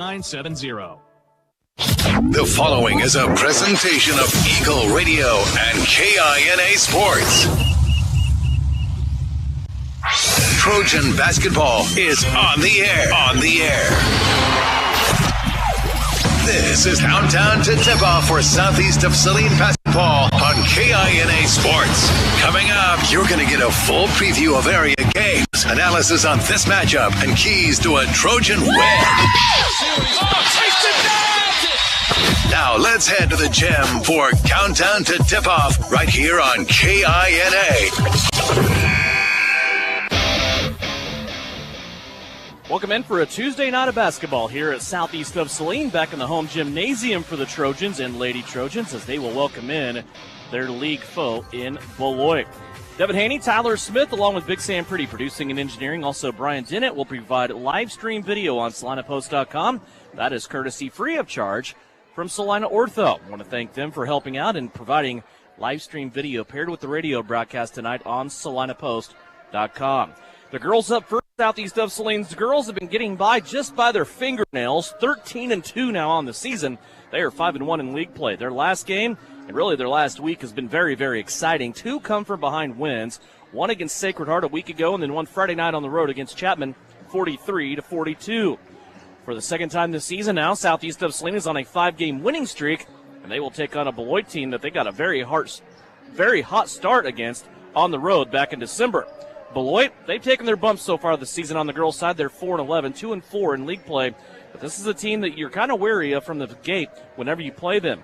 970. The following is a presentation of Eagle Radio and KINA Sports. Trojan basketball is on the air. This is Countdown to Tip-Off for Southeast of Saline basketball on KINA Sports. Coming up, you're going to get a full preview of area games, analysis on this matchup, and keys to a Trojan win. Now let's head to the gym for Countdown to Tip-Off right here on KINA. Welcome in for a Tuesday night of basketball here at Southeast of Saline, back in the home gymnasium for the Trojans and Lady Trojans, as they will welcome in their league foe in Beloit. Devin Haney, Tyler Smith, along with Big Sam Pretty, producing and engineering. Also, Brian Dennett will provide live stream video on SalinaPost.com. That is courtesy free of charge from Salina Ortho. I want to thank them for helping out and providing live stream video paired with the radio broadcast tonight on SalinaPost.com. The girls up first. Southeast of Saline's girls have been getting by just by their fingernails, 13-2 now on the season. They are 5-1 in league play. Their last game, and really their last week, has been very, very exciting. 2 come-from-behind wins, one against Sacred Heart a week ago, and then one Friday night on the road against Chapman, 43-42. For the second time this season now, Southeast of Saline is on a 5-game winning streak, and they will take on a Beloit team that they got a very hot start against on the road back in December. Beloit, they've taken their bumps so far this season on the girls' side. They're 4-11, 2-4 in league play. But this is a team that you're kind of wary of from the gate whenever you play them.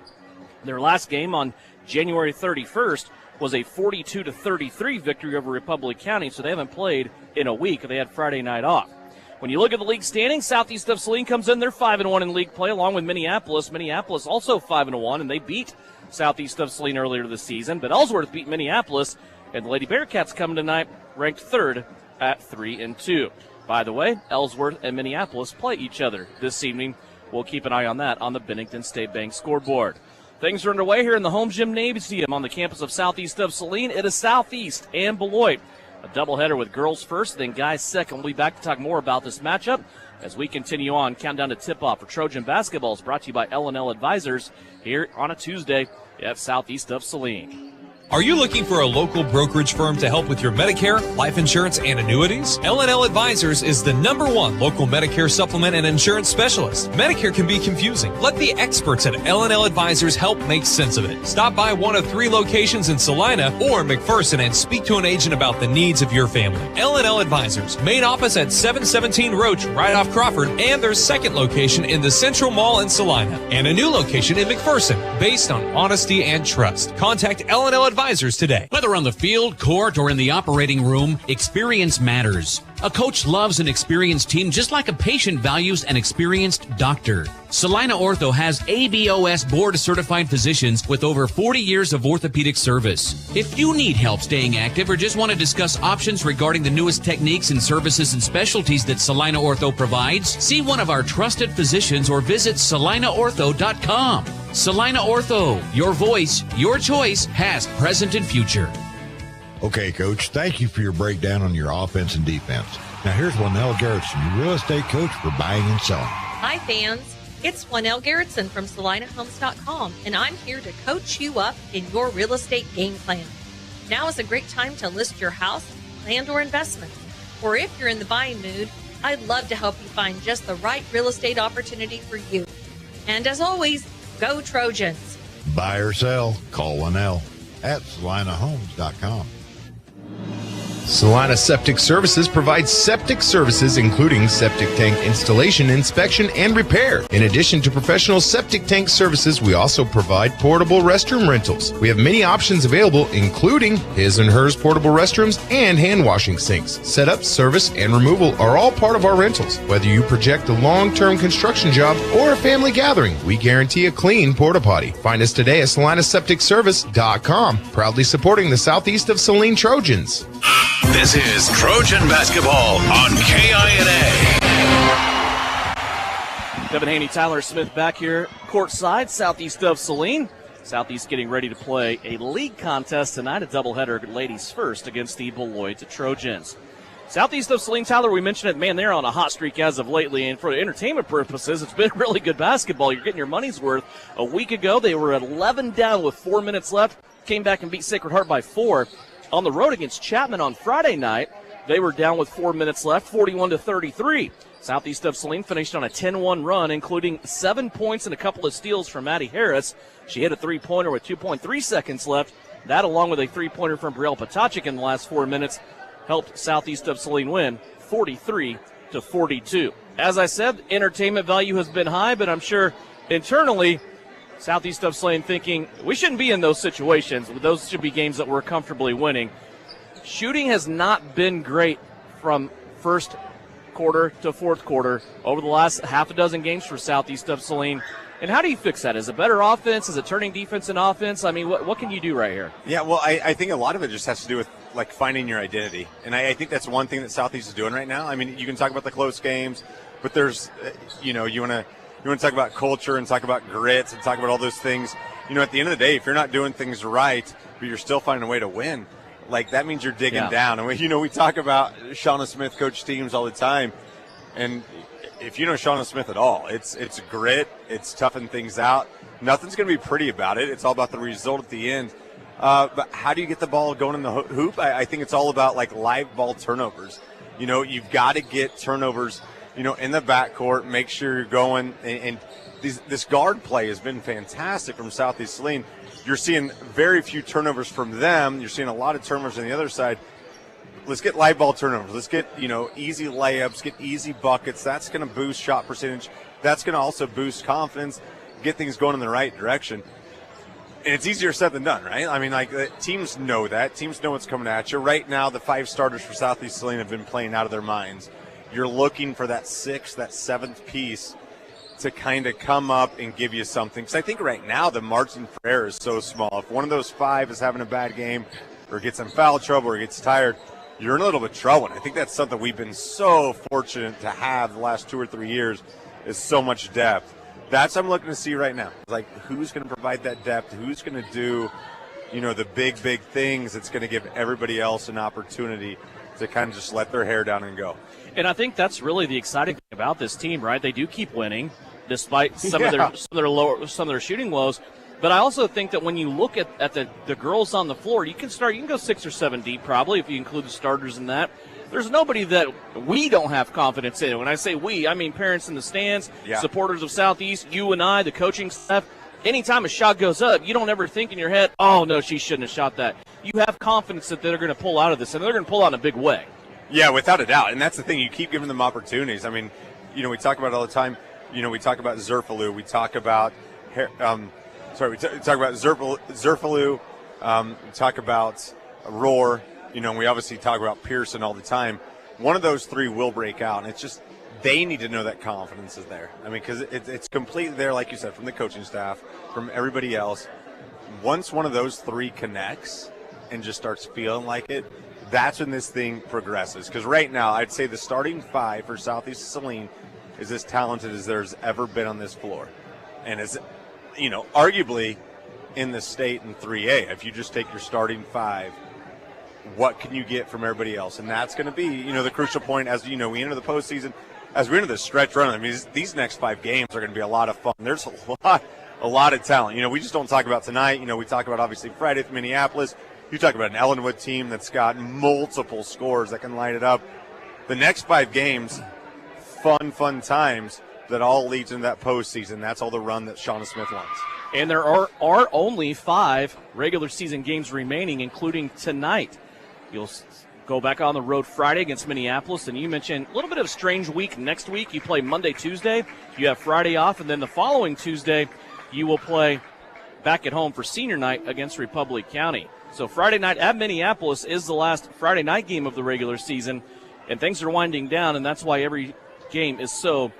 Their last game on January 31st was a 42-33 victory over Republic County, so they haven't played in a week. They had Friday night off. When you look at the league standings, Southeast of Saline comes in. They're 5-1 in league play, along with Minneapolis. Minneapolis also 5-1, and they beat Southeast of Saline earlier this season. But Ellsworth beat Minneapolis, and the Lady Bearcats coming tonight ranked third at 3-2. By the way, Ellsworth and Minneapolis play each other this evening. We'll keep an eye on that on the Bennington State Bank scoreboard. Things are underway here in the home gymnasium on the campus of Southeast of Saline. It is Southeast and Beloit. A doubleheader with girls first, then guys second. We'll be back to talk more about this matchup as we continue on. Countdown to tip-off for Trojan basketball is brought to you by L&L Advisors here on a Tuesday at Southeast of Saline. Are you looking for a local brokerage firm to help with your Medicare, life insurance, and annuities? L&L Advisors is the #1 local Medicare supplement and insurance specialist. Medicare can be confusing. Let the experts at L&L Advisors help make sense of it. Stop by one of 3 locations in Salina or McPherson and speak to an agent about the needs of your family. L&L Advisors, main office at 717 Roach, right off Crawford, and their second location in the Central Mall in Salina, and a new location in McPherson, based on honesty and trust. Contact L&L Advisors today. Whether on the field, court, or in the operating room, experience matters. A coach loves an experienced team just like a patient values an experienced doctor. Salina Ortho has ABOS board-certified physicians with over 40 years of orthopedic service. If you need help staying active or just want to discuss options regarding the newest techniques and services and specialties that Salina Ortho provides, see one of our trusted physicians or visit salinaortho.com. Salina Ortho, your voice, your choice, past, present, and future. Okay, Coach, thank you for your breakdown on your offense and defense. Now here's Juanelle Garrettson, your real estate coach for buying and selling. Hi, fans. It's Juanelle Garrettson from SalinaHomes.com, and I'm here to coach you up in your real estate game plan. Now is a great time to list your house, land, or investment. Or if you're in the buying mood, I'd love to help you find just the right real estate opportunity for you. And as always, go Trojans. Buy or sell, call Juanelle at SalinaHomes.com. Salina Septic Services provides septic services including septic tank installation, inspection, and repair. In addition to professional septic tank services, we also provide portable restroom rentals. We have many options available, including his and hers portable restrooms and hand washing sinks. Setup, service, and removal are all part of our rentals. Whether you project a long-term construction job or a family gathering, we guarantee a clean porta potty. Find us today at SalinaSepticService.com, proudly supporting the Southeast of Saline Trojans. This is Trojan basketball on KINA. Devin Haney, Tyler Smith back here courtside, Southeast of Saline. Southeast getting ready to play a league contest tonight, a doubleheader ladies first against the Beloit Trojans. Southeast of Saline, Tyler, we mentioned it, man, they're on a hot streak as of lately, and for entertainment purposes, it's been really good basketball. You're getting your money's worth. A week ago, they were at 11 down with 4 minutes left, came back and beat Sacred Heart by 4. On the road against Chapman on Friday night, they were down with 4 minutes left, 41-33. Southeast of Saline finished on a 10-1 run, including 7 points and a couple of steals from Maddie Harris. She hit a three-pointer with 2.3 seconds left. That, along with a three-pointer from Brielle Potachik in the last 4 minutes, helped Southeast of Saline win 43-42. As I said, entertainment value has been high, but I'm sure internally Southeast of Saline thinking we shouldn't be in those situations. Those should be games that we're comfortably winning. Shooting has not been great from first quarter to fourth quarter over the last half a dozen games for Southeast of Saline. And how do you fix that? Is it better offense? Is it turning defense and offense? I mean, what can you do right here? Yeah, well, I think a lot of it just has to do with, like, finding your identity. And I think that's one thing that Southeast is doing right now. I mean, you can talk about the close games, but there's, you want to talk about culture and talk about grit and talk about all those things. At the end of the day, if you're not doing things right, but you're still finding a way to win, like, that means you're digging down. And, we talk about Shauna Smith coach teams all the time. And if you know Shauna Smith at all, it's grit. It's toughing things out. Nothing's going to be pretty about it. It's all about the result at the end. But how do you get the ball going in the hoop? I think it's all about, like, live ball turnovers. You've got to get turnovers, in the backcourt, make sure you're going. And this guard play has been fantastic from Southeast Saline. You're seeing very few turnovers from them. You're seeing a lot of turnovers on the other side. Let's get live ball turnovers. Let's get, easy layups, get easy buckets. That's going to boost shot percentage. That's going to also boost confidence, get things going in the right direction. And it's easier said than done, right? I mean, like, teams know that. Teams know what's coming at you. Right now, the 5 starters for Southeast Saline have been playing out of their minds. You're looking for that 6th, that 7th piece to kind of come up and give you something. Because I think right now the margin for error is so small. If one of those 5 is having a bad game or gets in foul trouble or gets tired, you're in a little bit of trouble. And I think that's something we've been so fortunate to have the last 2 or 3 years is so much depth. That's what I'm looking to see right now. Like, who's going to provide that depth? Who's going to do, the big things that's going to give everybody else an opportunity to kind of just let their hair down and go. And I think that's really the exciting thing about this team, right? They do keep winning despite some of their shooting woes. But I also think that when you look at the girls on the floor, you can go 6 or 7 deep probably if you include the starters in that. There's nobody that we don't have confidence in. When I say we, I mean parents in the stands, supporters of Southeast, you and I, the coaching staff. Anytime a shot goes up, you don't ever think in your head, oh, no, she shouldn't have shot that. You have confidence that they're going to pull out of this, and they're going to pull out in a big way. Yeah, without a doubt. And that's the thing. You keep giving them opportunities. I mean, we talk about it all the time. We talk about Zerfalu. We talk about we talk about Zerfalu. We talk about Roar. We obviously talk about Pearson all the time. One of those 3 will break out, and it's just they need to know that confidence is there. I mean, because it's completely there, like you said, from the coaching staff, from everybody else. Once one of those 3 connects and just starts feeling like it, that's when this thing progresses. Because right now, I'd say the starting 5 for Southeast Saline is as talented as there's ever been on this floor. And is, arguably in the state in 3A. If you just take your starting 5, what can you get from everybody else? And that's going to be, the crucial point as, we enter the postseason. As we enter the stretch run, I mean, these next 5 games are going to be a lot of fun. There's a lot of talent. We just don't talk about tonight. We talk about, obviously, Friday with Minneapolis. You talk about an Ellenwood team that's got multiple scores that can light it up. The next 5 games, fun times that all leads into that postseason. That's all the run that Shauna Smith wants. And there are only 5 regular season games remaining, including tonight. You'll go back on the road Friday against Minneapolis, and you mentioned a little bit of a strange week next week. You play Monday, Tuesday. You have Friday off, and then the following Tuesday you will play back at home for senior night against Republic County. So Friday night at Minneapolis is the last Friday night game of the regular season, and things are winding down, and that's why every game is so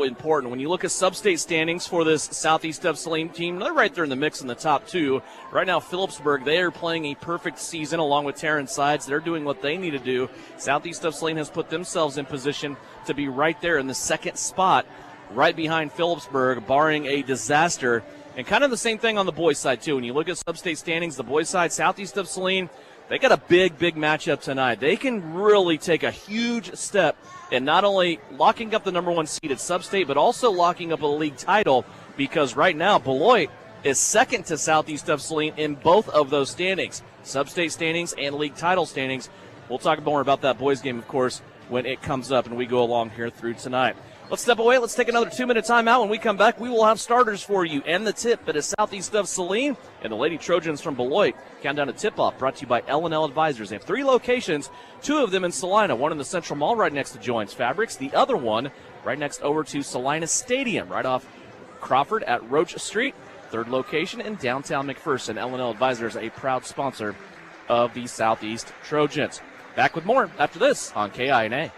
important. When you look at sub-state standings for this Southeast of Saline team, they're right there in the mix in the top 2. Right now, Phillipsburg, they are playing a perfect season along with Tarrant Sides. They're doing what they need to do. Southeast of Saline has put themselves in position to be right there in the 2nd spot, right behind Phillipsburg, barring a disaster. And kind of the same thing on the boys' side, too. When you look at sub-state standings, the boys' side, Southeast of Saline, They got a big matchup tonight. They can really take a huge step in not only locking up the number 1 seed at Sub-State, but also locking up a league title, because right now Beloit is second to Southeast of Saline in both of those standings, Sub-State standings and league title standings. We'll talk more about that boys game, of course, when it comes up and we go along here through tonight. Let's step away. Let's take another 2-minute timeout. When we come back, we will have starters for you and the tip that is Southeast of Saline and the Lady Trojans from Beloit. Countdown to tip-off brought to you by L&L Advisors. They have 3 locations, 2 of them in Salina, one in the Central Mall right next to Joins Fabrics, the other one right next over to Salina Stadium, right off Crawford at Roach Street. Third location in downtown McPherson. L&L Advisors, a proud sponsor of the Southeast Trojans. Back with more after this on KINA.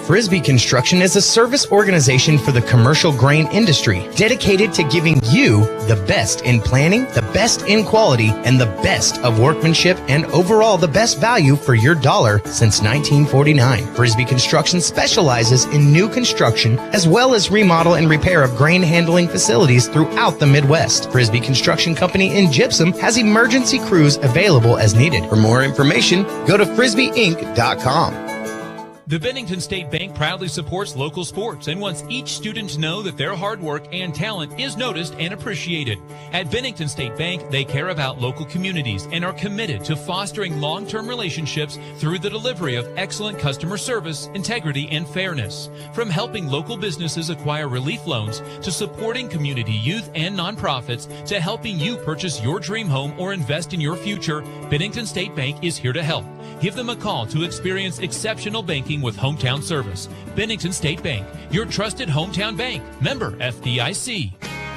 Frisbee Construction is a service organization for the commercial grain industry dedicated to giving you the best in planning, the best in quality, and the best of workmanship, and overall the best value for your dollar since 1949. Frisbee Construction specializes in new construction as well as remodel and repair of grain handling facilities throughout the Midwest. Frisbee Construction Company in Gypsum has emergency crews available as needed. For more information, go to frisbeeinc.com. The Bennington State Bank proudly supports local sports and wants each student to know that their hard work and talent is noticed and appreciated. At Bennington State Bank, they care about local communities and are committed to fostering long-term relationships through the delivery of excellent customer service, integrity, and fairness. From helping local businesses acquire relief loans to supporting community youth and nonprofits to helping you purchase your dream home or invest in your future, Bennington State Bank is here to help. Give them a call to experience exceptional banking with hometown service. Bennington State Bank, your trusted hometown bank. Member FDIC.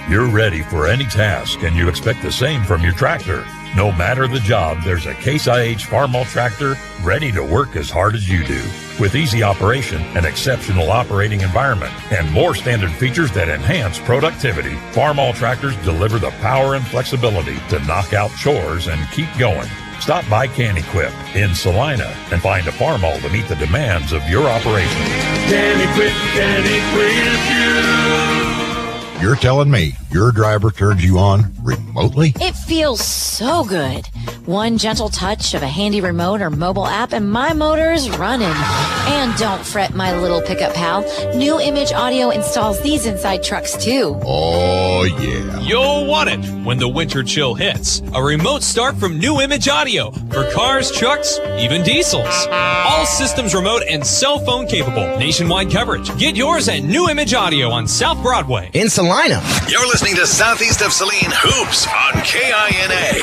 You're ready for any task and you expect the same from your tractor. No matter the job, there's a Case IH Farmall tractor ready to work as hard as you do. With easy operation, an exceptional operating environment, and more standard features that enhance productivity, Farmall tractors deliver the power and flexibility to knock out chores and keep going. Stop by Can Equip in Salina and find a Farmall to meet the demands of your operation. Can Equip you. You're telling me your driver turns you on remotely? It feels so good. One gentle touch of a handy remote or mobile app and my motor's running. And don't fret, my little pickup pal. New Image Audio installs these inside trucks too. Oh, yeah. You'll want it when the winter chill hits. A remote start from New Image Audio for cars, trucks, even diesels. All systems remote and cell phone capable. Nationwide coverage. Get yours at New Image Audio on South Broadway. In Salina. You're listening to Southeast of Saline Hoops on KINA.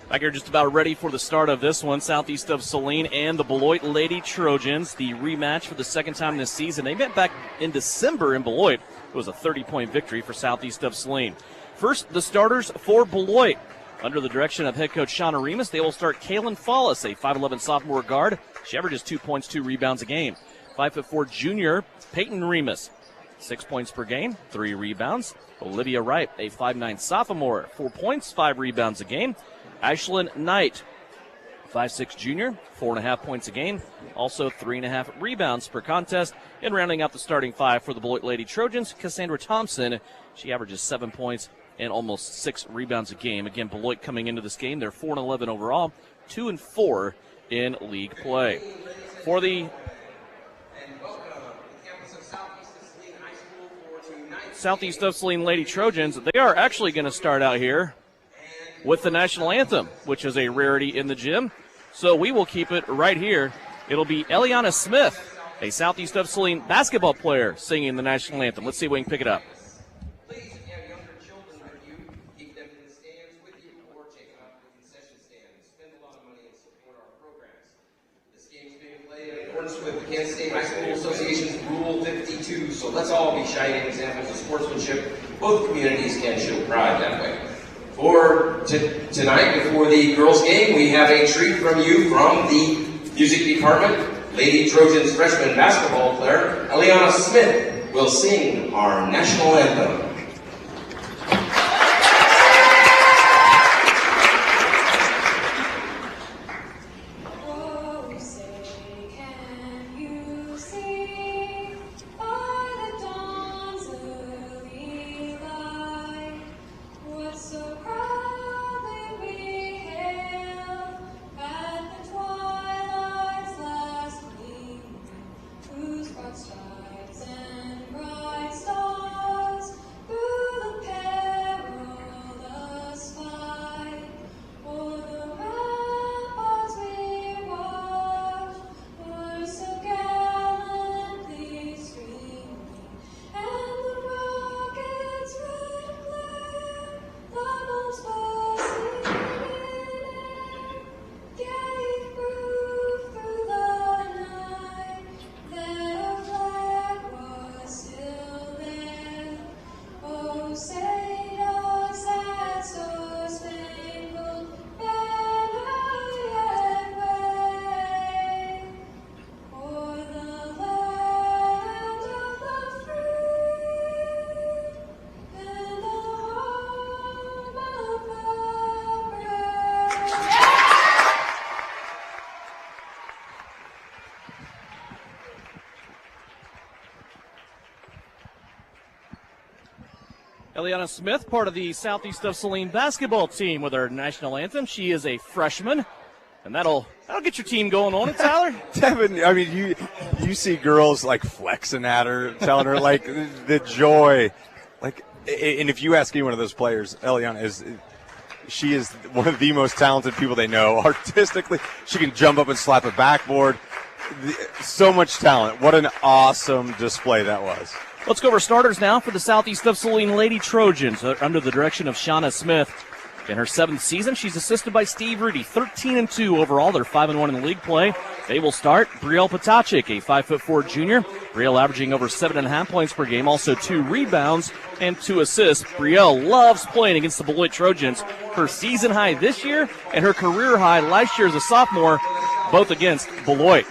Back here just about ready for the start of this one. Southeast of Saline and the Beloit Lady Trojans, the rematch for the second time this season. They met back in December in Beloit. It was a 30-point victory for Southeast of Saline. First, the starters for Beloit. Under the direction of head coach Shauna Remus, they will start Kaylin Follis, a 5'11 sophomore guard. She averages 2 points, 2 rebounds a game. 5'4 junior Peyton Remus, 6 points per game, 3 rebounds. Olivia Wright, a 5'9 sophomore, 4 points, 5 rebounds a game. Ashlyn Knight, 5'6 junior, 4.5 points a game, also 3.5 rebounds per contest. And rounding out the starting 5 for the Beloit Lady Trojans, Cassandra Thompson. She averages 7 points and almost 6 rebounds a game. Again, Beloit coming into this game, they're 4-11 overall, 2-4 in league play. For the Southeast of Saline Lady Trojans, they are actually going to start out here with the national anthem, which is a rarity in the gym. So we will keep it right here. It'll be Eliana Smith, a Southeast of Saline basketball player, singing the national anthem. Let's see if we can pick it up. Please, if you have younger children with you, keep them in the stands with you or take them out to the concession stand. Spend a lot of money and support our programs. This game is being played in accordance with the Kansas State High School Association's Rule 52. So let's all be shining examples of sportsmanship. Both communities can show pride that way. For tonight, before the girls' game, we have a treat from you from the music department. Lady Trojans freshman basketball player Eliana Smith will sing our national anthem. So proudly we Eliana Smith, part of the Southeast of Saline basketball team with our national anthem. She is a freshman, and that'll get your team going on it, Tyler. Devin, I mean, you see girls like flexing at her, telling her like the joy, like, and if you ask any one of those players, Eliana she is one of the most talented people they know. Artistically, she can jump up and slap a backboard. So much talent. What an awesome display that was. Let's go over starters now for the Southeast of Saline Lady Trojans under the direction of Shauna Smith. In her 7th season, she's assisted by Steve Rudy, 13-2 overall. They're 5-1 in league play. They will start Brielle Potacek, a 5'4" junior. Brielle averaging over 7.5 points per game, also 2 rebounds and 2 assists. Brielle loves playing against the Beloit Trojans. Her season high this year and her career high last year as a sophomore, both against Beloit.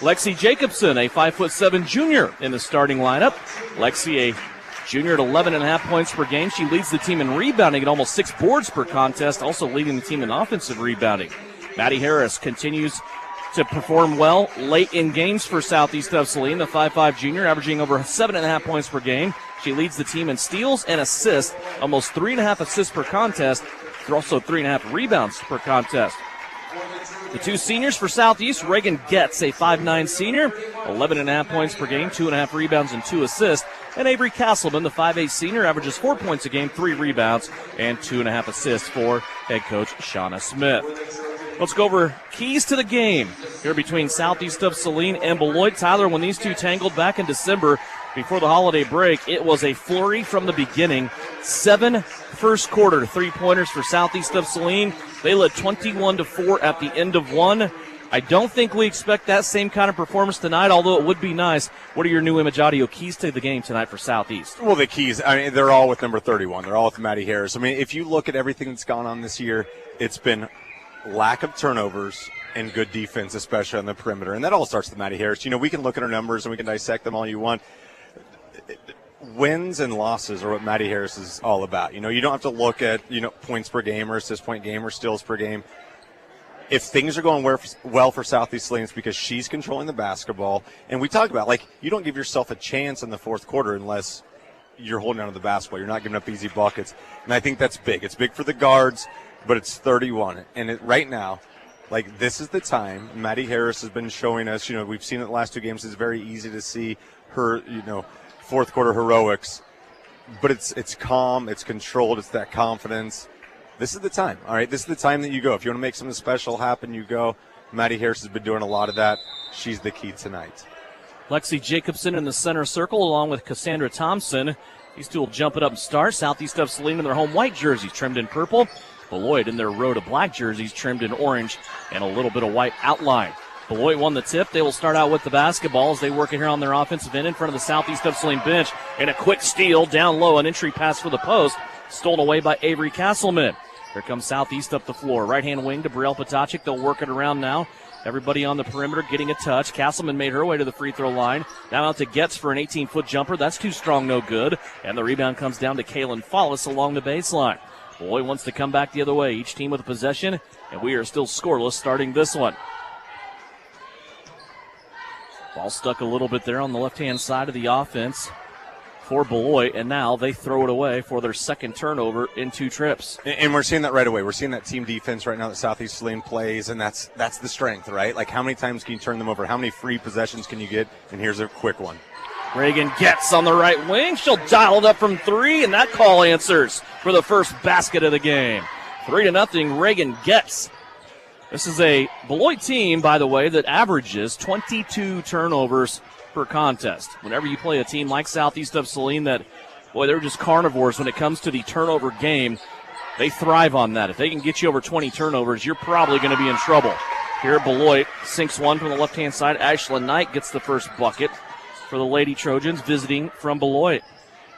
Lexi Jacobson, a 5'7" junior in the starting lineup. Lexi, a junior at 11.5 points per game. She leads the team in rebounding at almost 6 boards per contest, also leading the team in offensive rebounding. Maddie Harris continues to perform well late in games for Southeast of Saline, the 5'5" junior, averaging over 7.5 points per game. She leads the team in steals and assists, almost 3.5 assists per contest, also 3.5 rebounds per contest. The 2 seniors for Southeast, Reagan Getz, a 5'9" senior, 11.5 points per game, 2.5 rebounds and 2 assists. And Avery Castleman, the 5'8" senior, averages 4 points a game, 3 rebounds, and 2.5 assists for head coach Shauna Smith. Let's go over keys to the game here between Southeast of Saline and Beloit. Tyler, when these two tangled back in December before the holiday break, it was a flurry from the beginning. 7 first-quarter three-pointers for Southeast of Saline. They led 21-4 at the end of one. I don't think we expect that same kind of performance tonight, although it would be nice. What are your new image audio keys to the game tonight for Southeast? Well, the keys, I mean, they're all with number 31. They're all with Maddie Harris. I mean, if you look at everything that's gone on this year, it's been lack of turnovers and good defense, especially on the perimeter. And that all starts with Maddie Harris. You know, we can look at her numbers and we can dissect them all you want. Wins and losses are what Maddie Harris is all about. You know, you don't have to look at, points per game or assist point game or steals per game. If things are going well for Southeast Saline, it's because she's controlling the basketball. And we talk about, you don't give yourself a chance in the fourth quarter unless you're holding on to the basketball. You're not giving up easy buckets. And I think that's big. It's big for the guards, but it's 31. And right now, this is the time. Maddie Harris has been showing us, we've seen it the last 2 games. It's very easy to see her, fourth quarter heroics. But it's calm, it's controlled, it's that confidence. This is the time, all right? This is the time that you go. If you want to make something special happen, you go. Maddie Harris has been doing a lot of that. She's the key tonight. Lexi Jacobson in the center circle along with Cassandra Thompson. These two will jump it up and start. Southeast of Saline in their home white jerseys trimmed in purple. Beloit in their row to black jerseys trimmed in orange and a little bit of white outline. Beloit won the tip. They will start out with the basketball as they work it here on their offensive end in front of the Southeast of Saline bench. And a quick steal down low, an entry pass for the post, stolen away by Avery Castleman. Here comes Southeast up the floor. Right-hand wing to Brielle Potacek. They'll work it around now. Everybody on the perimeter getting a touch. Castleman made her way to the free throw line. Now out to Getz for an 18-foot jumper. That's too strong, no good. And the rebound comes down to Kaylin Follis along the baseline. Beloit wants to come back the other way. Each team with a possession, and we are still scoreless starting this one. Ball stuck a little bit there on the left-hand side of the offense for Beloit, and now they throw it away for their second turnover in 2 trips. And we're seeing that right away. We're seeing that team defense right now that Southeast Saline plays, and that's the strength, right? How many times can you turn them over? How many free possessions can you get? And here's a quick one. Reagan Getz on the right wing. She'll dial it up from 3, and that call answers for the first basket of the game. 3-0, Reagan Getz. This is a Beloit team, by the way, that averages 22 turnovers per contest. Whenever you play a team like Southeast of Saline that, they're just carnivores when it comes to the turnover game, they thrive on that. If they can get you over 20 turnovers, you're probably going to be in trouble. Here Beloit sinks one from the left-hand side. Ashlyn Knight gets the first bucket for the Lady Trojans visiting from Beloit.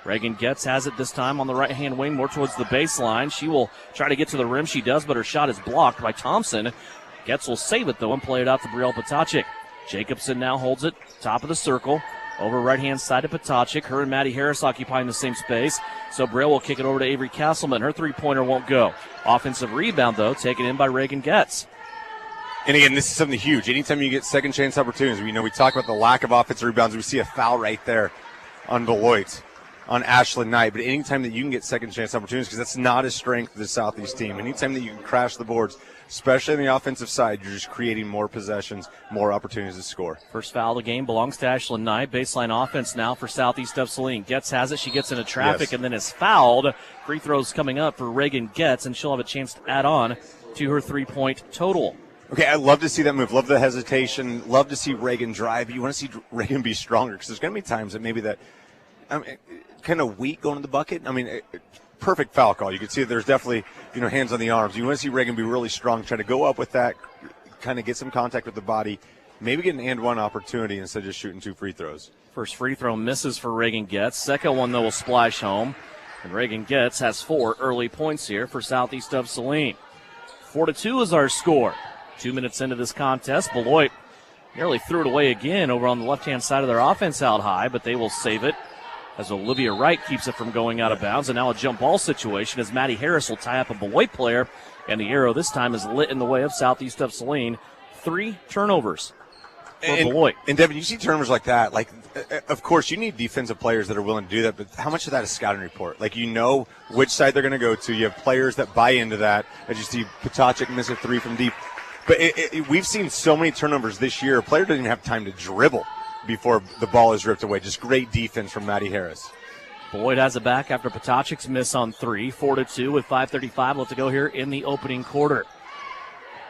Reagan Getz has it this time on the right-hand wing, more towards the baseline. She will try to get to the rim. She does, but her shot is blocked by Thompson. Getz will save it, though, and play it out to Brielle Potacek. Jacobson now holds it, top of the circle, over right-hand side of Potacek. Her and Maddie Harris occupying the same space, so Brielle will kick it over to Avery Castleman. Her three-pointer won't go. Offensive rebound, though, taken in by Reagan Getz. And again, this is something huge. Anytime you get second chance opportunities, we talk about the lack of offensive rebounds. We see a foul right there on Beloit. on Ashlyn Knight, but anytime that you can get second chance opportunities, because that's not a strength of the Southeast team, anytime that you can crash the boards, especially on the offensive side, you're just creating more possessions, more opportunities to score. First foul of the game belongs to Ashlyn Knight. Baseline offense now for Southeast of Saline. Getz has it. She gets into traffic and then is fouled. Free throws coming up for Reagan Getz, and she'll have a chance to add on to her 3-point total. Okay, I love to see that move. Love the hesitation. Love to see Reagan drive. You want to see Reagan be stronger, because there's going to be times that maybe that kind of weak going to the bucket. I mean, perfect foul call. You can see that there's definitely, hands on the arms. You want to see Reagan be really strong, try to go up with that, kind of get some contact with the body, maybe get an and-one opportunity instead of just shooting 2 free throws. First free throw misses for Reagan Getz. Second one, though, will splash home. And Reagan Getz has 4 early points here for Southeast of Saline. 4-2 is our score. 2 minutes into this contest, Beloit nearly threw it away again over on the left-hand side of their offense out high, but they will save it as Olivia Wright keeps it from going out of bounds. And now a jump ball situation as Maddie Harris will tie up a Beloit player, and the arrow this time is lit in the way of Southeast of Saline. 3 turnovers for Beloit. And Devin, you see turnovers like that, of course you need defensive players that are willing to do that, but how much of that is scouting report? Which side they're going to go to. You have players that buy into that. As you see Potacek miss a 3 from deep. But we've seen so many turnovers this year. A player doesn't even have time to dribble before the ball is ripped away. Just great defense from Maddie Harris. Beloit has it back after Potacek's miss on 3. 4-2 with 5:35 left to go here in the opening quarter.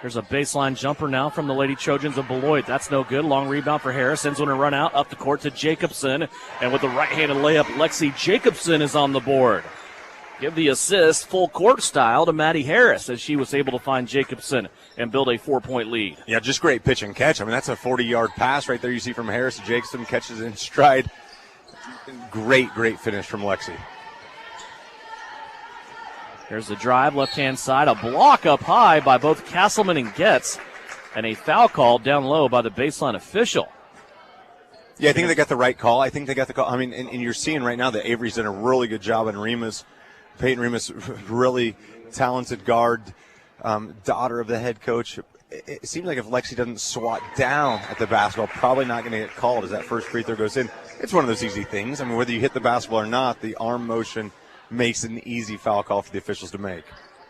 There's a baseline jumper now from the Lady Trojans of Beloit. That's no good. Long rebound for Harris. Sends one to run out up the court to Jacobson. And with the right-handed layup, Lexi Jacobson is on the board. Give the assist full court style to Maddie Harris as she was able to find Jacobson and build a 4-point lead. Yeah, just great pitch and catch. I mean, that's a 40-yard pass right there you see from Harris. Jacobson catches it in stride. Great finish from Lexi. Here's the drive, left-hand side. A block up high by both Castleman and Getz, and a foul call down low by the baseline official. Yeah, I think they got the right call. I think they got the call. I mean, and you're seeing right now that Avery's done a really good job, and Peyton Remus, really talented guard, daughter of the head coach. It seems like if Lexi doesn't swat down at the basketball, probably not going to get called as that first free throw goes in. It's one of those easy things. I mean, whether you hit the basketball or not, the arm motion makes an easy foul call for the officials to make.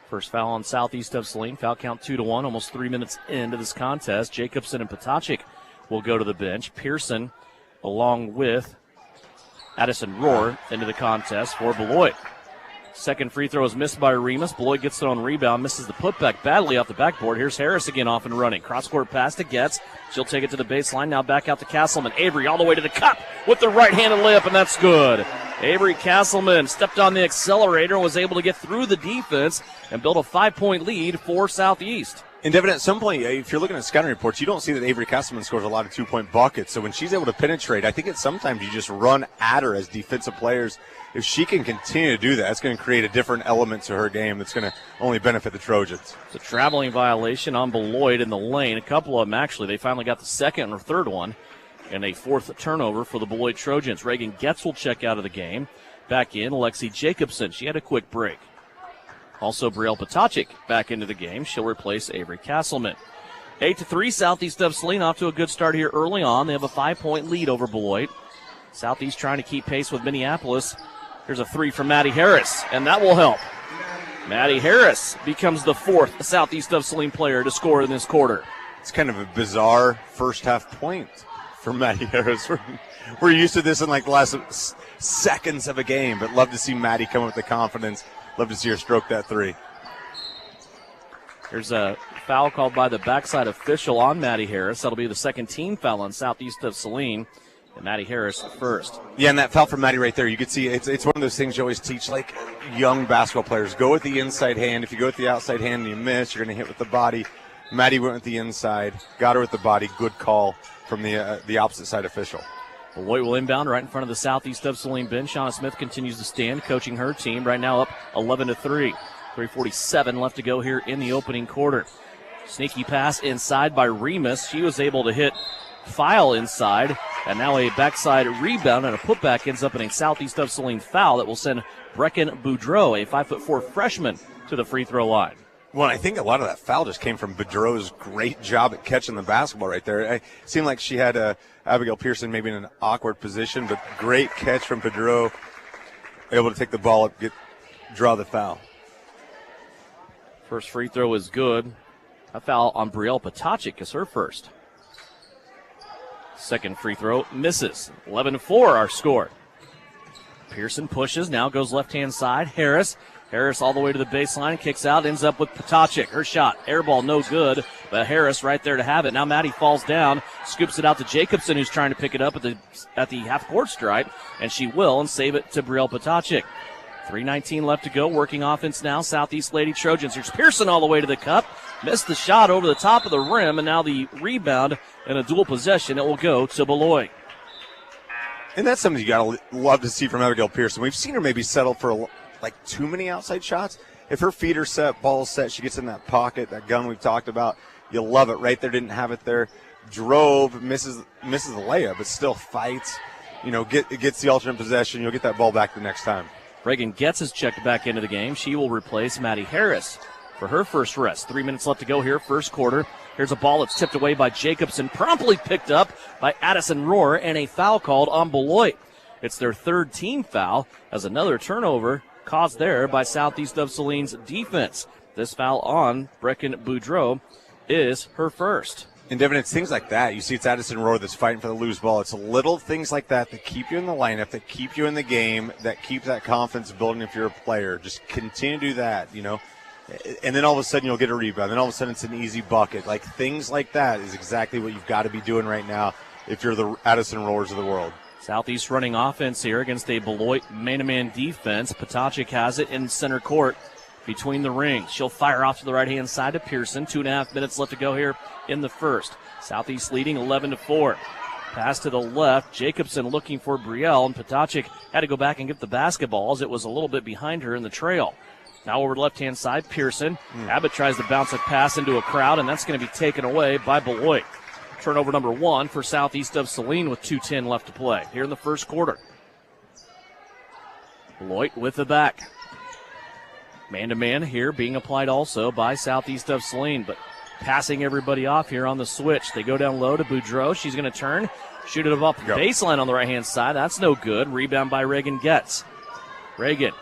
First foul on Southeast of Saline. Foul count 2-1, almost 3 minutes into this contest. Jacobson and Potacek will go to the bench. Pearson, along with Addison Rohr, into the contest for Beloit. Second free throw is missed by Remus. Beloit gets it on rebound, misses the putback badly off the backboard. Here's Harris again off and running. Cross-court pass to Getz. She'll take it to the baseline. Now back out to Castleman. Avery all the way to the cup with the right-handed layup, and that's good. Avery Castleman stepped on the accelerator and was able to get through the defense and build a 5-point lead for Southeast. And Devin, at some point, if you're looking at scouting reports, you don't see that Avery Castleman scores a lot of 2-point buckets. So when she's able to penetrate, I think it's sometimes you just run at her as defensive players. If she can continue to do that, it's going to create a different element to her game that's going to only benefit the Trojans. It's a traveling violation on Beloit in the lane. A couple of them, actually. They finally got the second or third one. And a fourth turnover for the Beloit Trojans. Reagan Getz will check out of the game. Back in, Lexi Jacobson. She had a quick break. Also, Brielle Potacek back into the game. She'll replace Avery Castleman. 8-3, Southeast of Saline off to a good start here early on. They have a 5-point lead over Beloit. Southeast trying to keep pace with Minneapolis. Here's a 3 from Maddie Harris, and that will help. Maddie Harris becomes the 4th Southeast of Saline player to score in this quarter. It's kind of a bizarre first half point for Maddie Harris. We're used to this in like the last seconds of a game, but love to see Maddie come with the confidence. Love to see her stroke that 3. There's a foul called by the backside official on Maddie Harris. That'll be the second team foul on Southeast of Saline. And Maddie Harris first. Yeah, and that foul from Maddie right there, you could see it's one of those things you always teach, like young basketball players. Go with the inside hand. If you go with the outside hand and you miss, you're going to hit with the body. Maddie went with the inside, got her with the body. Good call from the opposite side official. Beloit will inbound right in front of the Southeast of Saline bench. Shauna Smith continues to stand, coaching her team. Right now up 11-3. 3:47 left to go here in the opening quarter. Sneaky pass inside by Remus. She was able to hit File inside, and now a backside rebound and a putback ends up in a Southeast of Saline foul that will send Brecken Boudreau, a 5'4" freshman, to the free throw line. Well, I think a lot of that foul just came from Boudreau's great job at catching the basketball right there. It seemed like she had Abigail Pearson maybe in an awkward position, but great catch from Boudreau. able to take the ball up, draw the foul. First free throw is good. A foul on Brielle Potacik is her first. Second free throw misses. 11-4 our score. Pearson pushes, now goes left-hand side. Harris all the way to the baseline, kicks out, ends up with Potacik. Her shot, air ball, no good, but Harris right there to have it. Now Maddie falls down, scoops it out to Jacobson, who's trying to pick it up at the half-court stripe, and she will, and save it to Brielle Potacik. 3:19 left to go, working offense now, Southeast Lady Trojans. Here's Pearson all the way to the cup, missed the shot over the top of the rim, and now the rebound and a dual possession. It will go to Beloit. And that's something you got to love to see from Abigail Pearson. We've seen her maybe settle for too many outside shots. If her feet are set, ball's set, she gets in that pocket, that gun we've talked about. You love it. Right there, didn't have it there. Drove, misses the layup, but still fights. Gets the alternate possession. You'll get that ball back the next time. Reagan Getz is checked back into the game. She will replace Maddie Harris for her first rest. 3 minutes left to go here, first quarter. Here's a ball that's tipped away by Jacobson, promptly picked up by Addison Rohr, and a foul called on Beloit. It's their third team foul as another turnover caused there by Southeast of Saline's defense. This foul on Brecken Boudreau is her first. And, Devin, it's things like that. You see it's Addison Rohr that's fighting for the loose ball. It's little things like that that keep you in the lineup, that keep you in the game, that keep that confidence building if you're a player. Just continue to do that, And then all of a sudden you'll get a rebound. Then all of a sudden it's an easy bucket. Things like that is exactly what you've got to be doing right now if you're the Addison Rohrs of the world. Southeast running offense here against a Beloit man-to-man defense. Potacik has it in center court between the rings. She'll fire off to the right-hand side to Pearson. 2.5 minutes left to go here in the first. Southeast leading 11-4. Pass to the left. Jacobson looking for Brielle, and Potacik had to go back and get the basketball as it was a little bit behind her in the trail. Now over left-hand side, Pearson. Abbott tries to bounce a pass into a crowd, and that's going to be taken away by Beloit. Turnover number 1 for Southeast of Saline with 2:10 left to play here in the first quarter. Beloit with the back. Man-to-man here being applied also by Southeast of Saline, but passing everybody off here on the switch. They go down low to Boudreau. She's going to turn, shoot it off the baseline on the right-hand side. That's no good. Rebound by Reagan Getz. Reagan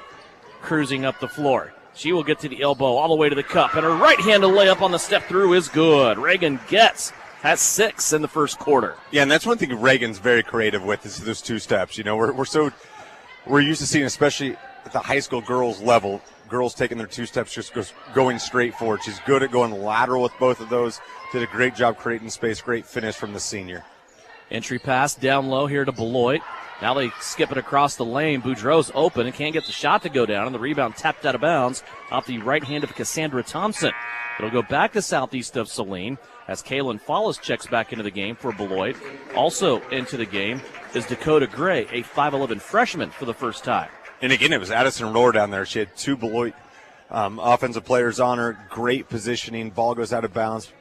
cruising up the floor. She will get to the elbow all the way to the cup, and her right-handed layup on the step through is good. Reagan Getz has 6 in the first quarter. Yeah, and that's one thing Reagan's very creative with is those two steps. We're used to seeing, especially at the high school girls level, girls taking their 2 steps, just going straight forward. She's good at going lateral with both of those. Did a great job creating space. Great finish from the senior. Entry pass down low here to Beloit. Now they skip it across the lane. Boudreau's open and can't get the shot to go down, and the rebound tapped out of bounds off the right hand of Cassandra Thompson. It'll go back to Southeast of Saline as Kaylin Follis checks back into the game for Beloit. Also into the game is Dakota Gray, a 5'11 freshman for the first time. And again, it was Addison Rohr down there. She had 2 Beloit offensive players on her. Great positioning. Ball goes out of bounds.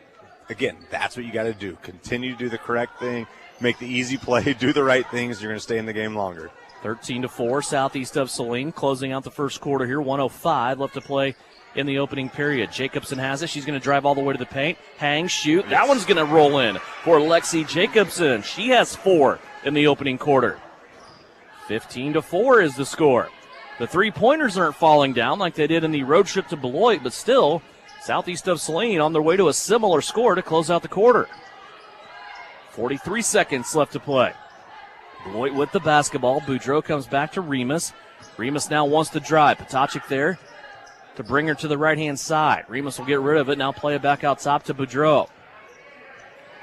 Again, that's what you got to do. Continue to do the correct thing. Make the easy play. Do the right things. You're going to stay in the game longer. 13-4, Southeast of Saline, closing out the first quarter here. 1:05 left to play in the opening period. Jacobson has it. She's going to drive all the way to the paint. Hang, shoot. That one's going to roll in for Lexi Jacobson. She has 4 in the opening quarter. 15-4 is the score. The three-pointers aren't falling down like they did in the road trip to Beloit, but still, Southeast of Saline on their way to a similar score to close out the quarter. 43 seconds left to play. Beloit with the basketball. Boudreau comes back to Remus. Remus now wants to drive. Potacik there to bring her to the right-hand side. Remus will get rid of it. Now play it back out top to Boudreau.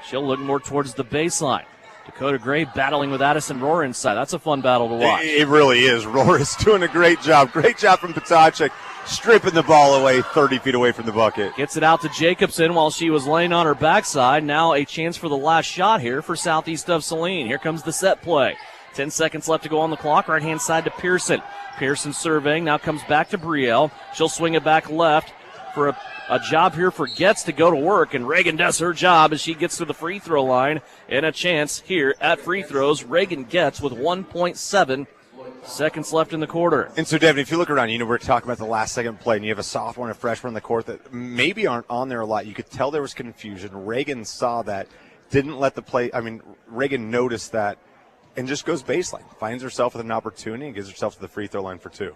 She'll look more towards the baseline. Dakota Gray battling with Addison Rohr inside. That's a fun battle to watch. It really is. Rohr is doing a great job. Great job from Potacik, stripping the ball away 30 feet away from the bucket. Gets it out to Jacobson while she was laying on her backside. Now a chance for the last shot here for Southeast of Saline. Here comes the set play. 10 seconds left to go on the clock. Right-hand side to Pearson. Pearson surveying. Now comes back to Brielle. She'll swing it back left for a job here for Getz to go to work, and Reagan does her job as she gets to the free throw line. And a chance here at free throws. Reagan Getz with 1.7 seconds left in the quarter. And so, Devin, if you look around, we're talking about the last second play, and you have a sophomore and a freshman on the court that maybe aren't on there a lot. You could tell there was confusion. Reagan saw that, didn't let the play. Reagan noticed that and just goes baseline, finds herself with an opportunity, and gives herself to the free throw line for 2.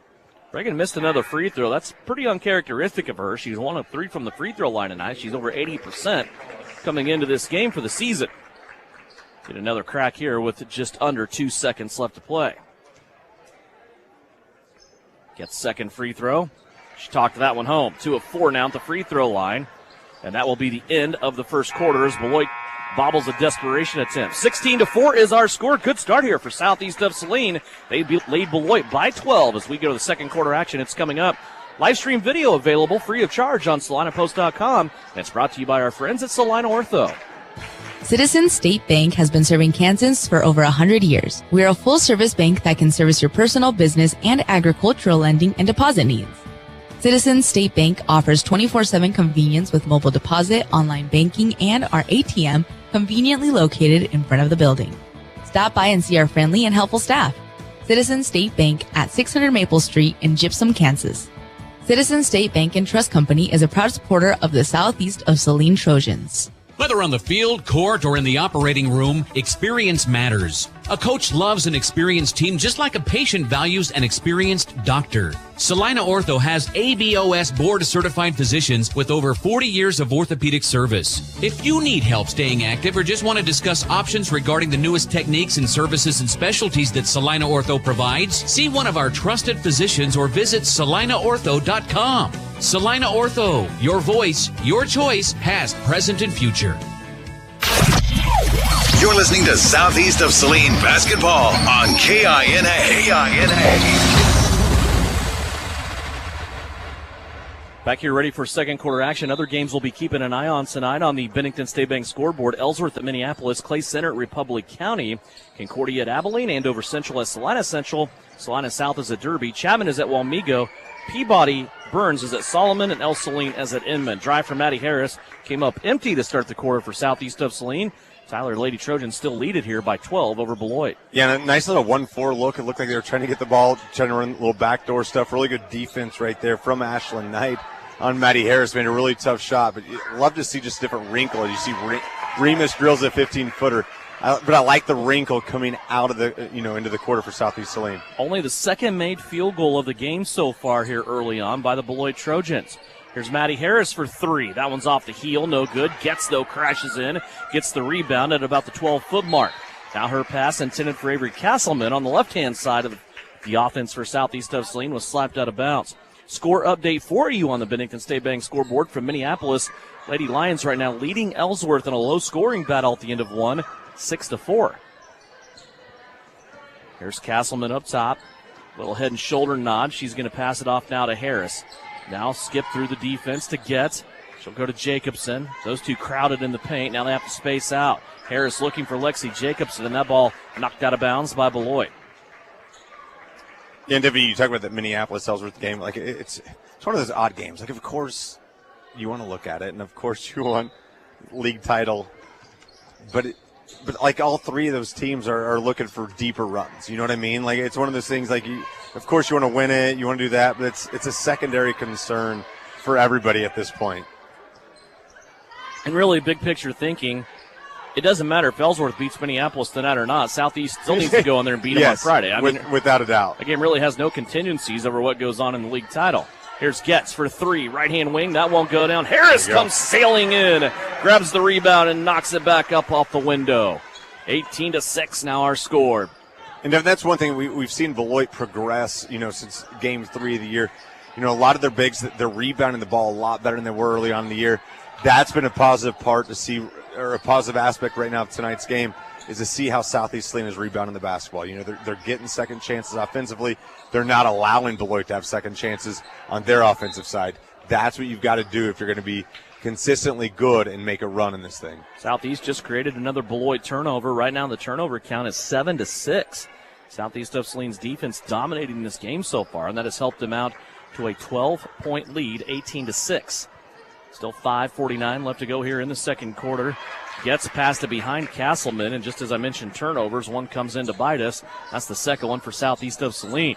Reagan missed another free throw. That's pretty uncharacteristic of her. She's 1 of 3 from the free throw line tonight. She's over 80% coming into this game for the season. Get another crack here with just under 2 seconds left to play. Gets second free throw. She talked that one home. 2 of 4 now at the free throw line. And that will be the end of the first quarter as Beloit bobbles a desperation attempt. 16-4 is our score. Good start here for Southeast of Saline. They lead Beloit by 12 as we go to the second quarter action. It's coming up. Live stream video available free of charge on SalinaPost.com. And it's brought to you by our friends at Salina Ortho. Citizens State Bank has been serving Kansans for over 100 years. We are a full-service bank that can service your personal, business, and agricultural lending and deposit needs. Citizens State Bank offers 24/7 convenience with mobile deposit, online banking, and our ATM conveniently located in front of the building. Stop by and see our friendly and helpful staff. Citizens State Bank at 600 Maple Street in Gypsum, Kansas. Citizens State Bank and Trust Company is a proud supporter of the Southeast of Saline Trojans. Whether on the field, court, or in the operating room, experience matters. A coach loves an experienced team just like a patient values an experienced doctor. Salina Ortho has ABOS board-certified physicians with over 40 years of orthopedic service. If you need help staying active or just want to discuss options regarding the newest techniques and services and specialties that Salina Ortho provides, see one of our trusted physicians or visit salinaortho.com. Salina Ortho, your voice, your choice, past, present, and future. You're listening to Southeast of Saline Basketball on KINA. Back here ready for second quarter action. Other games we'll be keeping an eye on tonight on the Bennington State Bank scoreboard. Ellsworth at Minneapolis, Clay Center at Republic County, Concordia at Abilene, Andover Central at Salina Central, Salina South is at Derby, Chapman is at Wamego, Peabody Burns is at Solomon, and El Saline is at Inman. Drive from Maddie Harris came up empty to start the quarter for Southeast of Saline. Tyler Lady Trojans still lead it here by 12 over Beloit. Yeah, and a nice little 1-4 look. It looked like they were trying to get the ball, trying to run a little backdoor stuff. Really good defense right there from Ashlyn Knight on Maddie Harris. Made a really tough shot, but love to see just different wrinkles. You see Remus drills a 15-footer. But I like the wrinkle coming out of the, into the quarter for Southeast Saline. Only the second made field goal of the game so far here early on by the Beloit Trojans. Here's Maddie Harris for 3. That one's off the heel, no good. Gets, though, crashes in, gets the rebound at about the 12-foot mark. Now her pass intended for Avery Castleman on the left-hand side of the offense for Southeast of Saline was slapped out of bounds. Score update for you on the Bennington State Bank scoreboard from Minneapolis. Lady Lions right now leading Ellsworth in a low-scoring battle at the end of one, 6-4. Here's Castleman up top. Little head and shoulder nod. She's going to pass it off now to Harris. Now skip through the defense to Getz. She'll go to Jacobson. Those two crowded in the paint. Now they have to space out. Harris looking for Lexi Jacobson, and that ball knocked out of bounds by Beloit. Yeah, and Debbie, you talk about that Minneapolis-Ellsworth game. Like it's one of those odd games. Like, of course, you want to look at it, and of course you want league title. But like all three of those teams are looking for deeper runs. You know what I mean? Like it's one of those things. Like of course you want to win it, you want to do that, but it's a secondary concern for everybody at this point. And really, big picture thinking, it doesn't matter if Ellsworth beats Minneapolis tonight or not. Southeast still needs to go in there and beat them on Friday. I mean, without a doubt. The game really has no contingencies over what goes on in the league title. Here's Getz for 3, right-hand wing. That won't go down. Harris comes sailing in, grabs the rebound, and knocks it back up off the window. 18-6 now our score. And that's one thing we've seen Beloit progress, since game 3 of the year. A lot of their bigs, they're rebounding the ball a lot better than they were early on in the year. That's been a positive part to see, or a positive aspect right now of tonight's game, is to see how Southeast Saline is rebounding the basketball. They're getting second chances offensively. They're not allowing Beloit to have second chances on their offensive side. That's what you've got to do if you're going to be consistently good and make a run in this thing. Southeast just created another Beloit turnover. Right now the turnover count is 7-6. Southeast of Saline's defense dominating this game so far, and that has helped them out to a 12-point lead, 18-6. Still 5:49 left to go here in the second quarter. Gets past to behind Castleman, and just as I mentioned, turnovers. One comes in to bite us. That's the second one for Southeast of Saline.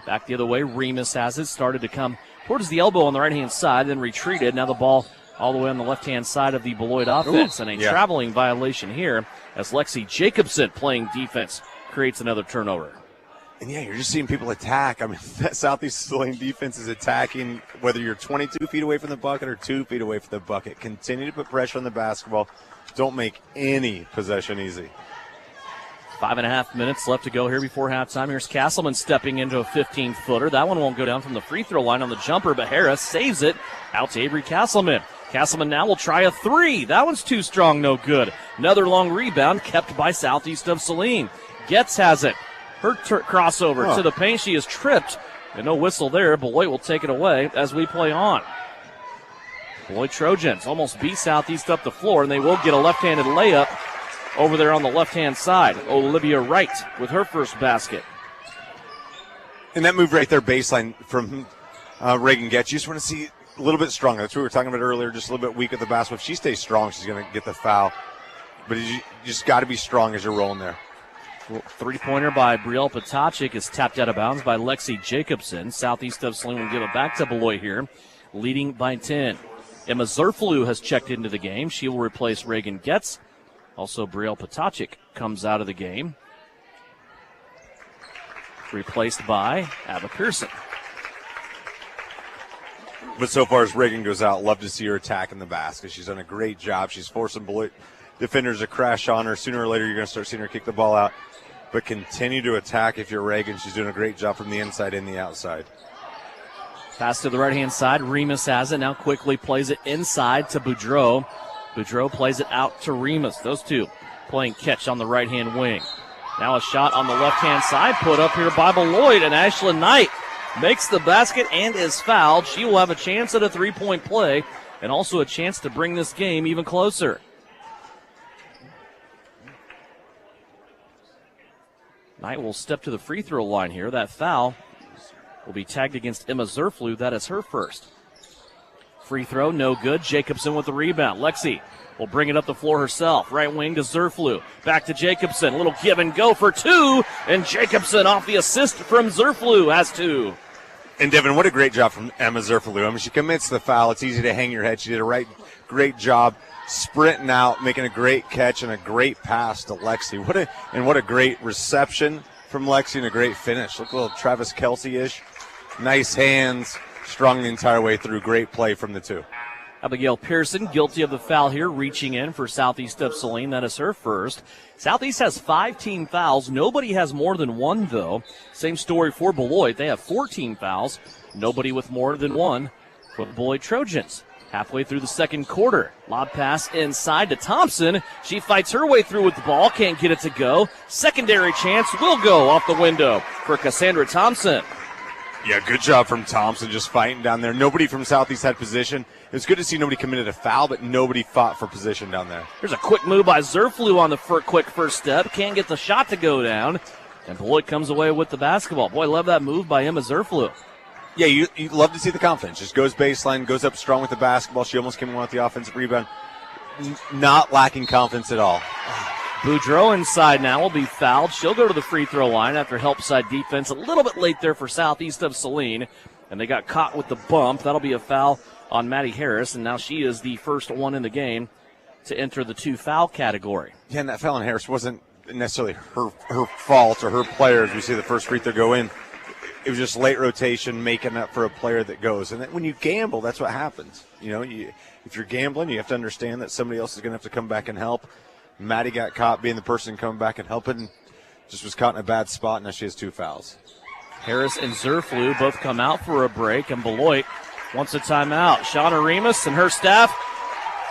Back the other way, Remus has it. Started to come towards the elbow on the right-hand side, then retreated. Now the ball all the way on the left-hand side of the Beloit offense. And a traveling violation here as Lexi Jacobson playing defense creates another turnover. And, yeah, you're just seeing people attack. I mean, that Southeast Saline defense is attacking whether you're 22 feet away from the bucket or 2 feet away from the bucket. Continue to put pressure on the basketball. Don't make any possession easy. 5.5 minutes left to go here before halftime. Here's Castleman stepping into a 15-footer. That one won't go down from the free throw line on the jumper, but Harris saves it out to Avery Castleman. Castleman now will try a three. That one's too strong, no good. Another long rebound kept by Southeast of Saline. Getz has it. Her crossover to the paint. She is tripped. And no whistle there. Beloit will take it away as we play on. Beloit Trojans almost beat Southeast up the floor, and they will get a left-handed layup over there on the left-hand side. Olivia Wright with her first basket. And that move right there, baseline from Reagan Getz. You just want to see a little bit stronger. That's what we were talking about earlier, just a little bit weak at the basket. If she stays strong, she's going to get the foul. But you just got to be strong as you're rolling there. Three-pointer by Brielle Potacek is tapped out of bounds by Lexi Jacobson. Southeast of Saline will give it back to Beloit here, leading by 10. Emma Zerflu has checked into the game. She will replace Reagan Getz. Also, Brielle Potacek comes out of the game, replaced by Ava Pearson. But so far as Reagan goes out, love to see her attacking the basket. She's done a great job. She's forcing Beloit defenders to crash on her. Sooner or later, you're going to start seeing her kick the ball out. But continue to attack if you're Reagan. She's doing a great job from the inside and the outside. Pass to the right-hand side. Remus has it. Now quickly plays it inside to Boudreau. Boudreau plays it out to Remus. Those two playing catch on the right-hand wing. Now a shot on the left-hand side put up here by Beloit, and Ashlyn Knight makes the basket and is fouled. She will have a chance at a three-point play and also a chance to bring this game even closer. Knight will step to the free throw line here. That foul will be tagged against Emma Zerflu. That is her first. Free throw, no good. Jacobson with the rebound. Lexi will bring it up the floor herself. Right wing to Zerflu. Back to Jacobson. A little give and go for two. And Jacobson off the assist from Zerflu has two. And, Devin, what a great job from Emma Zerflu. I mean, she commits the foul. It's easy to hang your head. She did a great job sprinting out, making a great catch and a great pass to Lexi. What a great reception from Lexi and a great finish. Look a little Travis Kelce-ish. Nice hands, strong the entire way through. Great play from the two. Abigail Pearson guilty of the foul here, reaching in for Southeast of Saline. That is her first. Southeast has 5 team fouls. Nobody has more than one, though. Same story for Beloit. They have 14 fouls. Nobody with more than one for the Beloit Trojans. Halfway through the second quarter. Lob pass inside to Thompson. She fights her way through with the ball. Can't get it to go. Secondary chance will go off the window for Cassandra Thompson. Yeah, good job from Thompson just fighting down there. Nobody from Southeast had position. It was good to see nobody committed a foul, but nobody fought for position down there. There's a quick move by Zerflu on the quick first step. Can't get the shot to go down. And Beloit comes away with the basketball. Boy, love that move by Emma Zerflu. Yeah, you love to see the confidence. Just goes baseline, goes up strong with the basketball. She almost came in with the offensive rebound. Not lacking confidence at all. Boudreau inside now will be fouled. She'll go to the free throw line after help side defense. A little bit late there for Southeast of Saline. And they got caught with the bump. That'll be a foul on Maddie Harris. And now she is the first one in the game to enter the 2 foul category. Yeah, and that foul on Harris wasn't necessarily her fault or her player as we see the first free throw go in. It was just late rotation, making up for a player that goes. And when you gamble, that's what happens. You know, if you're gambling, you have to understand that somebody else is going to have to come back and help. Maddie got caught being the person coming back and helping. Just was caught in a bad spot. Now she has 2 fouls. Harris and Zerflu both come out for a break, and Beloit wants a timeout. Shauna Remus and her staff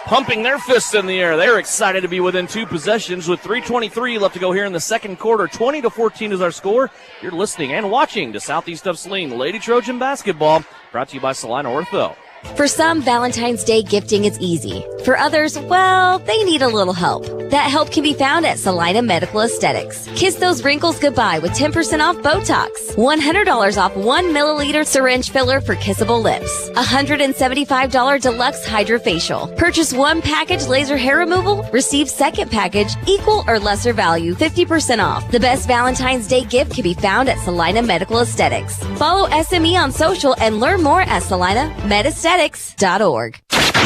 pumping their fists in the air. They're excited to be within 2 possessions with 3:23 left to go here in the second quarter. 20-14 is our score. You're listening and watching to Southeast of Saline Lady Trojan basketball, brought to you by Saline Ortho. For some, Valentine's Day gifting is easy. For others, well, they need a little help. That help can be found at Saline Medical Aesthetics. Kiss those wrinkles goodbye with 10% off Botox, $100 off 1 milliliter syringe filler for kissable lips, $175 deluxe hydrofacial. Purchase 1 package laser hair removal, receive second package, equal or lesser value, 50% off. The best Valentine's Day gift can be found at Saline Medical Aesthetics. Follow SME on social and learn more at SalineMedAesthetics.org.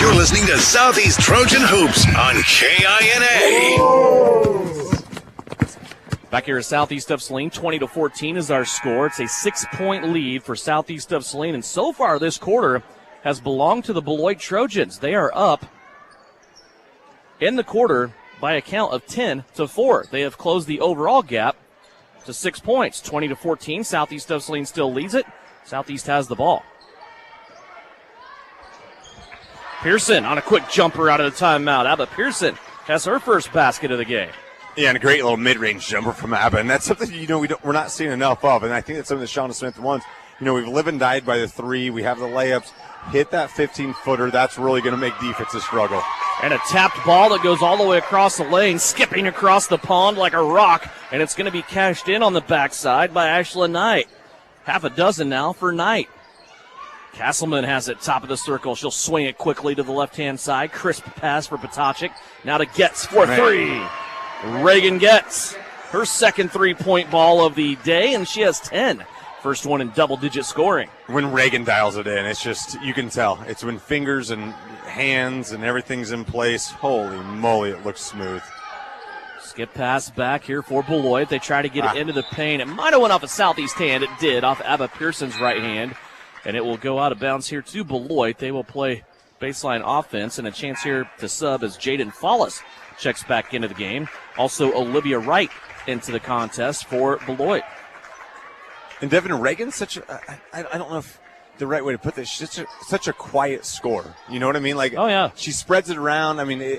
You're listening to Southeast Trojan Hoops on KINA. Back here at Southeast of Saline, 20-14 is our score. It's a 6-point lead for Southeast of Saline, and so far this quarter has belonged to the Beloit Trojans. They are up in the quarter by a count of 10-4. They have closed the overall gap to 6 points. 20-14, Southeast of Saline still leads it. Southeast has the ball. Pearson on a quick jumper out of the timeout. Abba Pearson has her first basket of the game. Yeah, and a great little mid-range jumper from Abba, and that's something we're not seeing enough of, and I think that's something that Shauna Smith wants. We've lived and died by the three. We have the layups. Hit that 15-footer. That's really going to make defenses struggle. And a tapped ball that goes all the way across the lane, skipping across the pond like a rock, and it's going to be cashed in on the backside by Ashlyn Knight. Half a dozen now for Knight. Castleman has it top of the circle. She'll swing it quickly to the left-hand side. Crisp pass for Potacek. Now to Getz for three. Reagan Getz, her second three-point ball of the day, and she has 10. First one in double-digit scoring. When Reagan dials it in, it's just, you can tell. It's when fingers and hands and everything's in place. Holy moly, it looks smooth. Skip pass back here for Beloit. They try to get it into the paint. It might have went off a Southeast hand. It did, off Abba Pearson's right hand. And it will go out of bounds here to Beloit. They will play baseline offense, and a chance here to sub as Jaden Follis checks back into the game. Also, Olivia Wright into the contest for Beloit. And Devin Reagan's I don't know if the right way to put this, she's such a quiet scorer. You know what I mean? Like, oh, yeah. She spreads it around. I mean,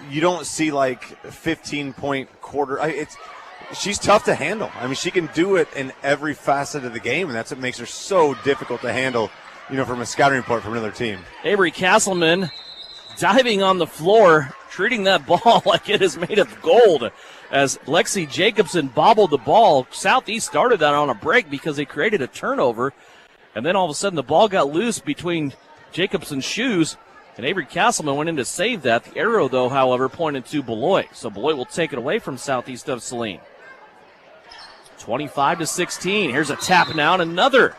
you don't see like 15-point quarter. She's tough to handle. I mean, she can do it in every facet of the game, and that's what makes her so difficult to handle, from a scouting report from another team. Avery Castleman diving on the floor, treating that ball like it is made of gold as Lexi Jacobson bobbled the ball. Southeast started that on a break because they created a turnover, and then all of a sudden the ball got loose between Jacobson's shoes, and Avery Castleman went in to save that. The arrow, though, however, pointed to Beloit, so Beloit will take it away from Southeast of Saline. 25-16. Here's a tap now and another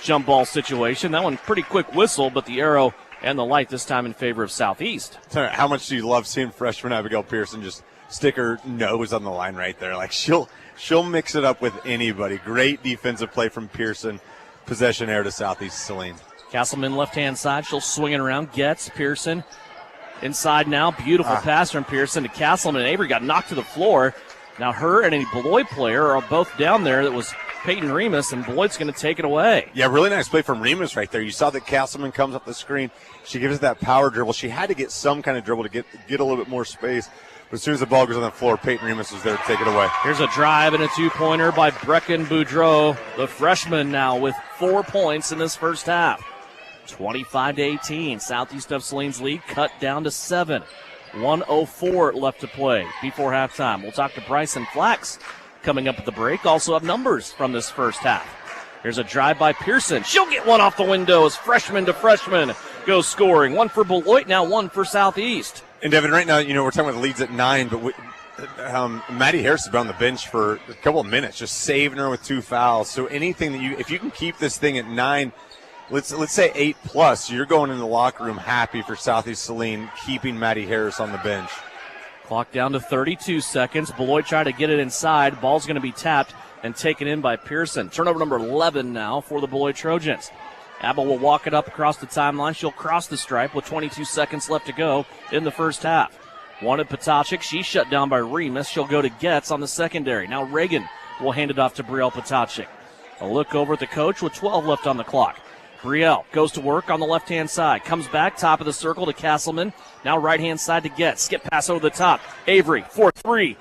jump ball situation. That one pretty quick whistle, but the arrow and the light this time in favor of Southeast. How much do you love seeing freshman Abigail Pearson just stick her nose on the line right there? Like, she'll mix it up with anybody. Great defensive play from Pearson. Possession air to Southeast Saline. Castleman left-hand side. She'll swing it around. Gets Pearson inside now. Beautiful pass from Pearson to Castleman. And Avery got knocked to the floor. Now her and a Beloit player are both down there. That was Peyton Remus, and Beloit's going to take it away. Yeah, really nice play from Remus right there. You saw that Castleman comes up the screen. She gives it that power dribble. She had to get some kind of dribble to get a little bit more space. But as soon as the ball goes on the floor, Peyton Remus is there to take it away. Here's a drive and a two-pointer by Brecken Boudreau, the freshman now with 4 points in this first half. 25-18. Southeast of Saline's lead cut down to 7. 1:04 left to play before halftime. We'll talk to Bryson Flax coming up at the break. Also have numbers from this first half. Here's a drive by Pearson. She'll get one off the window as freshman to freshman goes scoring. One for Beloit, now one for Southeast. And Devin, right now, we're talking about the leads at 9, but Maddie Harris has been on the bench for a couple of minutes, just saving her with 2 fouls. So anything if you can keep this thing at 9, let's say 8+, you're going in the locker room happy for Southeast Saline keeping Maddie Harris on the bench. Clock down to 32 seconds. Beloit tried to get it inside. Ball's going to be tapped and taken in by Pearson. Turnover number 11 now for the Beloit Trojans. Abba will walk it up across the timeline. She'll cross the stripe with 22 seconds left to go in the first half. Wanted Potacek. She's shut down by Remus. She'll go to Getz on the secondary. Now Reagan will hand it off to Brielle Potacek. A look over at the coach with 12 left on the clock. Brielle goes to work on the left-hand side. Comes back, top of the circle to Castleman. Now right-hand side to Getz. Skip pass over the top. Avery for 3.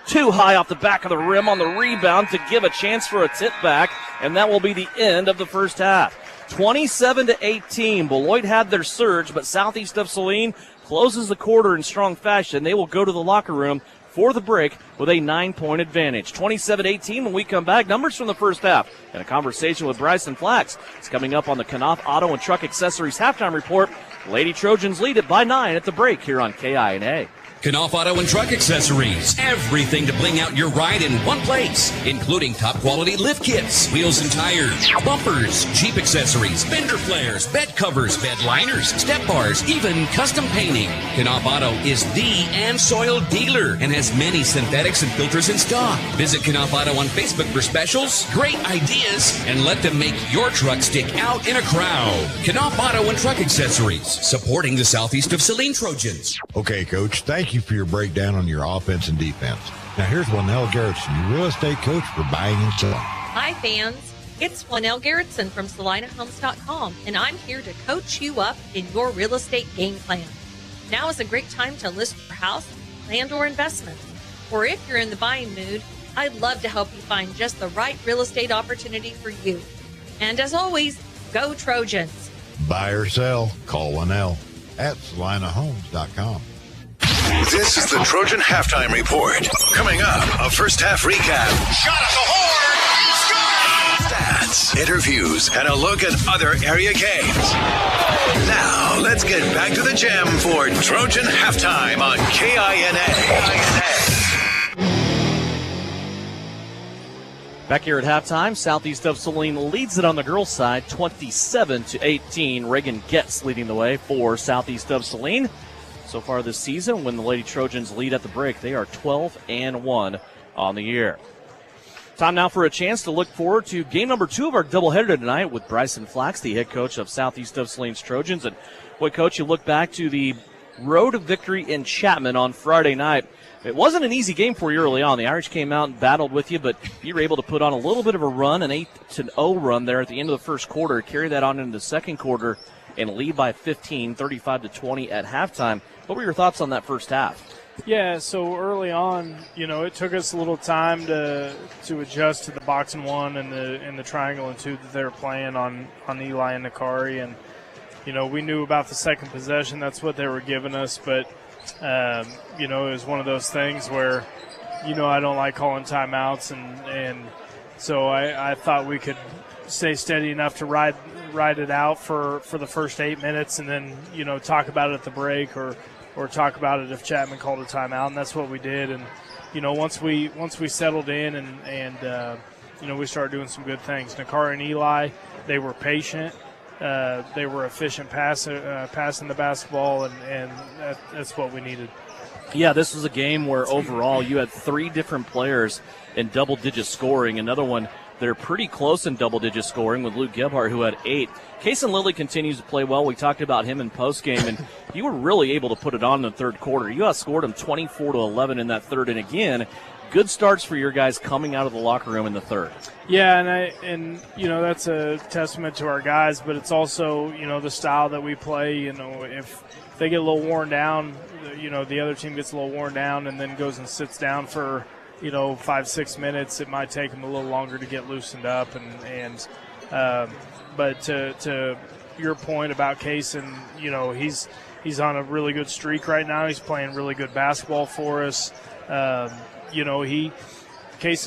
Too high off the back of the rim on the rebound to give a chance for a tip back, and that will be the end of the first half. 27-18. Beloit had their surge, but Southeast of Saline closes the quarter in strong fashion. They will go to the locker room for the break with a 9-point advantage. 27-18 when we come back. Numbers from the first half and a conversation with Bryson Flax. It's coming up on the Knopf Auto and Truck Accessories halftime report. Lady Trojans lead it by 9 at the break here on KINA. Knopf Auto and Truck Accessories. Everything to bling out your ride in one place, including top quality lift kits, wheels and tires, bumpers, Jeep accessories, fender flares, bed covers, bed liners, step bars, even custom painting. Knopf Auto is the and soil dealer and has many synthetics and filters in stock. Visit Knopf Auto on Facebook for specials, great ideas, and let them make your truck stick out in a crowd. Knopf Auto and Truck Accessories, supporting the southeast of Saline Trojans. Okay, Coach, thank you for your breakdown on your offense and defense. Now here's Lynell Garrettson, your real estate coach for buying and selling. Hi, fans. It's Lynell Garrettson from SalinaHomes.com, and I'm here to coach you up in your real estate game plan. Now is a great time to list your house, land, or investment. Or if you're in the buying mood, I'd love to help you find just the right real estate opportunity for you. And as always, go Trojans. Buy or sell, call Lynell at SalinaHomes.com. This is the Trojan Halftime Report. Coming up, a first half recap. Shot at the horn! Stats, interviews, and a look at other area games. Now, let's get back to the gym for Trojan Halftime on KINA. Back here at halftime, southeast of Saline leads it on the girls' side, 27-18. Reagan Getz leading the way for southeast of Saline. So far this season, when the Lady Trojans lead at the break, they are 12-1 on the year. Time now for a chance to look forward to game number 2 of our doubleheader tonight with Bryson Flax, the head coach of southeast of Saline's Trojans. And boy, Coach, you look back to the road of victory in Chapman on Friday night. It wasn't an easy game for you early on. The Irish came out and battled with you, but you were able to put on a little bit of a run, an 8-0 run there at the end of the first quarter, carry that on into the second quarter, and lead by 15, 35-20 at halftime. What were your thoughts on that first half? Yeah, so early on, it took us a little time to adjust to the box and one and the triangle and two that they were playing on Eli and Nakari, and we knew about the second possession. That's what they were giving us, but it was one of those things where I don't like calling timeouts, and so I thought we could stay steady enough to ride it out for the first 8 minutes, and then talk about it at the break or talk about it if Chapman called a timeout, and that's what we did. And once we settled in and we started doing some good things. Nakari and Eli, they were patient. They were efficient passing the basketball, and that's what we needed. Yeah, this was a game where overall you had 3 different players in double-digit scoring. Another one, they're pretty close in double-digit scoring with Luke Gebhardt, who had 8. Kason Lilly continues to play well. We talked about him in postgame, and you were really able to put it on in the third quarter. You outscored him 24-11 in that third, and again, good starts for your guys coming out of the locker room in the third. Yeah, and that's a testament to our guys, but it's also the style that we play. If they get a little worn down, the other team gets a little worn down and then goes and sits down for 5-6 minutes, it might take them a little longer to get loosened up. But to your point about Kason, he's on a really good streak right now. He's playing really good basketball for us. Kason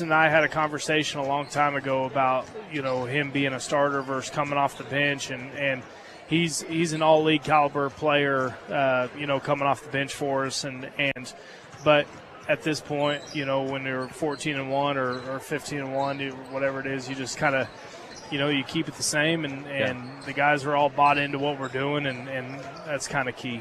and I had a conversation a long time ago about him being a starter versus coming off the bench, and he's an all-league caliber player, coming off the bench for us, but at this point, when they're 14-1 or 15-1, whatever it is, you just kind of you keep it the same, and the guys are all bought into what we're doing, and that's kind of key.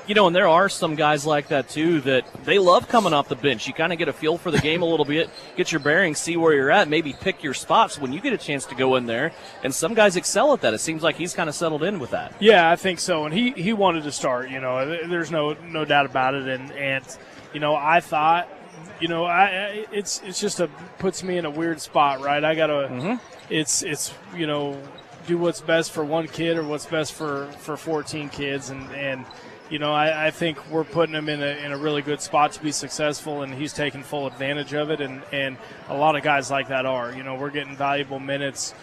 And there are some guys like that, too, that they love coming off the bench. You kind of get a feel for the game a little bit, get your bearings, see where you're at, maybe pick your spots when you get a chance to go in there. And some guys excel at that. It seems like he's kind of settled in with that. Yeah, I think so. And he wanted to start, there's no doubt about it. And I thought, it's just puts me in a weird spot, right? I got to, it's do what's best for one kid or what's best for 14 kids. And I think we're putting him in a really good spot to be successful, and he's taking full advantage of it. And a lot of guys like that are. We're getting valuable minutes.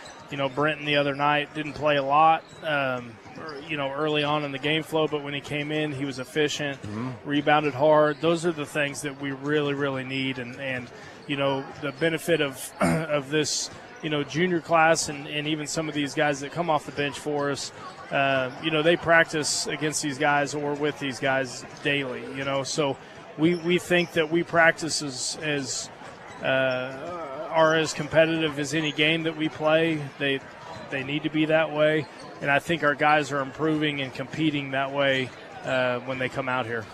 Brenton the other night didn't play a lot, early on in the game flow, but when he came in, he was efficient, rebounded hard. Those are the things that we really, really need. And the benefit of this, junior class and even some of these guys that come off the bench for us, they practice against these guys or with these guys daily, so we think that we practice are as competitive as any game that we play. they need to be that way, and I think our guys are improving and competing that way when they come out here.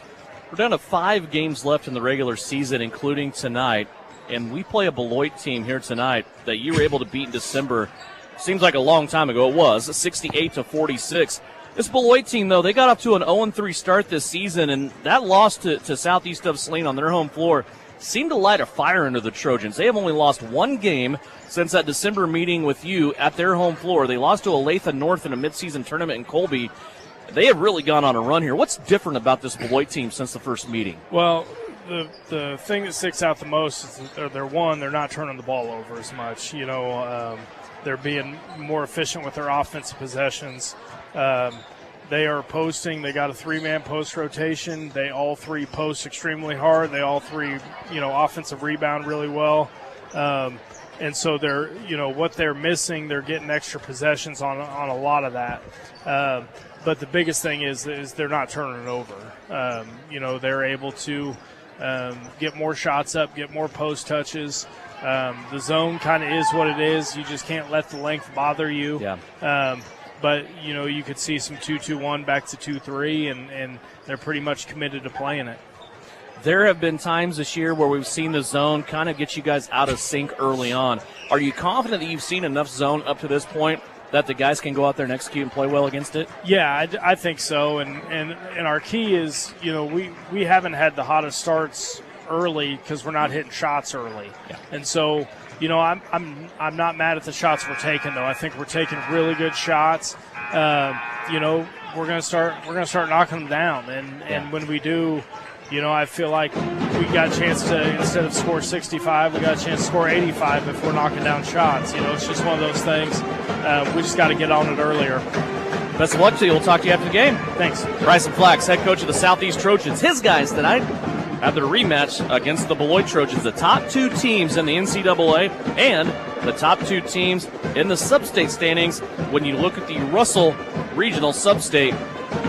We're down to 5 games left in the regular season, including tonight, and we play a Beloit team here tonight that you were able to beat in December. Seems like a long time ago. It was 68-46. This Beloit team, though, they got up to an 0-3 start this season, and that loss to Southeast of Saline on their home floor seemed to light a fire under the Trojans. They have only lost 1 game since that December meeting with you at their home floor. They lost to Olathe North in a midseason tournament in Colby. They have really gone on a run here. What's different about this Beloit team since the first meeting? Well, the thing that sticks out the most is they're not turning the ball over as much. They're being more efficient with their offensive possessions. They are posting. They got a 3-man post rotation. They all 3 post extremely hard. They all 3, offensive rebound really well. And so they're, what they're missing, they're getting extra possessions on a lot of that. But the biggest thing is they're not turning it over. They're able to get more shots up, get more post touches. The zone kind of is what it is. You just can't let the length bother you. Yeah. But, you could see some 2-2-1 back to 2-3, and they're pretty much committed to playing it. There have been times this year where we've seen the zone kind of get you guys out of sync early on. Are you confident that you've seen enough zone up to this point that the guys can go out there and execute and play well against it? Yeah, I think so. And our key is, we haven't had the hottest starts early because we're not hitting shots early. Yeah. And so, I'm not mad at the shots we're taking, though. I think we're taking really good shots. We're gonna start knocking them down, and when we do, I feel like we got a chance to, instead of score 65, we got a chance to score 85 if we're knocking down shots. It's just one of those things. We just got to get on it earlier. Best of luck to you. We'll talk to you after the game. Thanks. Bryson Flax, head coach of the Southeast Trojans. His guys tonight have their rematch against the Beloit Trojans, the top 2 teams in the NCAA and the top 2 teams in the sub-state standings when you look at the Russell Regional Sub-State.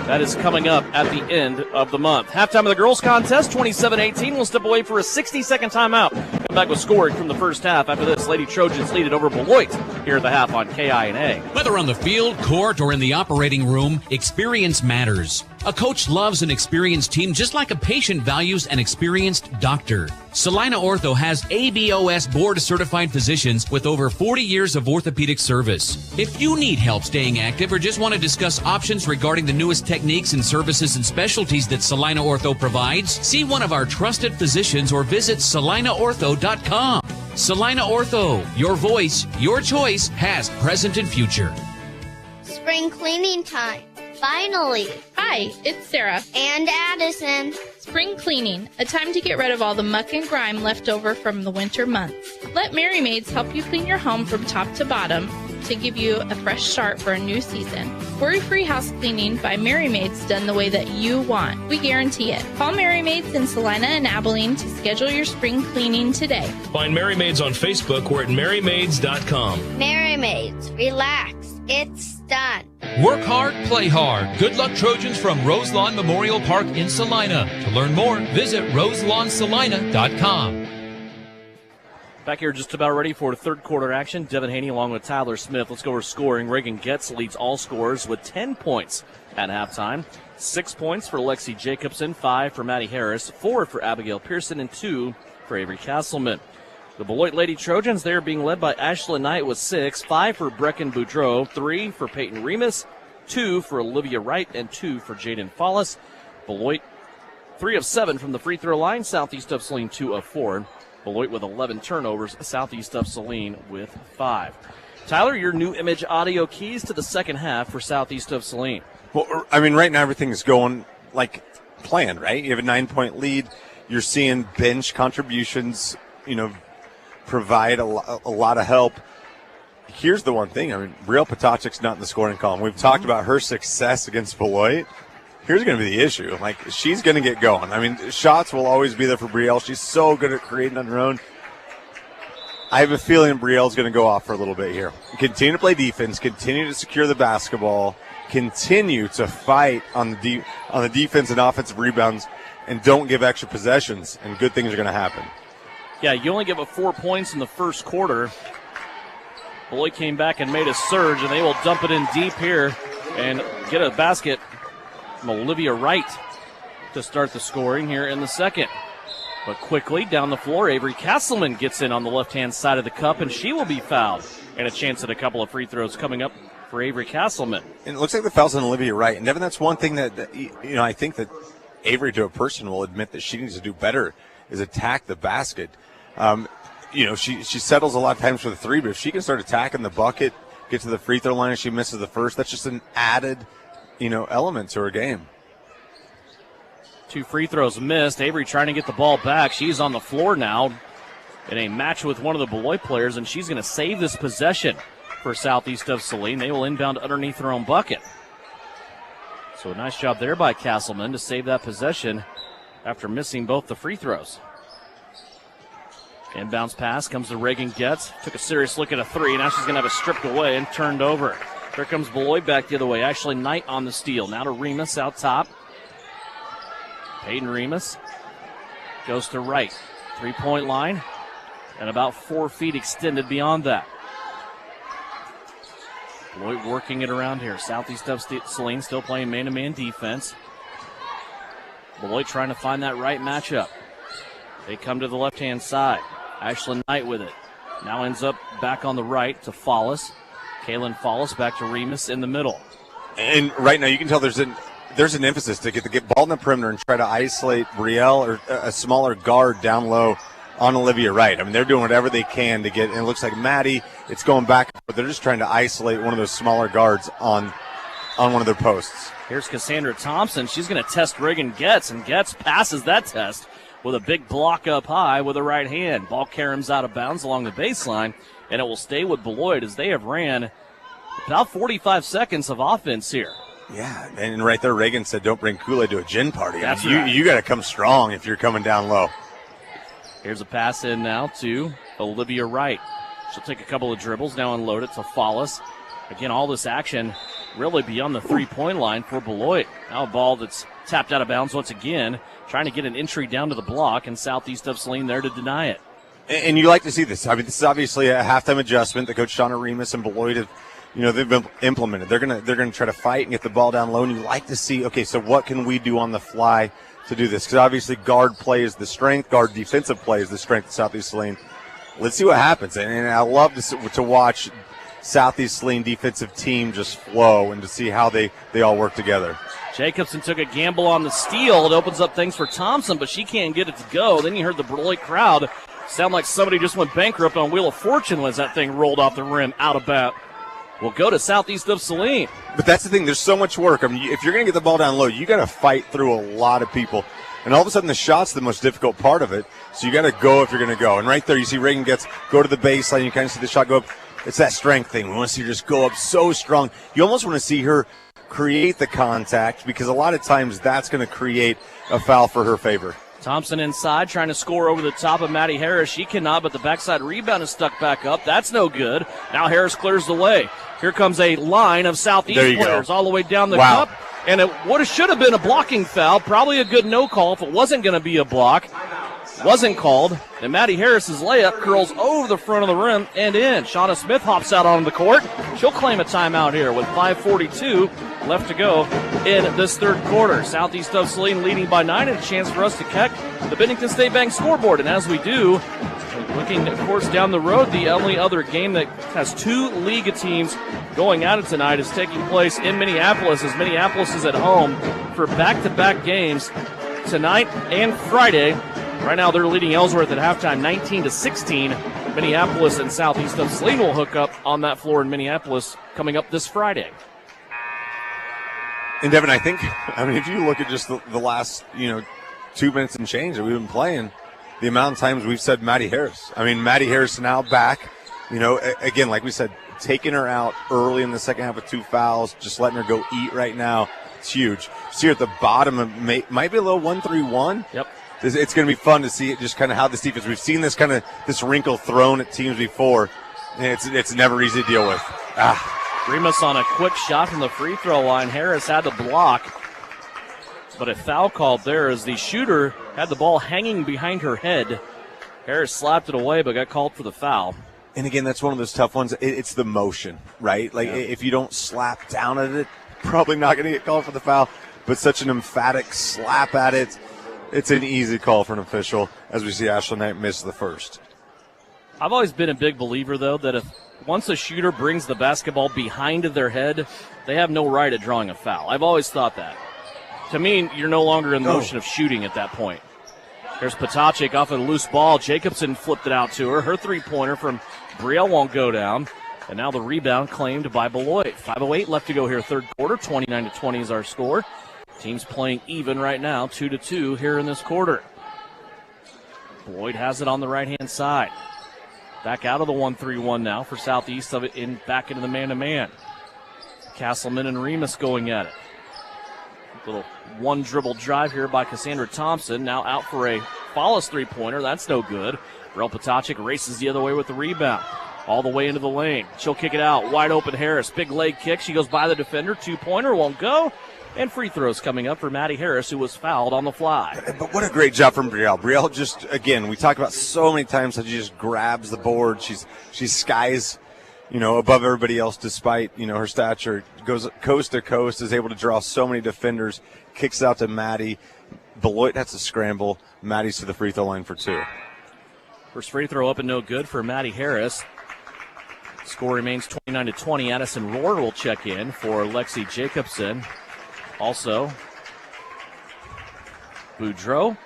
That is coming up at the end of the month. Halftime of the girls' contest, 27-18. We'll step away for a 60-second timeout. Come back with scoring from the first half. After this, Lady Trojans lead it over Beloit here at the half on KINA. Whether on the field, court, or in the operating room, experience matters. A coach loves an experienced team just like a patient values an experienced doctor. Salina Ortho has ABOS board-certified physicians with over 40 years of orthopedic service. If you need help staying active or just want to discuss options regarding the newest techniques and services and specialties that Salina Ortho provides, see one of our trusted physicians or visit salinaortho.com. Salina Ortho, your voice, your choice, past, present, and future. Spring cleaning time. Finally. Hi, it's Sarah. And Addison. Spring cleaning, a time to get rid of all the muck and grime left over from the winter months. Let Mary Maids help you clean your home from top to bottom to give you a fresh start for a new season. Worry-free house cleaning by Mary Maids done the way that you want. We guarantee it. Call Mary Maids in Salina and Abilene to schedule your spring cleaning today. Find Mary Maids on Facebook or at marymaids.com. Mary Maids, relax. It's done. Work hard, play hard. Good luck, Trojans, from Roselawn Memorial Park in Salina. To learn more, visit roselawnsalina.com. Back here just about ready for third quarter action. Devin Haney along with Tyler Smith. Let's go over scoring. Reagan Getz leads all scorers with 10 points at halftime. 6 points for Lexi Jacobson, 5 for Maddie Harris, 4 for Abigail Pearson, and 2 for Avery Castleman. The Beloit Lady Trojans, they are being led by Ashlyn Knight with 6, 5 for Brecken Boudreau, 3 for Peyton Remus, 2 for Olivia Wright, and 2 for Jaden Follis. Beloit, 3 of 7 from the free throw line. Southeast of Saline, 2 of 4. Beloit with 11 turnovers. Southeast of Saline with 5. Tyler, your new image audio keys to the second half for Southeast of Saline. Well, I mean, right now everything's going like planned, right? You have a 9-point lead. You're seeing bench contributions, provide a lot of help. Here's the one thing. I mean, Brielle Potocic's not in the scoring column. We've talked about her success against Beloit. Here's going to be the issue. Like, she's going to get going. I mean, shots will always be there for Brielle. She's so good at creating on her own. I have a feeling Brielle's going to go off for a little bit here. Continue to play defense, continue to secure the basketball, continue to fight on the defense and offensive rebounds, and don't give extra possessions, and good things are going to happen. Yeah, you only give up 4 points in the first quarter. Beloit came back and made a surge, and they will dump it in deep here and get a basket from Olivia Wright to start the scoring here in the second. But quickly down the floor, Avery Castleman gets in on the left-hand side of the cup, and she will be fouled. And a chance at a couple of free throws coming up for Avery Castleman. And it looks like the foul's on Olivia Wright. And Devin, that's one thing that I think that Avery to a person will admit that she needs to do better is attack the basket. She settles a lot of times for the three, but if she can start attacking the bucket, get to the free throw line and she misses the first, that's just an added, element to her game. 2 free throws missed. Avery trying to get the ball back. She's on the floor now in a match with one of the Beloit players, and she's going to save this possession for Southeast of Saline. They will inbound underneath their own bucket. So a nice job there by Castleman to save that possession after missing both the free throws. Inbounds pass comes to Reagan Getz. Took a serious look at a three. Now she's going to have it stripped away and turned over. Here comes Beloit back the other way. Ashley Knight on the steal. Now to Remus out top. Peyton Remus goes to Wright. 3-point line and about 4 feet extended beyond that. Beloit working it around here. Southeast of Saline still playing man-to-man defense. Beloit trying to find that right matchup. They come to the left-hand side. Ashlyn Knight with it. Now ends up back on the right to Follis. Kaylin Follis back to Remus in the middle. And right now you can tell there's an emphasis to get ball in the perimeter and try to isolate Brielle or a smaller guard down low on Olivia Wright. I mean, they're doing whatever they can to get, and it looks like Maddie, it's going back, but they're just trying to isolate one of those smaller guards on one of their posts. Here's Cassandra Thompson. She's going to test Reagan Getz, and Getz passes that test with a big block up high with the right hand. Ball caroms out of bounds along the baseline, and it will stay with Beloit as they have ran about 45 seconds of offense here. Yeah, and right there, Reagan said, don't bring Kool-Aid to a gin party. That's right. right. You got to come strong if you're coming down low. Here's a pass in now to Olivia Wright. She'll take a couple of dribbles, now unload it to Follis. Again, all this action really beyond the 3-point line for Beloit. Now a ball that's tapped out of bounds once again, trying to get an entry down to the block, and Southeast of Saline there to deny it. And you like to see this. I mean, this is obviously a halftime adjustment that Coach Shauna Remus and Beloit have, they've been implemented. They're gonna try to fight and get the ball down low, and you like to see, okay, so what can we do on the fly to do this? Because obviously guard play is the strength, guard defensive play is the strength of Southeast Saline. Let's see what happens. And I love to watch Southeast Saline defensive team just flow and to see how they all work together. Jacobson took a gamble on the steal. It opens up things for Thompson, but she can't get it to go. Then you heard the Beloit crowd sound like somebody just went bankrupt on Wheel of Fortune as that thing rolled off the rim out of bounds. We'll go to Southeast of Saline. But that's the thing. There's so much work. I mean, if you're going to get the ball down low, you got to fight through a lot of people. And all of a sudden, the shot's the most difficult part of it. So you got to go if you're going to go. And right there, you see Reagan go to the baseline. You kind of see the shot go up. It's that strength thing. We want to see her just go up so strong. You almost want to see her create the contact because a lot of times that's going to create a foul for her favor. Thompson inside trying to score over the top of Maddie Harris. She cannot, but the backside rebound is stuck back up. That's no good. Now Harris clears the way. Here comes a line of Southeast players all the way down the cup. And it should have been a blocking foul. Probably a good no call if it wasn't going to be a block. Wasn't called. And Maddie Harris's layup curls over the front of the rim and in. Shauna Smith hops out onto the court. She'll claim a timeout here with 5:42 left to go in this third quarter. Southeast of Saline leading by 9, and a chance for us to check the Bennington State Bank scoreboard. And as we do, looking, of course, down the road, the only other game that has 2 league teams going at it tonight is taking place in Minneapolis, as Minneapolis is at home for back-to-back games tonight and Friday. Right now, they're leading Ellsworth at halftime, 19-16. Minneapolis and Southeast of Saline will hook up on that floor in Minneapolis coming up this Friday. And Devin, I mean, if you look at just the last, 2 minutes and change that we've been playing, the amount of times we've said Maddie Harris. I mean, Maddie Harris now back, again, like we said, taking her out early in the second half with 2 fouls, just letting her go eat right now. It's huge. See her at the bottom of might be a little 1-3-1. Yep. It's going to be fun to see just kind of how this defense. We've seen this kind of this wrinkle thrown at teams before, and it's never easy to deal with. Remus on a quick shot from the free throw line. Harris had to block, but a foul called there as the shooter had the ball hanging behind her head. Harris slapped it away, but got called for the foul. And again, that's one of those tough ones. It's the motion, right? Like if you don't slap down at it, probably not going to get called for the foul. But such an emphatic slap at it, it's an easy call for an official, as we see Ashley Knight miss the first. I've always been a big believer, though, that if once a shooter brings the basketball behind their head, they have no right at drawing a foul. I've always thought that. To me, you're no longer in the motion of shooting at that point. There's Potacek off of a loose ball. Jacobson flipped it out to her. Her three-pointer from Brielle won't go down. And now the rebound claimed by Beloit. 5:08 left to go here, third quarter. 29-20 is our score. Teams playing even right now, 2-2 here in this quarter. Beloit has it on the right-hand side. Back out of the 1-3-1 now for Southeast of it, back into the man-to-man. Castleman and Remus going at it. Little one dribble drive here by Cassandra Thompson. Now out for a Follis three-pointer. That's no good. Rel Potacek races the other way with the rebound. All the way into the lane. She'll kick it out. Wide open Harris. Big leg kick. She goes by the defender. Two-pointer won't go. And free throws coming up for Maddie Harris, who was fouled on the fly. But what a great job from Brielle. Brielle just, again, we talk about so many times how she just grabs the board. She skies, above everybody else despite, her stature. Goes coast to coast, is able to draw so many defenders. Kicks out to Maddie. Beloit has to scramble. Maddie's to the free throw line for two. First free throw up and no good for Maddie Harris. Score remains 29-20. Addison Rohr will check in for Lexi Jacobson. Also, Boudreau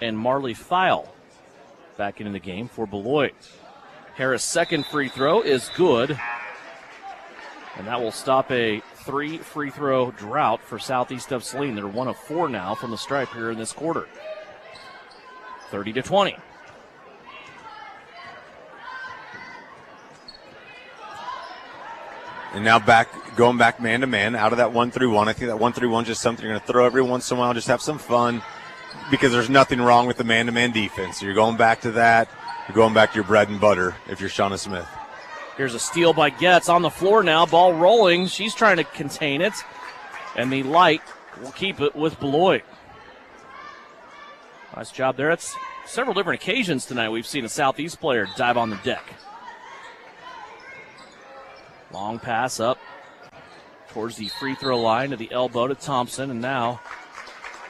and Marley Feil back into the game for Beloit. Harris' second free throw is good. And that will stop a 3 free throw drought for Southeast of Saline. They're 1 of 4 now from the stripe here in this quarter. 30-20. And now going back man-to-man out of that 1-3-1. I think that 1-3-1 is just something you're going to throw every once in a while, just have some fun, because there's nothing wrong with the man-to-man defense. So you're going back to that. You're going back to your bread and butter if you're Shauna Smith. Here's a steal by Getz on the floor now. Ball rolling. She's trying to contain it. And the Light will keep it with Beloit. Nice job there. It's several different occasions tonight we've seen a Southeast player dive on the deck. Long pass up towards the free throw line to the elbow to Thompson, and now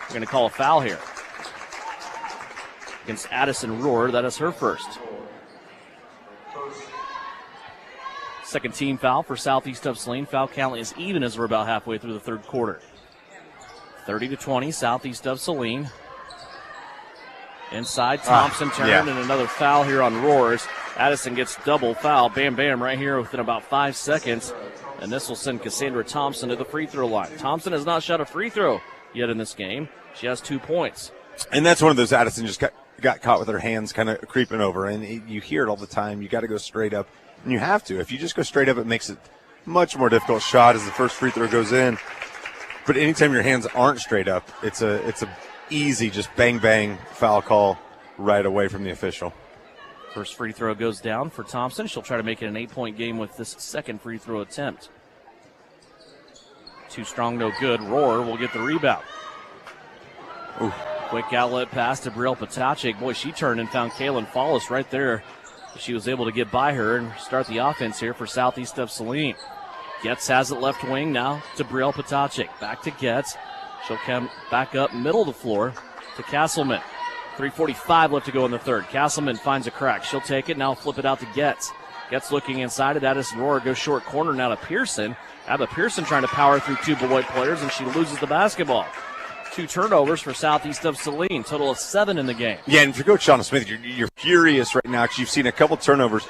we're going to call a foul here against Addison Rohr. That is her first. Second team foul for Southeast of Saline. Foul count is even as we're about halfway through the third quarter. 30-20, Southeast of Saline. Inside, Thompson turned, and another foul here on Roars. Addison gets double foul. Bam, bam, right here within about 5 seconds. And this will send Cassandra Thompson to the free throw line. Thompson has not shot a free throw yet in this game. She has 2 points. And that's one of those Addison just got caught with her hands kind of creeping over. And you hear it all the time. You got to go straight up. And you have to. If you just go straight up, it makes it much more difficult shot as the first free throw goes in. But anytime your hands aren't straight up, it's a easy just bang, bang foul call right away from the official. First free throw goes down for Thompson. She'll try to make it an 8-point game with this second free throw attempt. Too strong, no good. Rohr will get the rebound. Ooh. Quick outlet pass to Brielle Potacek. Boy, she turned and found Kaylin Follis right there. She was able to get by her and start the offense here for Southeast of Saline. Getz has it left wing now to Brielle Potacek. Back to Getz. She'll come back up middle of the floor to Castleman. 3:45 left to go in the third. Castleman finds a crack. She'll take it. Now flip it out to Getz. Getz looking inside it. Addison Rohr goes short corner now to Pearson. Abba Pearson trying to power through two Beloit players, and she loses the basketball. 2 turnovers for Southeast of Saline. Total of 7 in the game. Yeah, and for Coach Shauna Smith, you're furious right now because you've seen a couple turnovers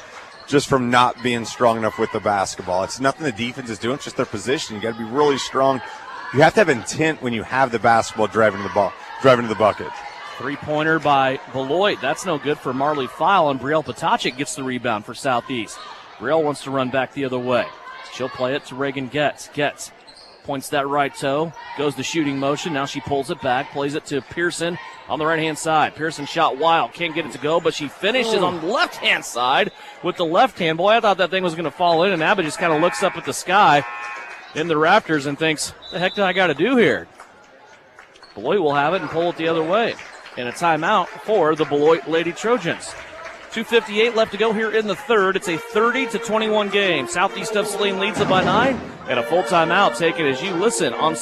just from not being strong enough with the basketball. It's nothing the defense is doing. It's just their position. You got to be really strong. You have to have intent when you have the basketball driving to the bucket. 3-pointer by Beloit. That's no good for Marley Feil, and Brielle Potacek gets the rebound for Southeast. Brielle wants to run back the other way. She'll play it to Reagan Getz. Getz points that right toe, goes to shooting motion. Now she pulls it back, plays it to Pearson on the right-hand side. Pearson shot wild, can't get it to go, but she finishes on the left-hand side with the left hand. Boy, I thought that thing was going to fall in, and Abba just kind of looks up at the sky in the rafters and thinks, what the heck did I got to do here? Beloit will have it and pull it the other way. And a timeout for the Beloit Lady Trojans. 2:58 left to go here in the third. It's a 30-21 game. Southeast of Saline leads it by 9, and a full timeout taken as you listen on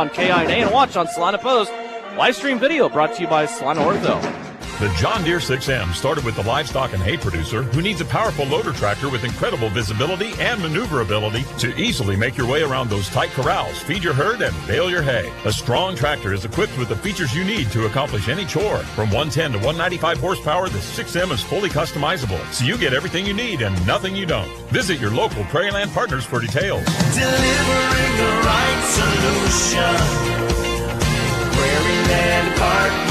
KINA and watch on Salina Post. Live stream video brought to you by Salina Ortho. The John Deere 6M started with the livestock and hay producer who needs a powerful loader tractor with incredible visibility and maneuverability to easily make your way around those tight corrals, feed your herd, and bale your hay. A strong tractor is equipped with the features you need to accomplish any chore. From 110 to 195 horsepower, the 6M is fully customizable, so you get everything you need and nothing you don't. Visit your local Prairieland partners for details. Delivering the right solution. Prairieland Partners.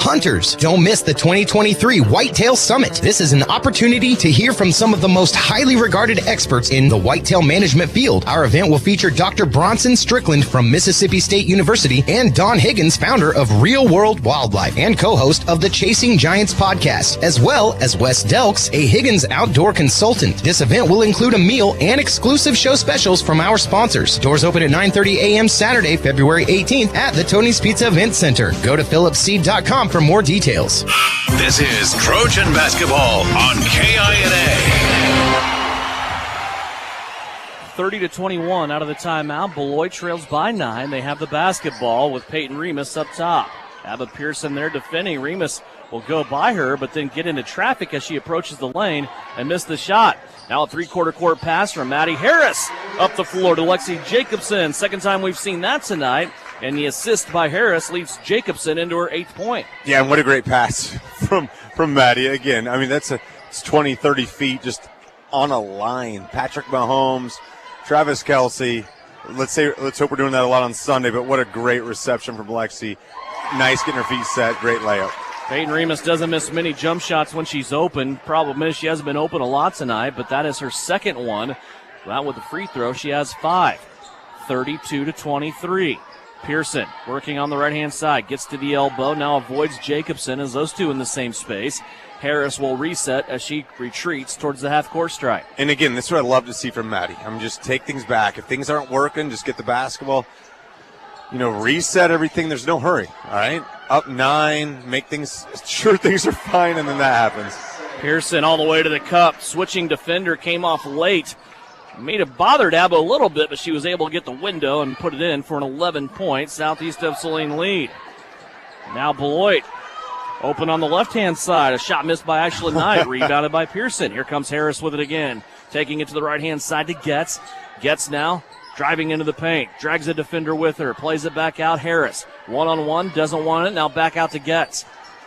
Hunters, don't miss the 2023 Whitetail Summit. This is an opportunity to hear from some of the most highly regarded experts in the whitetail management field. Our event will feature Dr. Bronson Strickland from Mississippi State University and Don Higgins, founder of Real World Wildlife and co-host of the Chasing Giants podcast, as well as Wes Delks, a Higgins outdoor consultant. This event will include a meal and exclusive show specials from our sponsors. Doors open at 9:30 a.m. Saturday, February 18th at the Tony's Pizza Event Center. Go to phillipseed.com for more details. This is Trojan basketball on KINA. 30-21 out of the timeout. Beloit trails by 9. They have the basketball with Peyton Remus up top. Abba Pearson there defending. Remus will go by her, but then get into traffic as she approaches the lane and miss the shot. Now a three-quarter court pass from Maddie Harris up the floor to Lexi Jacobson. Second time we've seen that tonight. And the assist by Harris leads Jacobson into her 8th point. Yeah, and what a great pass from Maddie. Again, I mean, it's 20, 30 feet just on a line. Patrick Mahomes, Travis Kelce. Let's hope we're doing that a lot on Sunday, but what a great reception from Lexi. Nice getting her feet set. Great layup. Peyton Remus doesn't miss many jump shots when she's open. Problem is she hasn't been open a lot tonight, but that is her second one. Well, with the free throw, she has 5. 32-23. Pearson working on the right-hand side, gets to the elbow, now avoids Jacobson as those two in the same space. Harris will reset as she retreats towards the half-court stripe. And again, this is what I love to see from Maddie. Just take things back. If things aren't working, just get the basketball, reset everything. There's no hurry, all right? Up 9, make things sure things are fine, and then that happens. Pearson all the way to the cup. Switching defender came off late. May have bothered Abba a little bit, but she was able to get the window and put it in for an 11-point Southeast of Saline lead. Now Beloit open on the left-hand side. A shot missed by Ashlyn Knight, rebounded by Pearson. Here comes Harris with it again. Taking it to the right-hand side to Getz. Getz now driving into the paint. Drags a defender with her. Plays it back out. Harris one-on-one. Doesn't want it. Now back out to Getz.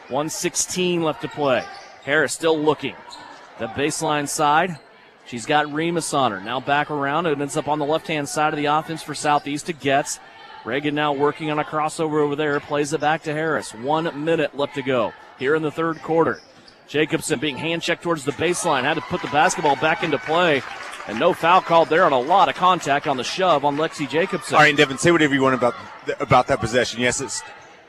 1:16 left to play. Harris still looking. The baseline side. She's got Remus on her. Now back around. It ends up on the left-hand side of the offense for Southeast to Getz. Reagan now working on a crossover over there. Plays it back to Harris. 1 minute left to go here in the third quarter. Jacobson being hand-checked towards the baseline. Had to put the basketball back into play. And no foul called there on a lot of contact on the shove on Lexi Jacobson. All right, Devin, say whatever you want about that possession. Yes,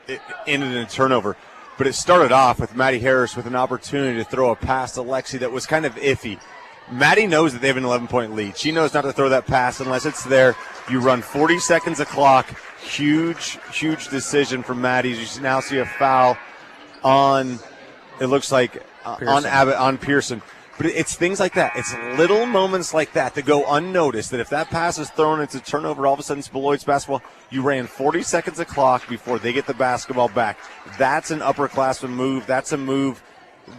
it ended in a turnover. But it started off with Maddie Harris with an opportunity to throw a pass to Lexi that was kind of iffy. Maddie knows that they have an 11-point lead. She knows not to throw that pass unless it's there. You run 40 seconds a clock. Huge, huge decision from Maddie. You now see a foul on, it looks like, on Abbott, on Pearson. But it's things like that. It's little moments like that that go unnoticed, that if that pass is thrown, it's a turnover, all of a sudden it's Beloit's basketball. You ran 40 seconds a clock before they get the basketball back. That's an upperclassman move. That's a move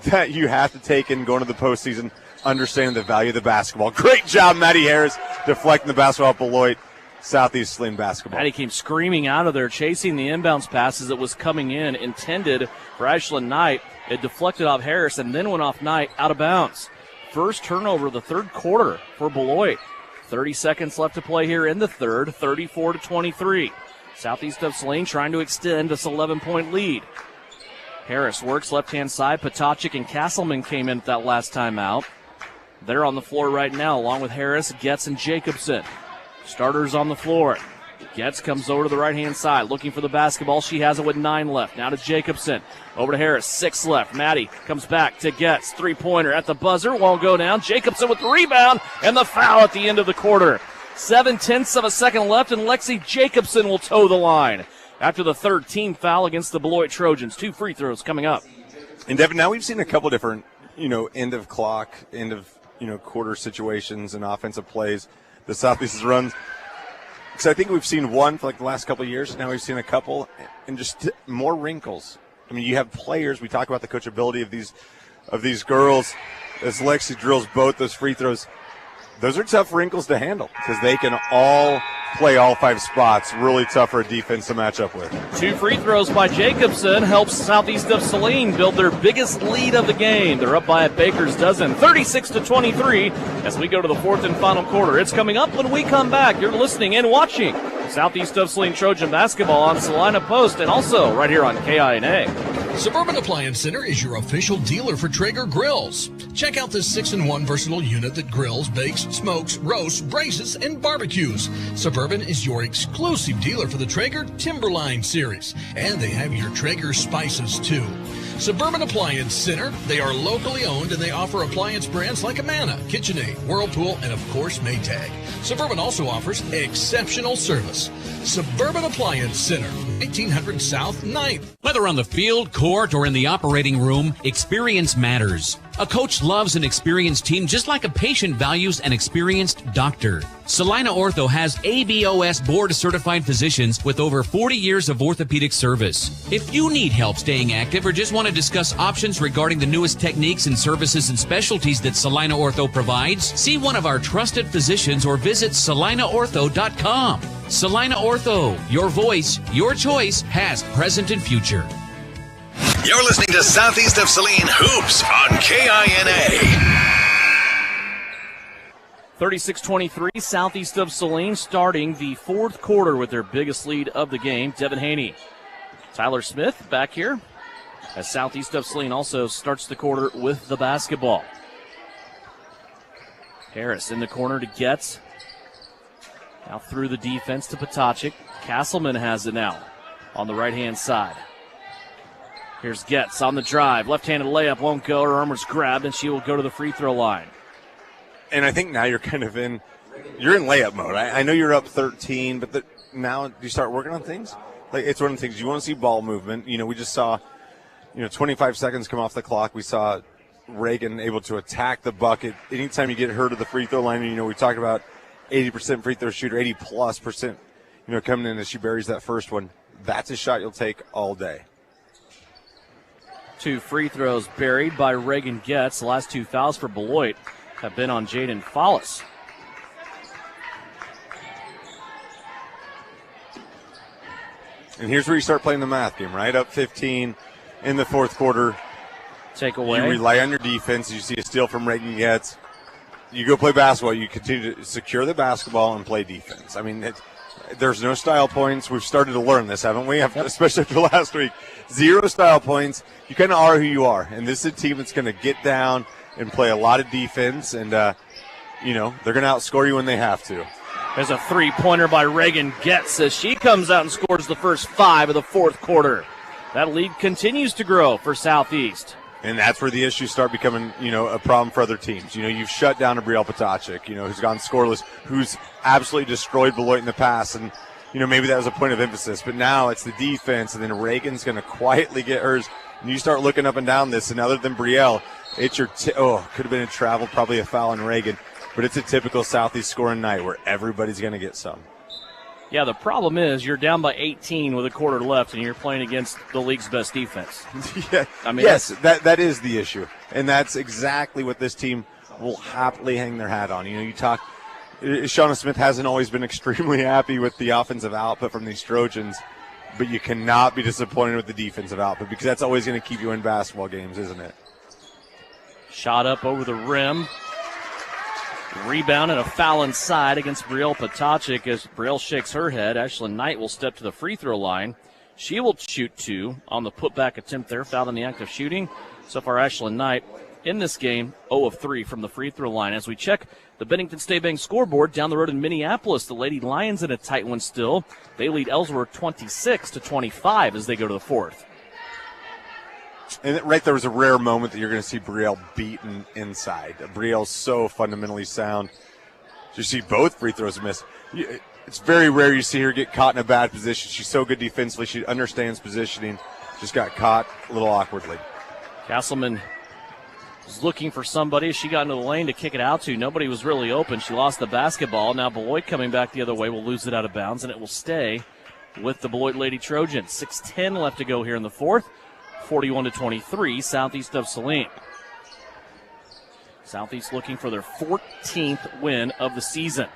that you have to take in going to the postseason, understanding the value of the basketball. Great job, Maddie Harris, deflecting the basketball at Beloit. Southeast Saline basketball. Maddie came screaming out of there, chasing the inbounds pass as it was coming in, intended for Ashlyn Knight. It deflected off Harris and then went off Knight out of bounds. First turnover of the third quarter for Beloit. 30 seconds left to play here in the third, 34-23. Southeast of Saline trying to extend this 11-point lead. Harris works left-hand side. Potachik and Castleman came in at that last time out. They're on the floor right now, along with Harris, Getz, and Jacobson. Starters on the floor. Getz comes over to the right-hand side, looking for the basketball. She has it with 9 left. Now to Jacobson. Over to Harris, 6 left. Maddie comes back to Getz. Three-pointer at the buzzer. Won't go down. Jacobson with the rebound and the foul at the end of the quarter. 0.7 of a second left, and Lexi Jacobson will toe the line after the third team foul against the Beloit Trojans. 2 free throws coming up. And Devin, now we've seen a couple different, end of clock, end of, quarter situations and offensive plays the Southeast has run. Because I think we've seen one for like the last couple of years. Now we've seen a couple and just more wrinkles. I mean, you have players. We talk about the coachability of these girls. As Lexi drills both those free throws, those are tough wrinkles to handle because they can all play all 5 spots. Really tough for a defense to match up with. 2 free throws by Jacobson helps Southeast of Saline build their biggest lead of the game. They're up by a baker's dozen, 36-23, as we go to the 4th and final quarter. It's coming up when we come back. You're listening and watching Southeast of Saline Trojan basketball on Salina Post and also right here on KINA. Suburban Appliance Center is your official dealer for Traeger grills. Check out this 6-in-1 versatile unit that grills, bakes, smokes, roasts, braces, and barbecues. Suburban is your exclusive dealer for the Traeger Timberline series, and they have your Traeger spices too. Suburban Appliance Center, they are locally owned and they offer appliance brands like Amana, KitchenAid, Whirlpool, and of course Maytag. Suburban also offers exceptional service. Suburban Appliance Center, 1800 South 9th. Whether on the field, court, or in the operating room, experience matters. A coach loves an experienced team just like a patient values an experienced doctor. Salina Ortho has ABOS board-certified physicians with over 40 years of orthopedic service. If you need help staying active or just want to discuss options regarding the newest techniques and services and specialties that Salina Ortho provides, see one of our trusted physicians or visit salinaortho.com. Salina Ortho, your voice, your choice, past, present, and future. You're listening to Southeast of Saline Hoops on KINA. 36-23, Southeast of Saline starting the 4th quarter with their biggest lead of the game. Devin Haney. Tyler Smith back here as Southeast of Saline also starts the quarter with the basketball. Harris in the corner to Getz. Now through the defense to Potacek. Castleman has it now on the right-hand side. Here's Getz on the drive. Left-handed layup won't go. Her arm was grabbed, and she will go to the free throw line. And I think now you're kind of in layup mode. I know you're up 13, but now you start working on things. Like it's one of the things you want to see ball movement. We just saw, 25 seconds come off the clock. We saw Reagan able to attack the bucket. Anytime you get her to the free throw line, we talked about 80% free throw shooter, 80+%, coming in as she buries that first one. That's a shot you'll take all day. 2 free throws buried by Reagan Getz. The last 2 fouls for Beloit have been on Jaden Follis. And here's where you start playing the math game, right? Up 15 in the 4th quarter. Take away. You rely on your defense. You see a steal from Reagan Getz. You go play basketball. You continue to secure the basketball and play defense. I mean, there's no style points. We've started to learn this, haven't we? Yep. Especially after last week. 0 style points. You kind of are who you are. And this is a team that's going to get down and play a lot of defense. And, they're going to outscore you when they have to. There's a 3-pointer by Reagan Getz as she comes out and scores the first 5 of the 4th quarter. That lead continues to grow for Southeast. And that's where the issues start becoming, a problem for other teams. You've shut down a Brielle Potacek, who's gone scoreless, who's absolutely destroyed Beloit in the past. And, maybe that was a point of emphasis. But now it's the defense, and then Reagan's going to quietly get hers. And you start looking up and down this, and other than Brielle, it's your could have been a travel, probably a foul on Reagan. But it's a typical Southeast scoring night where everybody's going to get some. Yeah, the problem is you're down by 18 with a quarter left, and you're playing against the league's best defense. Yeah, I mean, yes, that is the issue. And that's exactly what this team will happily hang their hat on. You talk – Shauna Smith hasn't always been extremely happy with the offensive output from these Trojans, but you cannot be disappointed with the defensive output because that's always going to keep you in basketball games, isn't it? Shot up over the rim. Rebound and a foul inside against Brielle Potacek as Brielle shakes her head. Ashlyn Knight will step to the free throw line. She will shoot 2 on the putback attempt there, fouled in the act of shooting. So far, Ashlyn Knight in this game, 0 of 3 from the free throw line. As we check the Bennington State Bank scoreboard down the road in Minneapolis, the Lady Lions in a tight one still. They lead Ellsworth 26-25 as they go to the 4th. And right there was a rare moment that you're going to see Brielle beaten inside. Brielle's so fundamentally sound. You see both free throws miss. It's very rare you see her get caught in a bad position. She's so good defensively. She understands positioning. Just got caught a little awkwardly. Castleman was looking for somebody. She got into the lane to kick it out to. Nobody was really open. She lost the basketball. Now Beloit coming back the other way will lose it out of bounds, and it will stay with the Beloit Lady Trojans. 6:10 left to go here in the fourth. 41-23, Southeast of Saline. Southeast looking for their 14th win of the season.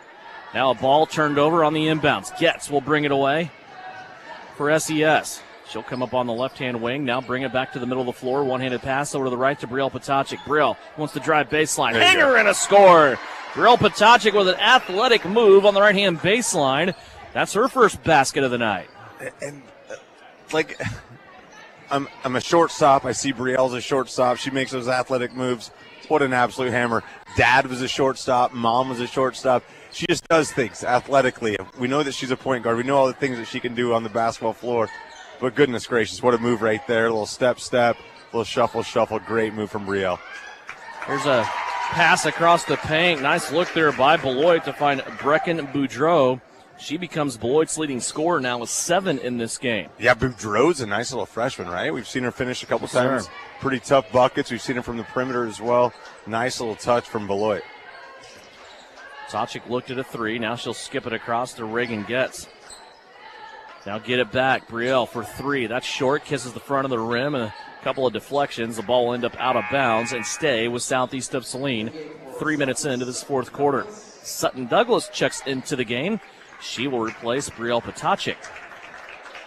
Now a ball turned over on the inbounds. Getz will bring it away for SES. She'll come up on the left-hand wing, now bring it back to the middle of the floor. One-handed pass over to the right to Brielle Potacik. Brielle wants to drive baseline. Hanger and a score. Brielle Potacik with an athletic move on the right-hand baseline. That's her first basket of the night. And I'm a shortstop. I see Brielle's a shortstop. She makes those athletic moves. What an absolute hammer. Dad was a shortstop. Mom was a shortstop. She just does things athletically. We know that she's a point guard. We know all the things that she can do on the basketball floor. But goodness gracious, what a move right there. A little step, little shuffle. Great move from Brielle. Here's a pass across the paint. Nice look there by Beloit to find Brecken Boudreau. She becomes Beloit's leading scorer now with 7 in this game. Yeah, Boudreau's a nice little freshman, right? We've seen her finish a couple times. Sure. Pretty tough buckets. We've seen her from the perimeter as well. Nice little touch from Beloit. Potacik looked at a 3. Now she'll skip it across to Reagan Getz. Now get it back. Brielle for 3. That's short. Kisses the front of the rim and a couple of deflections. The ball will end up out of bounds and stay with Southeast of Saline 3 minutes into this fourth quarter. Sutton Douglas checks into the game. She will replace Brielle Potacik.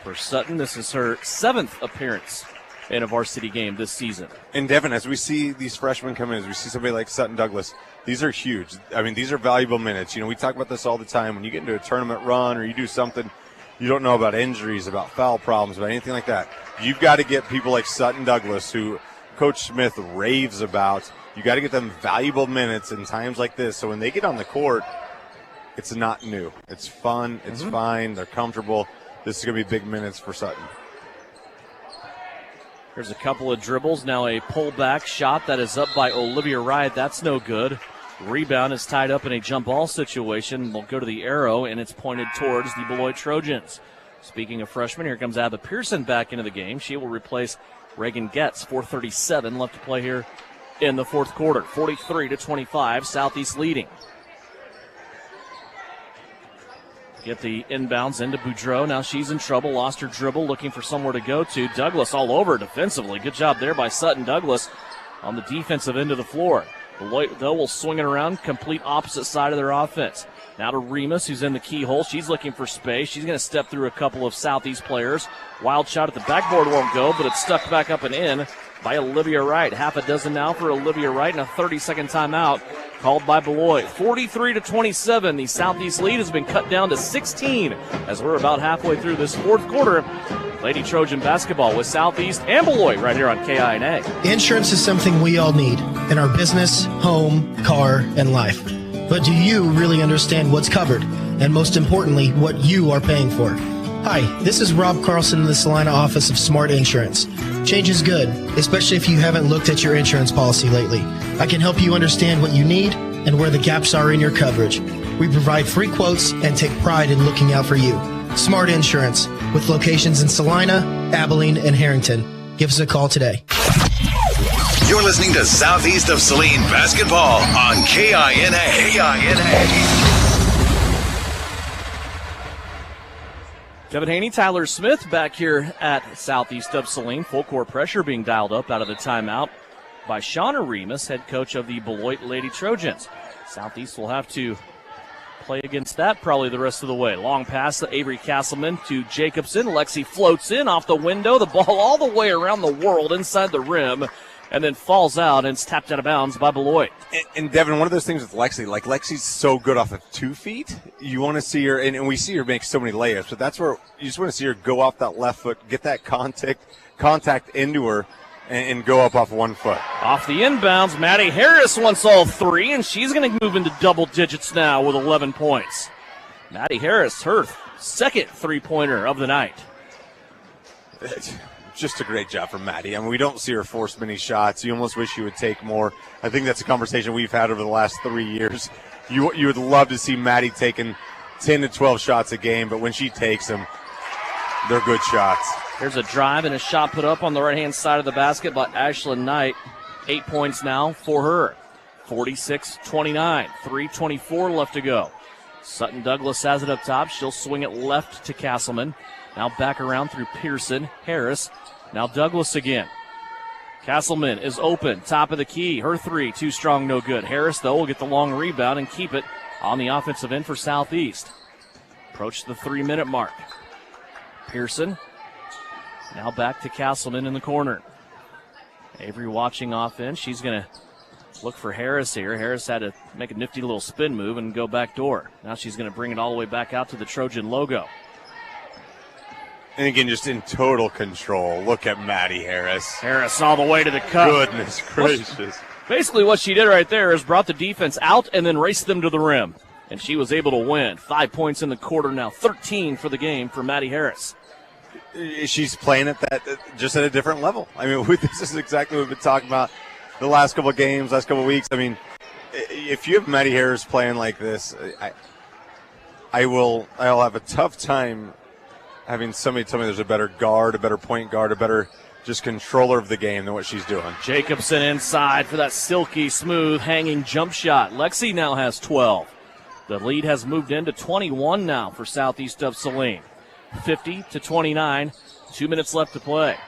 For Sutton, this is her 7th appearance in a varsity game this season. And Devin, as we see these freshmen come in, as we see somebody like Sutton Douglas, these are huge. I mean, these are valuable minutes. You know, we talk about this all the time. When you get into a tournament run or you do something, you don't know about injuries, about foul problems, about anything like that. You've got to get people like Sutton Douglas, who Coach Smith raves about. You got to get them valuable minutes in times like this. So when they get on the court, it's not new. It's fun. It's fine. They're comfortable. This is going to be big minutes for Sutton. There's a couple of dribbles. Now a pullback shot that is up by Olivia Wright. That's no good. Rebound is tied up in a jump ball situation. We'll go to the arrow, and it's pointed towards the Beloit Trojans. Speaking of freshmen, here comes Abba Pearson back into the game. She will replace Reagan Getz. 4:37 left to play here in the fourth quarter. 43-25, Southeast leading. Get the inbounds into Boudreau. Now she's in trouble. Lost her dribble, looking for somewhere to go to. Douglas all over defensively. Good job there by Sutton Douglas on the defensive end of the floor. Beloit, though, will swing it around, complete opposite side of their offense. Now to Remus, who's in the keyhole. She's looking for space. She's going to step through a couple of Southeast players. Wild shot at the backboard won't go, but it's stuck back up and in by Olivia Wright. Half a dozen now for Olivia Wright, and a 30-second timeout called by Beloit. 43-27. The Southeast lead has been cut down to 16 as we're about halfway through this fourth quarter. Lady Trojan basketball with Southeast and Beloit right here on KINA. Insurance is something we all need in our business, home, car, and life. But do you really understand what's covered? And most importantly, what you are paying for? Hi, this is Rob Carlson in the Salina office of Smart Insurance. Change is good, especially if you haven't looked at your insurance policy lately. I can help you understand what you need and where the gaps are in your coverage. We provide free quotes and take pride in looking out for you. Smart Insurance, with locations in Salina, Abilene, and Harrington. Give us a call today. You're listening to Southeast of Saline basketball on KINA. Devin Haney, Tyler Smith back here at Southeast of Saline. Full court pressure being dialed up out of the timeout by Shauna Remus, head coach of the Beloit Lady Trojans. Southeast will have to play against that probably the rest of the way. Long pass to Avery Castleman to Jacobson. Lexi floats in off the window. The ball all the way around the world inside the rim and then falls out and it's tapped out of bounds by Beloit. And Devin, one of those things with Lexi, like Lexi's so good off of 2 feet. You want to see her, and we see her make so many layups, but that's where you just want to see her go off that left foot, get that contact into her, and go up off 1 foot. Off the inbounds, Maddie Harris wants all 3, and she's going to move into double digits now with 11 points. Maddie Harris, her second three-pointer of the night. Just a great job from Maddie. I mean, we don't see her force many shots. You almost wish she would take more. I think that's a conversation we've had over the last 3 years. You would love to see Maddie taking 10 to 12 shots a game, but when she takes them, they're good shots. There's a drive and a shot put up on the right-hand side of the basket by Ashlyn Knight. 8 points now for her. 46-29, 3:24 left to go. Sutton Douglas has it up top. She'll swing it left to Castleman. Now back around through Pearson. Harris. Now Douglas again. Castleman is open. Top of the key. Her three. Too strong, no good. Harris, though, will get the long rebound and keep it on the offensive end for Southeast. Approach the 3-minute mark. Pearson. Now back to Castleman in the corner. Avery watching offense. She's going to look for Harris here. Harris had to make a nifty little spin move and go back door. Now she's going to bring it all the way back out to the Trojan logo. And again, just in total control. Look at Maddie Harris. Harris all the way to the cup. Goodness gracious. Basically what she did right there is brought the defense out and then raced them to the rim. And she was able to win. 5 points in the quarter now. 13 for the game for Maddie Harris. She's playing at that just at a different level. I mean, this is exactly what we've been talking about the last couple of games, last couple of weeks. I mean, if you have Maddie Harris playing like this, I'll have a tough time having somebody tell me there's a better guard, a better point guard, a better just controller of the game than what she's doing. Jacobson inside for that silky, smooth, hanging jump shot. Lexi now has 12. The lead has moved into 21 now for Southeast of Saline. 50-29, 2 minutes left to play.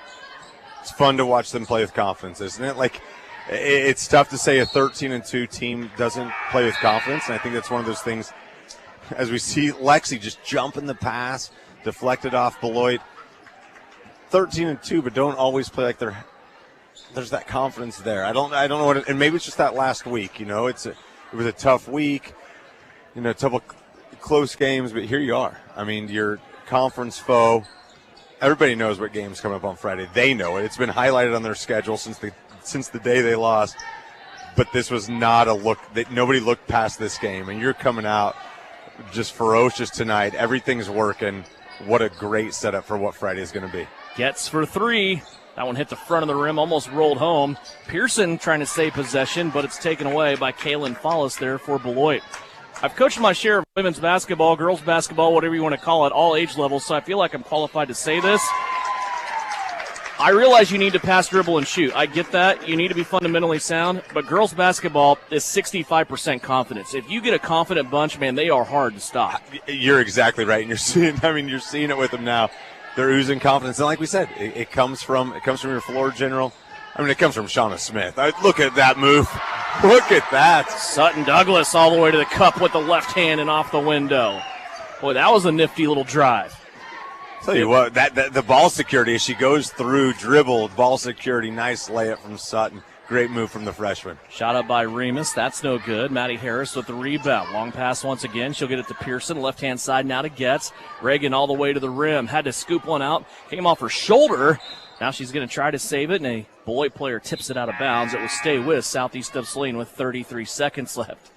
It's fun to watch them play with confidence, isn't it? Like, it's tough to say a 13-2 team doesn't play with confidence, and I think that's one of those things as we see Lexi just jump in the pass, deflected off Beloit. 13-2, but don't always play like there's that confidence there. I don't know what, and maybe it's just that last week. You know, it was a tough week. You know, tough close games, but here you are. I mean, your conference foe. Everybody knows what game's coming up on Friday. They know it. It's been highlighted on their schedule since the day they lost. But this was not a look that nobody looked past this game, and you're coming out just ferocious tonight. Everything's working. What a great setup for what Friday is going to be. Gets for three. That one hit the front of the rim, almost rolled home. Pearson trying to save possession, but it's taken away by Kaylin Follis there for Beloit. I've coached my share of women's basketball, girls basketball, whatever you want to call it, all age levels, so I feel like I'm qualified to say this. I realize you need to pass, dribble, and shoot. I get that. You need to be fundamentally sound, but girls basketball is 65% confidence. If you get a confident bunch, man, they are hard to stop. You're exactly right, and you're seeing it with them now. They're oozing confidence, and like we said, it comes from your floor general. I mean, it comes from Shauna Smith. Look at that move. Look at that. Sutton Douglas all the way to the cup with the left hand and off the window. Boy, that was a nifty little drive. Tell you what, that the ball security as she goes through, dribble, ball security, nice layup from Sutton. Great move from the freshman. Shot up by Remus. That's no good. Maddie Harris with the rebound. Long pass once again. She'll get it to Pearson. Left-hand side now to Getz. Reagan all the way to the rim. Had to scoop one out. Came off her shoulder. Now she's going to try to save it, and a Beloit player tips it out of bounds. It will stay with Southeast of Saline with 33 seconds left.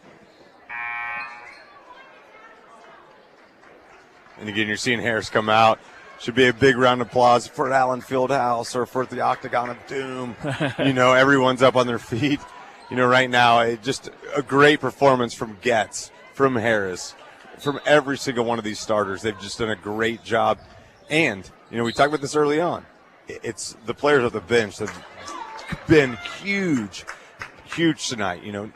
And again, you're seeing Harris come out. Should be a big round of applause for Allen Fieldhouse or for the Octagon of Doom. You know, everyone's up on their feet. You know, right now, just a great performance from Getz, from Harris, from every single one of these starters. They've just done a great job. And, you know, we talked about this early on. It's the players at the bench that have been huge tonight. You know,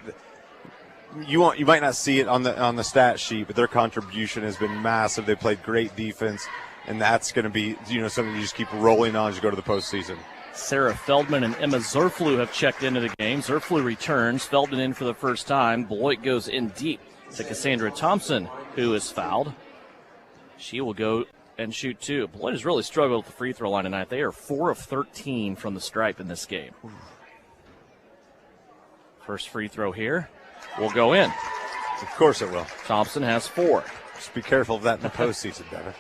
you might not see it on the stat sheet, but their contribution has been massive. They played great defense, and that's going to be, you know, something you just keep rolling on as you go to the postseason. Sarah Feldman and Emma Zerflu have checked into the game. Zerflu returns. Feldman in for the first time. Beloit goes in deep to Cassandra Thompson, who is fouled. She will go and shoot two. Beloit has really struggled at the free throw line tonight. They are 4 of 13 from the stripe in this game. First free throw here will go in. Of course it will. Thompson has 4. Just be careful of that in the postseason, Devin.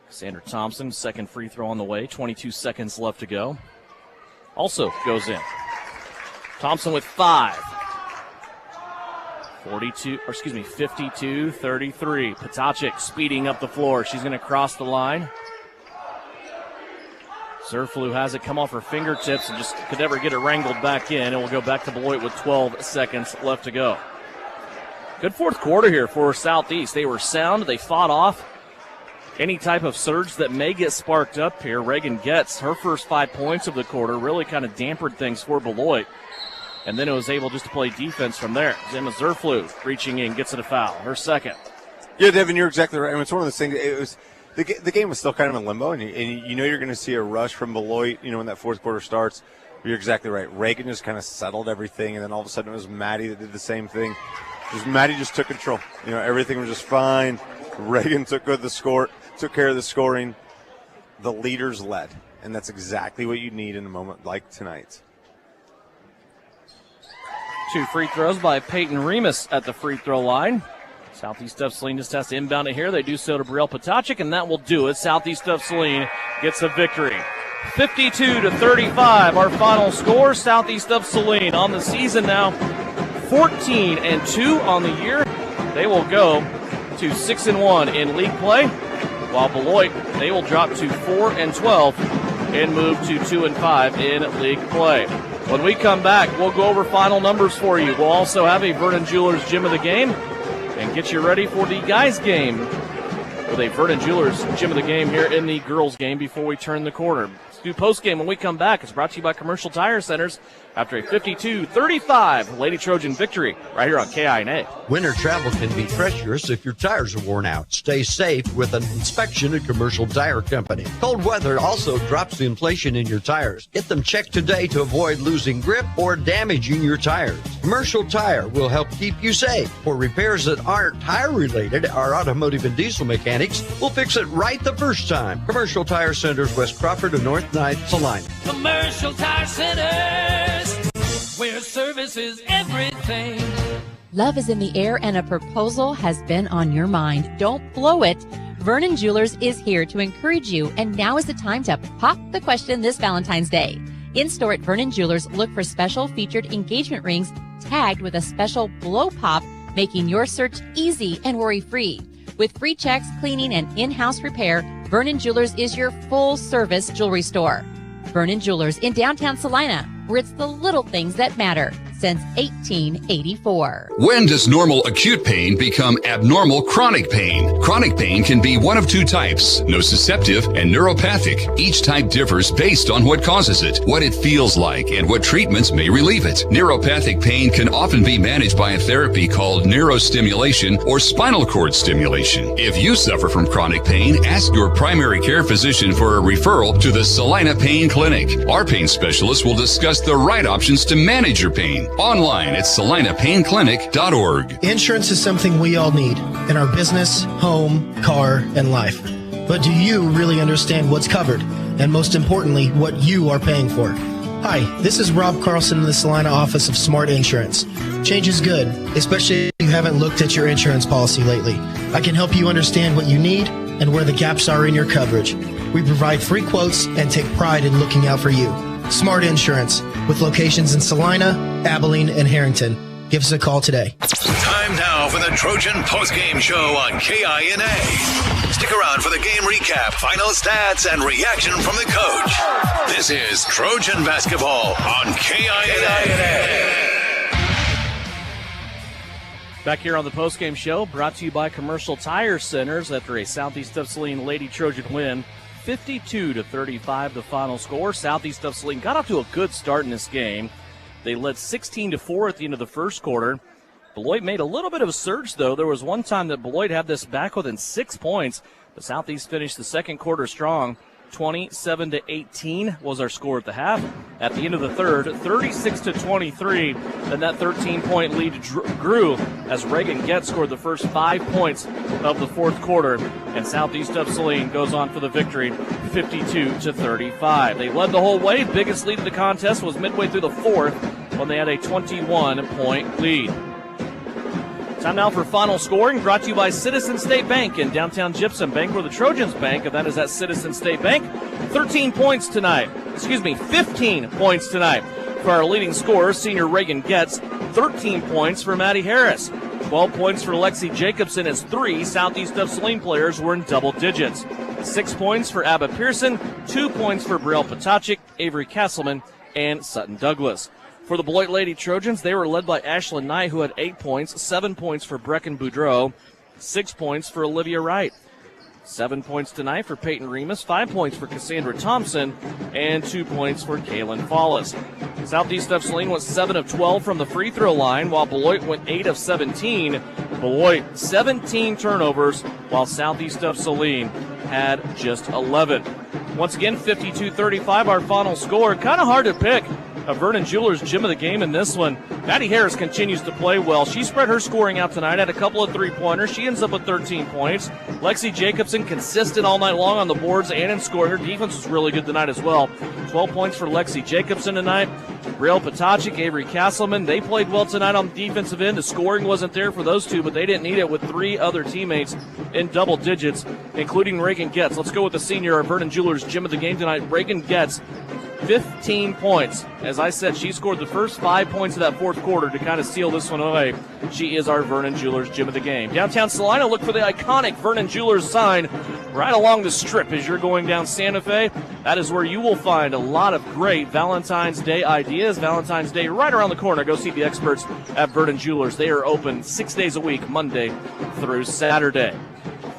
Cassandra Thompson, second free throw on the way. 22 seconds left to go. Also goes in. Thompson with 5. 52-33. Potacek speeding up the floor. She's going to cross the line. Zerflu has it come off her fingertips and just could never get it wrangled back in. It will go back to Beloit with 12 seconds left to go. Good fourth quarter here for Southeast. They were sound. They fought off any type of surge that may get sparked up here. Reagan gets her first 5 points of the quarter, really kind of dampened things for Beloit. And then it was able just to play defense from there. Emma Zerflu reaching in, gets it a foul. Her second. Yeah, Devin, you're exactly right. I mean, it's one of those things. It was the game was still kind of in limbo, and you know you're going to see a rush from Beloit, when that fourth quarter starts. You're exactly right. Reagan just kind of settled everything, and then all of a sudden it was Maddie that did the same thing. Maddie just took control. Everything was just fine. Reagan took care of the scoring. The leaders led, and that's exactly what you need in a moment like tonight. 2 free throws by Peyton Remus at the free throw line. Southeast of Saline just has to inbound it here. They do so to Brielle Potachik, and that will do it. Southeast of Saline gets a victory. 52-35, our final score. Southeast of Saline on the season now 14-2 on the year. They will go to 6-1 in league play, while Beloit, they will drop to 4-12 and move to 2-5 in league play. When we come back, we'll go over final numbers for you. We'll also have a Vernon Jewelers Gym of the Game and get you ready for the guys' game with a Vernon Jewelers Gym of the Game here in the girls' game before we turn the corner. Do post-game when we come back. It's brought to you by Commercial Tire Centers after a 52-35 Lady Trojan victory right here on KINA. Winter travel can be treacherous if your tires are worn out. Stay safe with an inspection at Commercial Tire Company. Cold weather also drops the inflation in your tires. Get them checked today to avoid losing grip or damaging your tires. Commercial Tire will help keep you safe. For repairs that aren't tire-related, our automotive and diesel mechanics will fix it right the first time. Commercial Tire Centers, West Crawford and North Ninth, Saline. Commercial Tire Centers, where service is everything. Love is in the air and a proposal has been on your mind. Don't blow it. Vernon Jewelers is here to encourage you, and now is the time to pop the question this Valentine's Day. In store at Vernon Jewelers, look for special featured engagement rings tagged with a special blow pop, making your search easy and worry-free. With free checks, cleaning, and in-house repair, Vernon Jewelers is your full-service jewelry store. Vernon Jewelers in downtown Salina, where it's the little things that matter since 1884. When does normal acute pain become abnormal chronic pain? Chronic pain can be one of 2 types, nociceptive and neuropathic. Each type differs based on what causes it, what it feels like, and what treatments may relieve it. Neuropathic pain can often be managed by a therapy called neurostimulation or spinal cord stimulation. If you suffer from chronic pain, ask your primary care physician for a referral to the Salina Pain Clinic. Our pain specialist will discuss the right options to manage your pain. Online at salinapainclinic.org. Insurance is something we all need in our business, home, car, and life. But do you really understand what's covered? And most importantly, what you are paying for? Hi, this is Rob Carlson in the Salina office of Smart Insurance. Change is good, especially if you haven't looked at your insurance policy lately. I can help you understand what you need and where the gaps are in your coverage. We provide free quotes and take pride in looking out for you. Smart Insurance, with locations in Salina, Abilene, and Harrington. Give us a call today. Time now for the Trojan postgame show on KINA. Stick around for the game recap, final stats, and reaction from the coach. This is Trojan basketball on KINA. Back here on the postgame show, brought to you by Commercial Tire Centers after a Southeast of Saline Lady Trojan win. 52-35 the final score. Southeast of Saline got off to a good start in this game. They led 16-4 at the end of the first quarter. Beloit made a little bit of a surge, though. There was one time that Beloit had this back within 6 points. The Southeast finished the second quarter strong. 27-18 was our score at the half. At the end of the third, 36-23. Then that 13-point lead grew as Reagan Getz scored the first 5 points of the fourth quarter. And Southeast of Saline goes on for the victory, 52-35. They led the whole way. Biggest lead of the contest was midway through the fourth when they had a 21-point lead. Time now for final scoring, brought to you by Citizen State Bank in downtown Gypsum. Bank where the Trojans bank, and that is at Citizen State Bank. 15 points tonight for our leading scorer, senior Reagan Getz. 13 points for Maddie Harris. 12 points for Lexi Jacobson as 3 Southeast of Saline players were in double digits. 6 points for Abba Pearson, 2 points for Brielle Potachik, Avery Castleman, and Sutton Douglas. For the Beloit Lady Trojans, they were led by Ashlyn Knight, who had 8 points, 7 points for Brecken Boudreau, 6 points for Olivia Wright. 7 points tonight for Peyton Remus, 5 points for Cassandra Thompson, and 2 points for Kaylin Follis. Southeast of Saline went 7 of 12 from the free throw line, while Beloit went 8 of 17. Beloit 17 turnovers, while Southeast of Saline had just 11. Once again, 52-35, our final score. Kind of hard to pick a Vernon Jewelers gem of the game in this one. Maddie Harris continues to play well. She spread her scoring out tonight, had a couple of three-pointers. She ends up with 13 points. Lexi Jacobson consistent all night long on the boards and in scoring. Her defense was really good tonight as well. 12 points for Lexi Jacobson tonight. Brielle Potachik, Avery Castleman, they played well tonight on the defensive end. The scoring wasn't there for those two, but they didn't need it with 3 other teammates in double digits, including Reagan Getz. Let's go with the senior, our Vernon Jewelers gem of the game tonight. Reagan Getz, 15 points. As I said, she scored the first 5 points of that fourth quarter to kind of seal this one away. She is our Vernon Jewelers gem of the game. Downtown Salina, look for the iconic Vernon Jewelers sign right along the strip as you're going down Santa Fe. That is where you will find a lot of great Valentine's Day ideas. Valentine's Day right around the corner. Go see the experts at Vernon Jewelers. They are open 6 days a week, Monday through Saturday.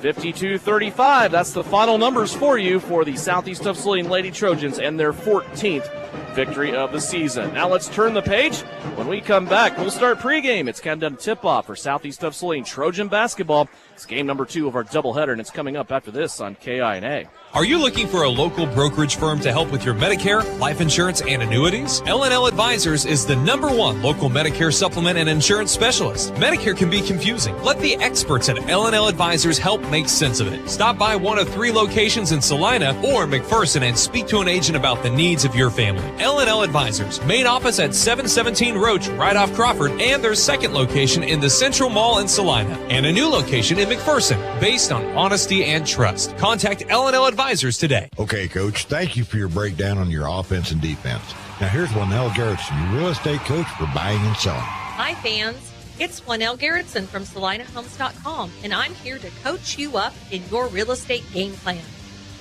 52-35, that's the final numbers for you for the Southeast of Saline Lady Trojans and their 14th victory of the season. Now let's turn the page. When we come back, we'll start pregame. It's countdown to tip-off for Southeast of Saline Trojan basketball. It's game number 2 of our doubleheader, and it's coming up after this on KINA. Are you looking for a local brokerage firm to help with your Medicare, life insurance, and annuities? L&L Advisors is the #1 local Medicare supplement and insurance specialist. Medicare can be confusing. Let the experts at L&L Advisors help make sense of it. Stop by one of 3 locations in Salina or McPherson and speak to an agent about the needs of your family. L&L Advisors, main office at 717 Roach, right off Crawford, and their second location in the Central Mall in Salina, and a new location in McPherson, based on honesty and trust. Contact L&L Advisors today. Okay, Coach, thank you for your breakdown on your offense and defense. Now here's Lynell Garrettson, your real estate coach for buying and selling. Hi, fans. It's Lynell Garrettson from SalinaHomes.com, and I'm here to coach you up in your real estate game plan.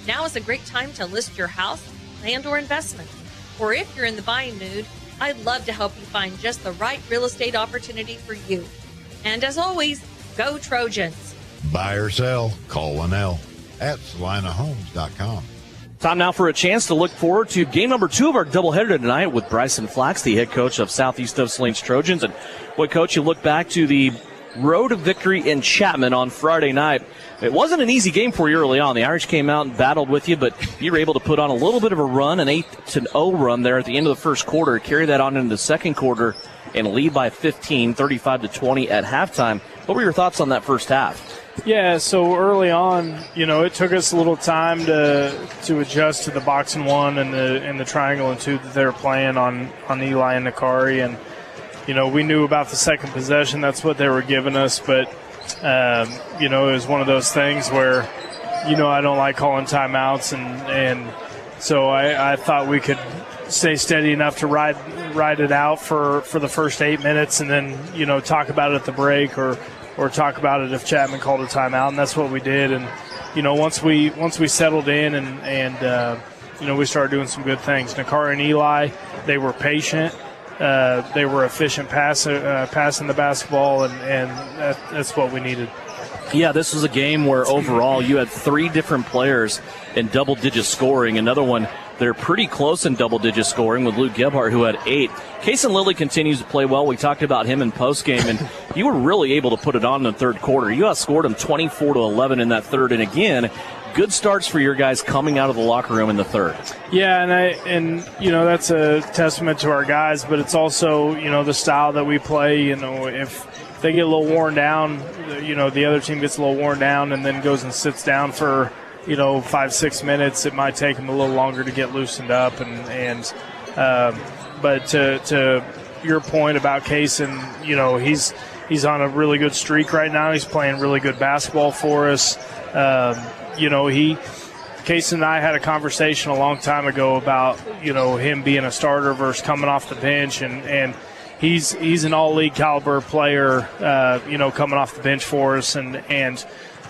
Now is a great time to list your house, land, or investment. Or if you're in the buying mood, I'd love to help you find just the right real estate opportunity for you. And as always, go Trojans. Buy or sell, call Lynell at SalinaHomes.com. Time now for a chance to look forward to game number 2 of our doubleheader tonight with Bryson Flax, the head coach of Southeast of Saline's Trojans. And boy, Coach, you look back to the road to victory in Chapman on Friday night. It wasn't an easy game for you early on. The Irish came out and battled with you, but you were able to put on a little bit of a run, an 8-0 run there at the end of the first quarter, carry that on into the second quarter, and lead by 15, 35-20 at halftime. What were your thoughts on that first half? Yeah, so early on, it took us a little time to adjust to the box and 1 and the triangle and 2 that they were playing on Eli and Nakari, and we knew about the second possession. That's what they were giving us, but it was one of those things where I don't like calling timeouts, and so I thought we could stay steady enough to ride it out for the first 8 minutes, and then talk about it at the break or talk about it if Chapman called a timeout, and that's what we did. And once we settled in and we started doing some good things. Nakari and Eli, they were patient. They were efficient passing the basketball, and that's what we needed. Yeah, this was a game where overall you had 3 different players in double-digit scoring. Another one, they're pretty close in double-digit scoring with Luke Gebhardt, who had 8. Kason Lilly continues to play well. We talked about him in postgame, and you were really able to put it on in the third quarter. You outscored him 24-11 in that third, and again, good starts for your guys coming out of the locker room in the third. Yeah, and that's a testament to our guys, but it's also the style that we play. If they get a little worn down, the other team gets a little worn down and then goes and sits down for 5-6 minutes, it might take them a little longer to get loosened up. But to your point about Kason, he's on a really good streak right now. He's playing really good basketball for us. Kason and I had a conversation a long time ago about him being a starter versus coming off the bench, and he's an all-league caliber player, coming off the bench for us,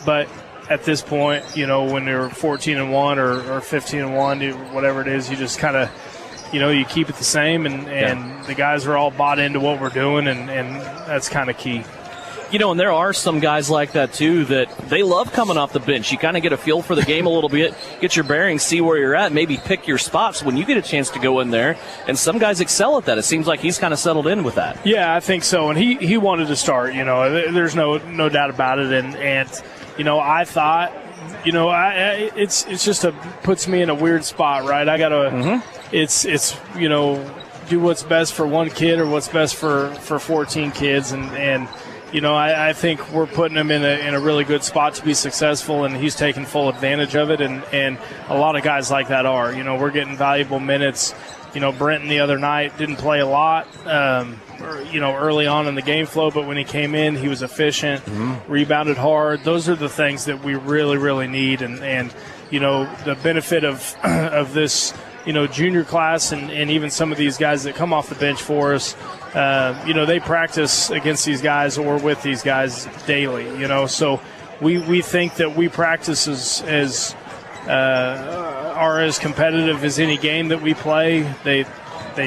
but at this point, when you're 14-1 or 15-1, whatever it is, you just kind of you keep it the same, and the guys are all bought into what we're doing, and that's kind of key. And there are some guys like that, too, that they love coming off the bench. You kind of get a feel for the game a little bit, get your bearings, see where you're at, maybe pick your spots when you get a chance to go in there. And some guys excel at that. It seems like he's kind of settled in with that. Yeah, I think so. And he wanted to start, there's no doubt about it. And I thought, it's just puts me in a weird spot, right? I got to, it's do what's best for one kid or what's best for 14 kids. And I think we're putting him in a really good spot to be successful, and he's taking full advantage of it. And a lot of guys like that are. We're getting valuable minutes. Brenton the other night didn't play a lot, early on in the game flow, but when he came in, he was efficient, rebounded hard. Those are the things that we really, really need. And the benefit of this, junior class and even some of these guys that come off the bench for us, they practice against these guys or with these guys daily, so we think that we practice are as competitive as any game that we play. They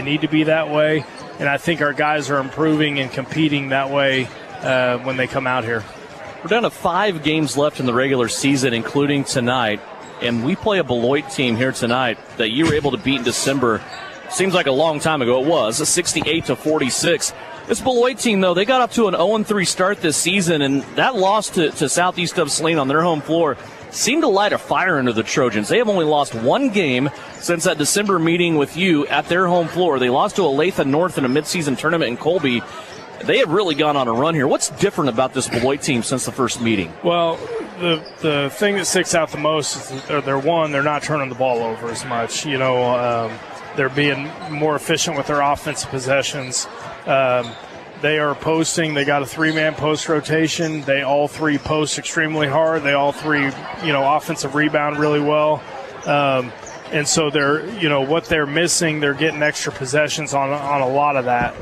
need to be that way, and I think our guys are improving and competing that way when they come out here. We're down to 5 games left in the regular season, including tonight, and we play a Beloit team here tonight that you were able to beat in December. Seems like a long time ago. It was 68-46. This Beloit team, though, they got up to an 0-3 start this season, and that loss to Southeast of Saline on their home floor seemed to light a fire under the Trojans. They have only lost 1 game since that December meeting with you at their home floor. They lost to Olathe North in a midseason tournament in Colby. They have really gone on a run here. What's different about this Beloit team since the first meeting? Well, the thing that sticks out the most is they're not turning the ball over as much. They're being more efficient with their offensive possessions. They are posting. They got a 3-man post rotation. They all 3 post extremely hard. They all 3, offensive rebound really well. And so they're, what they're missing, they're getting extra possessions on a lot of that.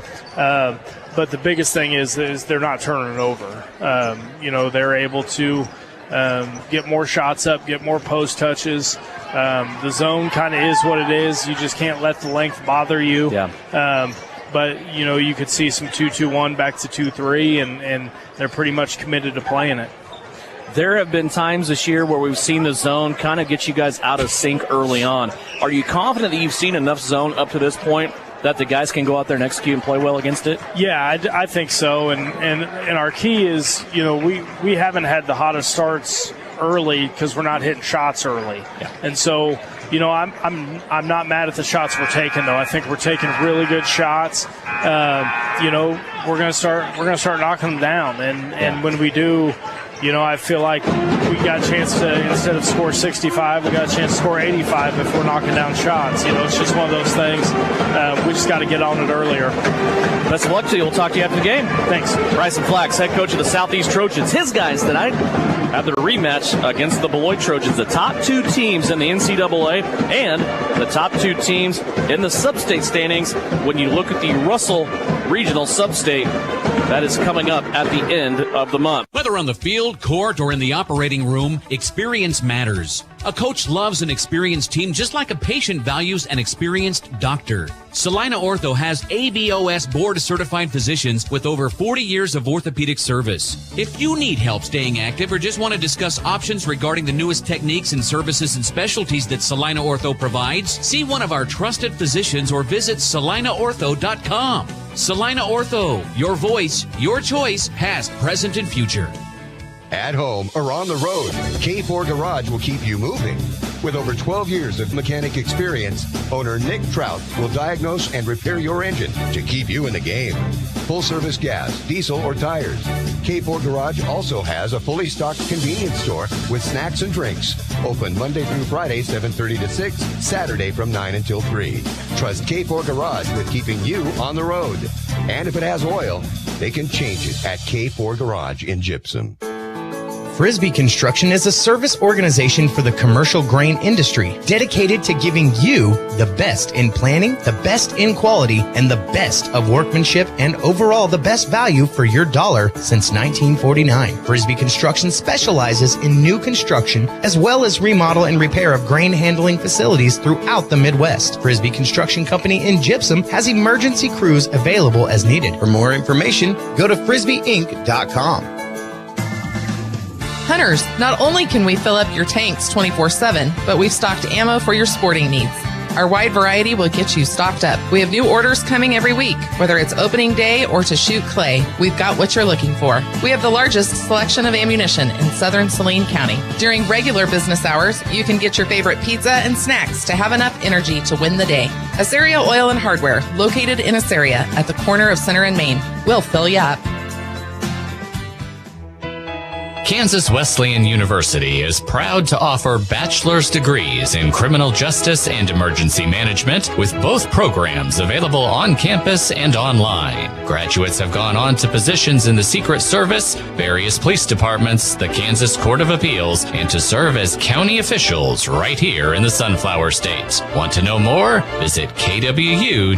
But the biggest thing is they're not turning it over. They're able to get more shots up, get more post touches. The zone kind of is what it is. You just can't let the length bother you. Yeah. But, you could see some 2-2-1 back to 2-3, and they're pretty much committed to playing it. There have been times this year where we've seen the zone kind of get you guys out of sync early on. Are you confident that you've seen enough zone up to this point that the guys can go out there and execute and play well against it? Yeah, I think so. And our key is, we haven't had the hottest starts early because we're not hitting shots early. Yeah. And so, I'm not mad at the shots we're taking, though. I think we're taking really good shots. We're gonna start knocking them down, and when we do, I feel like we got a chance to, instead of score 65, we got a chance to score 85 if we're knocking down shots. It's just one of those things. We just got to get on it earlier. Best of luck to you. We'll talk to you after the game. Thanks. Bryson Flax, head coach of the Southeast Trojans. His guys tonight have their rematch against the Beloit Trojans, the top 2 teams in the NCAA and the top 2 teams in the sub-state standings. When you look at the Russell Regional Sub-State, that is coming up at the end of the month. Whether on the field, court, or in the operating room, experience matters. A coach loves an experienced team just like a patient values an experienced doctor. Saline Ortho has ABOS board-certified physicians with over 40 years of orthopedic service. If you need help staying active or just want to discuss options regarding the newest techniques and services and specialties that Saline Ortho provides, see one of our trusted physicians or visit salinaortho.com. Saline Ortho, your voice, your choice, past, present, and future. At home or on the road, K4 Garage will keep you moving. With over 12 years of mechanic experience, owner Nick Trout will diagnose and repair your engine to keep you in the game. Full-service gas, diesel, or tires. K4 Garage also has a fully stocked convenience store with snacks and drinks. Open Monday through Friday, 7:30 to 6, Saturday from 9 until 3. Trust K4 Garage with keeping you on the road. And if it has oil, they can change it at K4 Garage in Gypsum. Frisbee Construction is a service organization for the commercial grain industry dedicated to giving you the best in planning, the best in quality, and the best of workmanship, and overall the best value for your dollar since 1949. Frisbee Construction specializes in new construction as well as remodel and repair of grain handling facilities throughout the Midwest. Frisbee Construction Company in Gypsum has emergency crews available as needed. For more information, go to frisbeeinc.com. Hunters, not only can we fill up your tanks 24/7, but we've stocked ammo for your sporting needs. Our wide variety will get you stocked up. We have new orders coming every week. Whether it's opening day or to shoot clay, we've got what you're looking for. We have the largest selection of ammunition in southern Saline County. During regular business hours, you can get your favorite pizza and snacks to have enough energy to win the day. Assyria Oil and Hardware, located in Assyria at the corner of Center and Main. We'll fill you up. Kansas Wesleyan University is proud to offer bachelor's degrees in criminal justice and emergency management, with both programs available on campus and online. Graduates have gone on to positions in the Secret Service, various police departments, the Kansas Court of Appeals, and to serve as county officials right here in the Sunflower State. Want to know more? Visit kwu.edu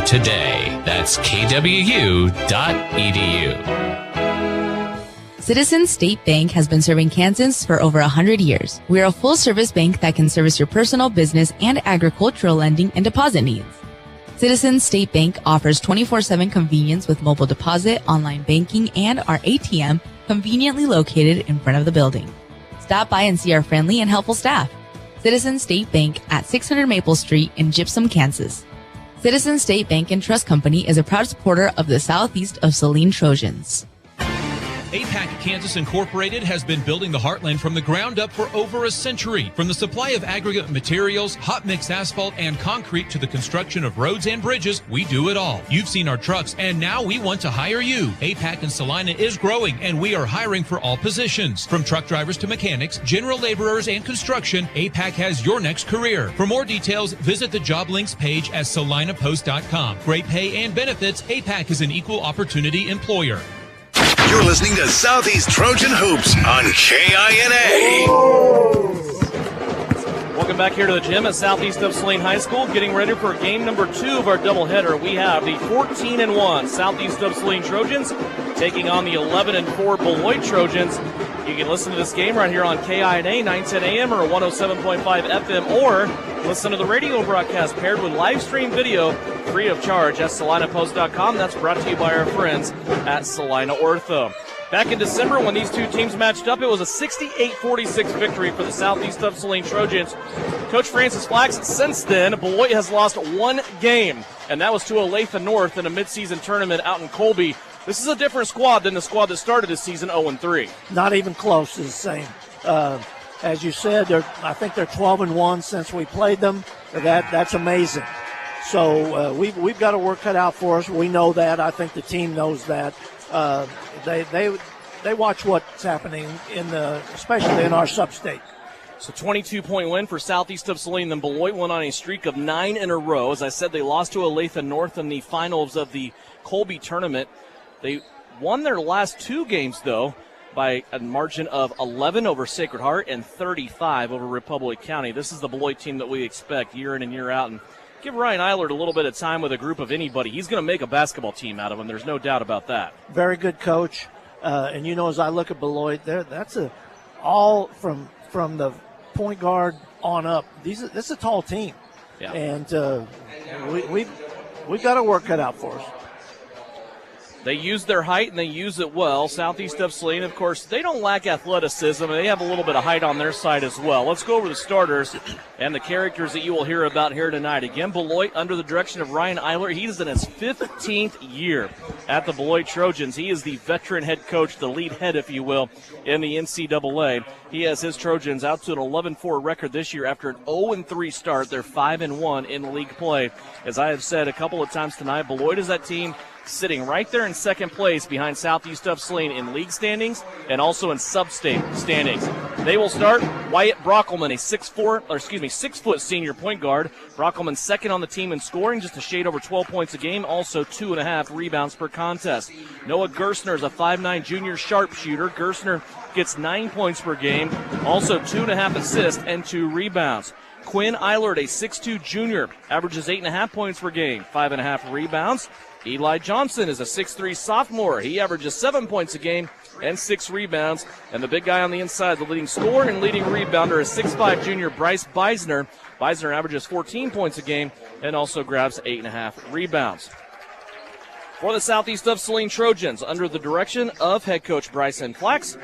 today. That's kwu.edu. Citizens State Bank has been serving Kansans for over 100 years. We are a full-service bank that can service your personal, business, and agricultural lending and deposit needs. Citizens State Bank offers 24/7 convenience with mobile deposit, online banking, and our ATM conveniently located in front of the building. Stop by and see our friendly and helpful staff. Citizens State Bank at 600 Maple Street in Gypsum, Kansas. Citizens State Bank and Trust Company is a proud supporter of the Southeast of Saline Trojans. APAC Kansas Incorporated has been building the heartland from the ground up for over a century. From the supply of aggregate materials, hot mix asphalt, and concrete to the construction of roads and bridges, we do it all. You've seen our trucks, and now we want to hire you. APAC in Saline is growing, and we are hiring for all positions. From truck drivers to mechanics, general laborers, and construction, APAC has your next career. For more details, visit the job links page at salinapost.com. Great pay and benefits, APAC is an equal opportunity employer. You're listening to Southeast Trojan Hoops on KINA. Welcome back here to the gym at Southeast of Saline High School, getting ready for game number 2 of our doubleheader. We have the 14-1 Southeast of Saline Trojans taking on the 11-4 Beloit Trojans. You can listen to this game right here on KINA, 910 AM or 107.5 FM, or listen to the radio broadcast paired with live stream video free of charge at salinapost.com. That's brought to you by our friends at Salina Ortho. Back in December, when these two teams matched up, it was a 68-46 victory for the Southeast of Saline Trojans. Coach Francis Flax, since then, Beloit has lost one game, and that was to Olathe North in a midseason tournament out in Colby. This is a different squad than the squad that started this season 0-3. Not even close, is the same. As you said, I think they're 12-1 since we played them. That's amazing. So we've got a work cut out for us. We know that. I think the team knows that. They watch what's happening especially in our sub-state. So 22-point win for Southeast of Saline. Then Beloit went on a streak of 9 in a row. As I said, they lost to Olathe North in the finals of the Colby tournament. They won their last 2 games, though, by a margin of 11 over Sacred Heart and 35 over Republic County. This is the Beloit team that we expect year in and year out. And give Ryan Eilert a little bit of time with a group of anybody. He's going to make a basketball team out of them. There's no doubt about that. Very good coach. And, as I look at Beloit, that's all from the point guard on up. This is a tall team. Yeah. And we've got a work cut out for us. They use their height, and they use it well. Southeast of Saline, of course, they don't lack athleticism, and they have a little bit of height on their side as well. Let's go over the starters and the characters that you will hear about here tonight. Again, Beloit under the direction of Ryan Eilert. He is in his 15th year at the Beloit Trojans. He is the veteran head coach, the lead head, if you will, in the NCAA. He has his Trojans out to an 11-4 record this year after an 0-3 start. They're 5-1 in league play. As I have said a couple of times tonight, Beloit is that team sitting right there in second place behind Southeast of Saline in league standings and also in sub-state standings. They will start Wyatt Brockelman, a 6-foot senior point guard. Brockelman second on the team in scoring, just a shade over 12 points a game, also 2.5 rebounds per contest. Noah Gerstner is a 5'9 junior sharpshooter. Gerstner gets 9 points per game, also 2.5 assists and 2 rebounds. Quinn Eilert, a 6'2 junior, averages 8.5 points per game, 5.5 rebounds. Eli Johnson is a 6'3 sophomore. He averages 7 points a game and 6 rebounds. And the big guy on the inside, the leading scorer and leading rebounder, is 6'5 junior Bryce Beisner. Beisner averages 14 points a game and also grabs 8.5 rebounds. For the Southeast of Saline Trojans, under the direction of head coach Bryson Flax,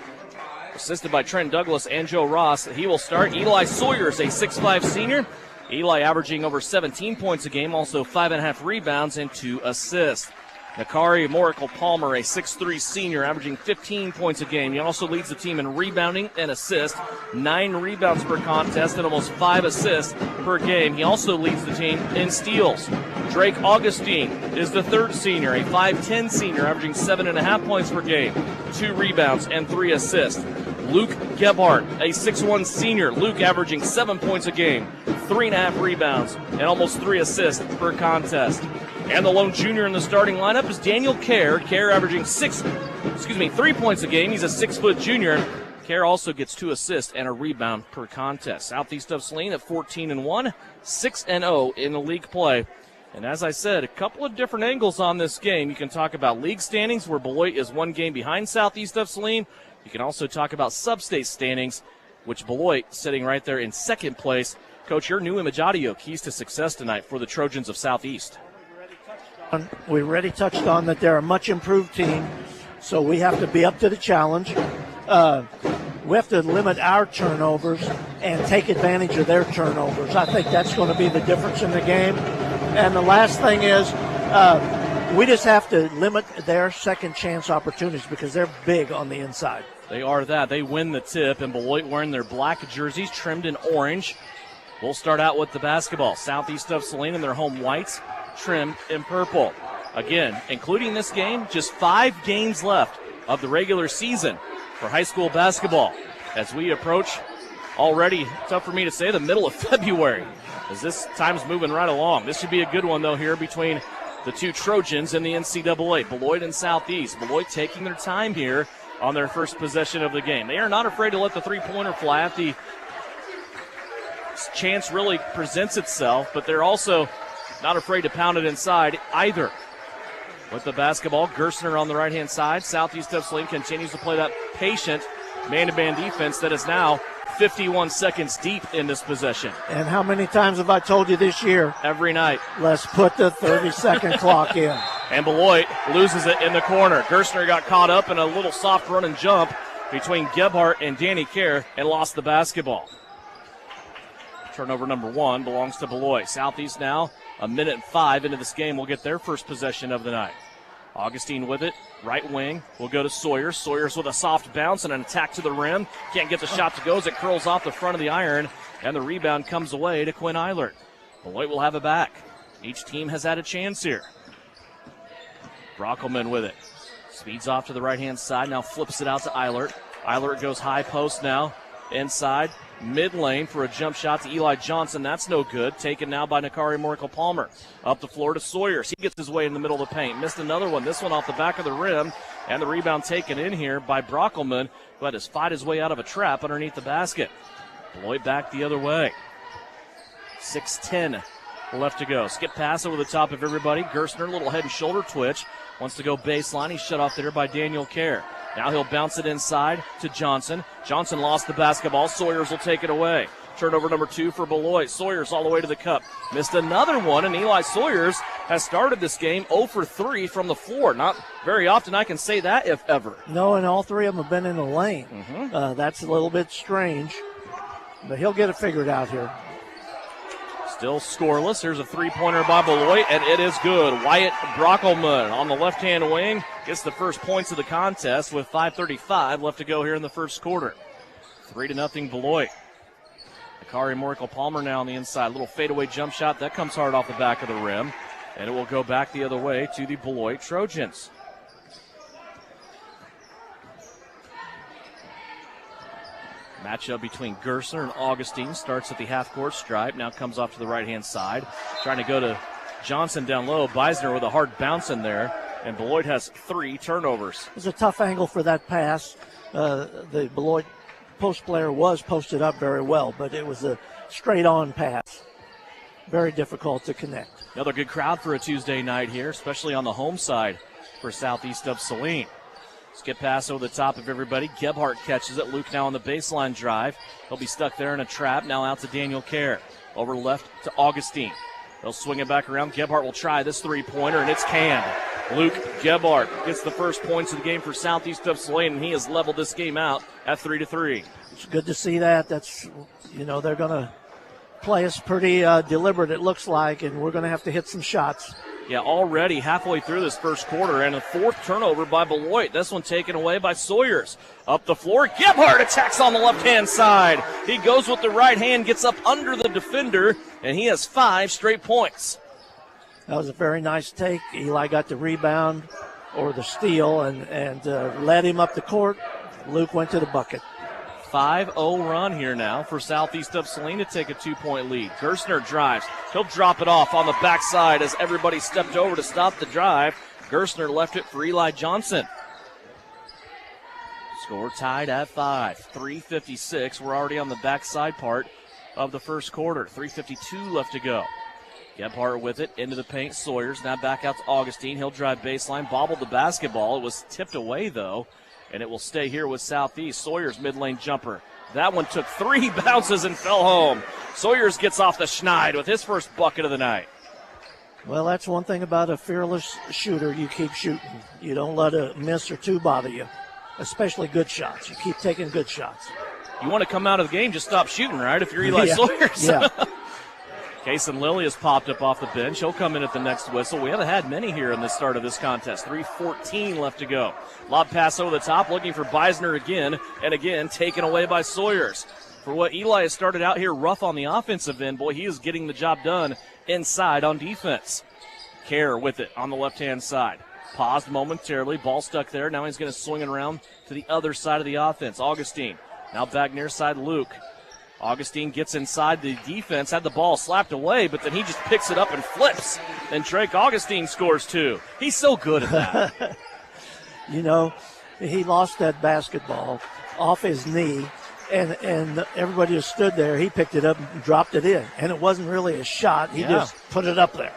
assisted by Trent Douglas and Joe Ross, he will start. Eli Sawyers, a 6'5 senior. Eli averaging over 17 points a game, also 5.5 rebounds and 2 assists. Nakari Moracle-Palmer, a 6'3 senior, averaging 15 points a game. He also leads the team in rebounding and assists, 9 rebounds per contest and almost 5 assists per game. He also leads the team in steals. Drake Augustine is the third senior, a 5'10 senior, averaging 7.5 points per game, 2 rebounds and 3 assists. Luke Gebhardt, a 6'1 senior. Luke averaging 7 points a game, 3.5 rebounds, and almost 3 assists per contest. And the lone junior in the starting lineup is Daniel Kerr. Kerr averaging 3 points a game. He's a 6-foot junior. Kerr also gets 2 assists and a rebound per contest. Southeast of Saline at 14-1, 6-0 in the league play. And as I said, a couple of different angles on this game. You can talk about league standings, where Beloit is 1 game behind Southeast of Saline. You can also talk about sub-state standings, which Beloit sitting right there in second place. Coach, your new image audio, keys to success tonight for the Trojans of Southeast. We already touched on that they're a much improved team, so we have to be up to the challenge. We have to limit our turnovers and take advantage of their turnovers. I think that's going to be the difference in the game. And the last thing is we just have to limit their second chance opportunities because they're big on the inside. They are that. They win the tip, and Beloit wearing their black jerseys trimmed in orange. We'll start out with the basketball. Southeast of Saline in their home whites, trimmed in purple. Again, including this game, just 5 games left of the regular season for high school basketball. As we approach already, tough for me to say, the middle of February, as this time's moving right along. This should be a good one, though, here between the two Trojans in the NCAA, Beloit and Southeast. Beloit taking their time here on their first possession of the game. They are not afraid to let the three-pointer fly if the chance really presents itself, but they're also not afraid to pound it inside either. With the basketball, Gerstner on the right-hand side. Southeast of Saline continues to play that patient man-to-man defense that is now 51 seconds deep in this possession. And how many times have I told you this year? Every night. Let's put the 30-second clock in. And Beloit loses it in the corner. Gerstner got caught up in a little soft run and jump between Gebhardt and Danny Kerr and lost the basketball. Turnover number 1 belongs to Beloit. Southeast now, 1:05 into this game, will get their first possession of the night. Augustine with it, right wing, will go to Sawyers. Sawyers with a soft bounce and an attack to the rim. Can't get the shot to go as it curls off the front of the iron, and the rebound comes away to Quinn Eilert. Beloit will have it back. Each team has had a chance here. Brockelman with it. Speeds off to the right-hand side, now flips it out to Eilert. Eilert goes high post now, inside. Mid-lane for a jump shot to Eli Johnson. That's no good. Taken now by Nakari Moracle-Palmer. Up the floor to Sawyers. He gets his way in the middle of the paint. Missed another one. This one off the back of the rim. And the rebound taken in here by Brockelman, who had to fight his way out of a trap underneath the basket. Beloit back the other way. 6:10 left to go. Skip pass over the top of everybody. Gerstner, little head and shoulder twitch. Wants to go baseline. He's shut off there by Daniel Kerr. Now he'll bounce it inside to Johnson. Johnson lost the basketball. Sawyers will take it away. Turnover number 2 for Beloit. Sawyers all the way to the cup. Missed another one, and Eli Sawyers has started this game 0 for 3 from the floor. Not very often I can say that, if ever. No, and all 3 of them have been in the lane. That's a little bit strange, but he'll get it figured out here. Still scoreless. Here's a three-pointer by Beloit, and it is good. Wyatt Brockelman on the left-hand wing gets the first points of the contest with 5:35 left to go here in the first quarter. 3-0 Beloit. Nakari Moracle-Palmer now on the inside. Little fadeaway jump shot. That comes hard off the back of the rim, and it will go back the other way to the Beloit Trojans. Matchup between Gerstner and Augustine starts at the half-court stripe. Now comes off to the right-hand side. Trying to go to Johnson down low. Beisner with a hard bounce in there. and Beloit has 3 turnovers. It was a tough angle for that pass. The Beloit post player was posted up very well, but it was a straight-on pass. Very difficult to connect. Another good crowd for a Tuesday night here, especially on the home side for southeast of Saline. Skip pass over the top of everybody. Gebhardt catches it. Luke now on the baseline drive. He'll be stuck there in a trap. Now out to Daniel Kerr. Over left to Augustine. They'll swing it back around. Gebhardt will try this three-pointer, and it's canned. Luke Gebhardt gets the first points of the game for southeast of Saline, and he has leveled this game out at 3-3. It's good to see that. That's, they're going to play us pretty deliberate, it looks like, and we're going to have to hit some shots. Yeah, already halfway through this first quarter, and a 4th turnover by Beloit. This one taken away by Sawyers. Up the floor, Gebhardt attacks on the left-hand side. He goes with the right hand, gets up under the defender, and he has 5 straight points. That was a very nice take. Eli got the rebound or the steal and led him up the court. Luke went to the bucket. 5-0 run here now for southeast of Saline to take a 2-point lead. Gerstner drives. He'll drop it off on the backside as everybody stepped over to stop the drive. Gerstner left it for Eli Johnson. Score tied at 5. 3:56. We're already on the backside part of the first quarter. 3:52 left to go. Gebhardt with it into the paint. Sawyers now back out to Augustine. He'll drive baseline, bobbled the basketball. It was tipped away though, and it will stay here with Southeast. Sawyers mid-lane jumper. That one took 3 bounces and fell home. Sawyers gets off the schneid with his first bucket of the night. Well, that's one thing about a fearless shooter. You keep shooting. You don't let a miss or 2 bother you, especially good shots. You keep taking good shots. You want to come out of the game, just stop shooting, right, if you're Eli Sawyers? Yeah. Kason Lilly has popped up off the bench. He'll come in at the next whistle. We haven't had many here in the start of this contest. 3:14 left to go. Lob pass over the top, looking for Beisner again, and again taken away by Sawyers. For what Eli has started out here rough on the offensive end, boy, he is getting the job done inside on defense. Kerr with it on the left-hand side. Paused momentarily, ball stuck there. Now he's going to swing it around to the other side of the offense. Augustine, now back near side Luke. Augustine gets inside the defense, had the ball slapped away, but then he just picks it up and flips. And Drake Augustine scores 2. He's so good at that. He lost that basketball off his knee, and everybody who stood there, he picked it up and dropped it in. And it wasn't really a shot. He just put it up there.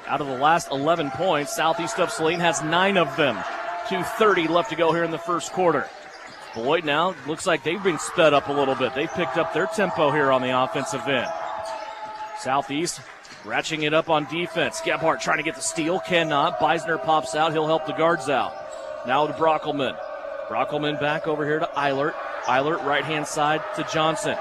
Out of the last 11 points, Southeast of Saline has 9 of them. 2:30 left to go here in the first quarter. Beloit now looks like they've been sped up a little bit. They've picked up their tempo here on the offensive end. Southeast ratcheting it up on defense. Gebhardt trying to get the steal, cannot. Beisner pops out. He'll help the guards out. Now to Brockelman. Brockelman back over here to Eilert. Eilert right-hand side to Johnson.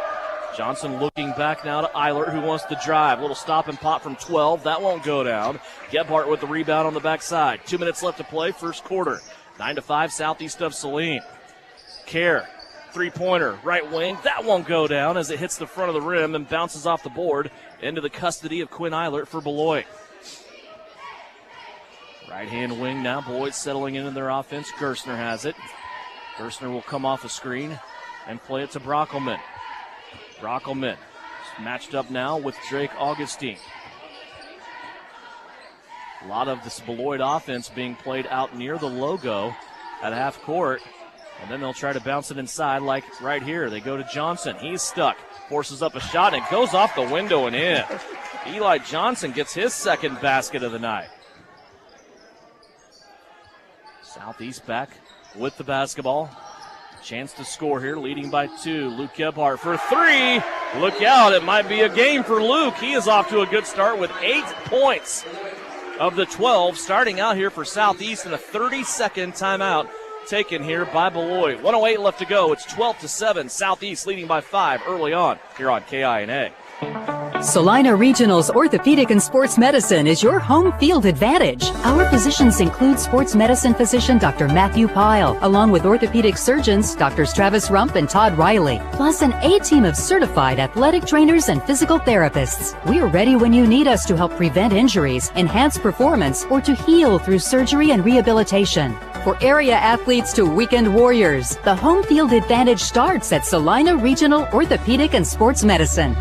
Johnson looking back now to Eilert, who wants to drive. Little stop and pop from 12. That won't go down. Gebhardt with the rebound on the backside. 2 minutes left to play, first quarter. 9-5, Southeast of Saline. Kerr, three-pointer, right wing. That won't go down as it hits the front of the rim and bounces off the board into the custody of Quinn Eilert for Beloit. Right-hand wing now. Beloit settling into their offense. Gerstner has it. Gerstner will come off a screen and play it to Brockelman. Brockelman matched up now with Drake Augustine. A lot of this Beloit offense being played out near the logo at half court. And then they'll try to bounce it inside like right here. They go to Johnson. He's stuck. Forces up a shot, and it goes off the window and in. Eli Johnson gets his second basket of the night. Southeast back with the basketball. Chance to score here, leading by 2. Luke Gebhardt for 3. Look out, it might be a game for Luke. He is off to a good start with 8 points of the 12, starting out here for Southeast in a 30-second timeout taken here by Beloit. 1:08 left to go. It's 12-7. Southeast leading by 5 early on here on KINA. Salina Regional's Orthopedic and Sports Medicine is your home field advantage. Our physicians include sports medicine physician Dr. Matthew Pyle, along with orthopedic surgeons Drs. Travis Rump and Todd Riley, plus an A-team of certified athletic trainers and physical therapists. We're ready when you need us to help prevent injuries, enhance performance, or to heal through surgery and rehabilitation. For area athletes to weekend warriors, the home field advantage starts at Salina Regional Orthopedic and Sports Medicine.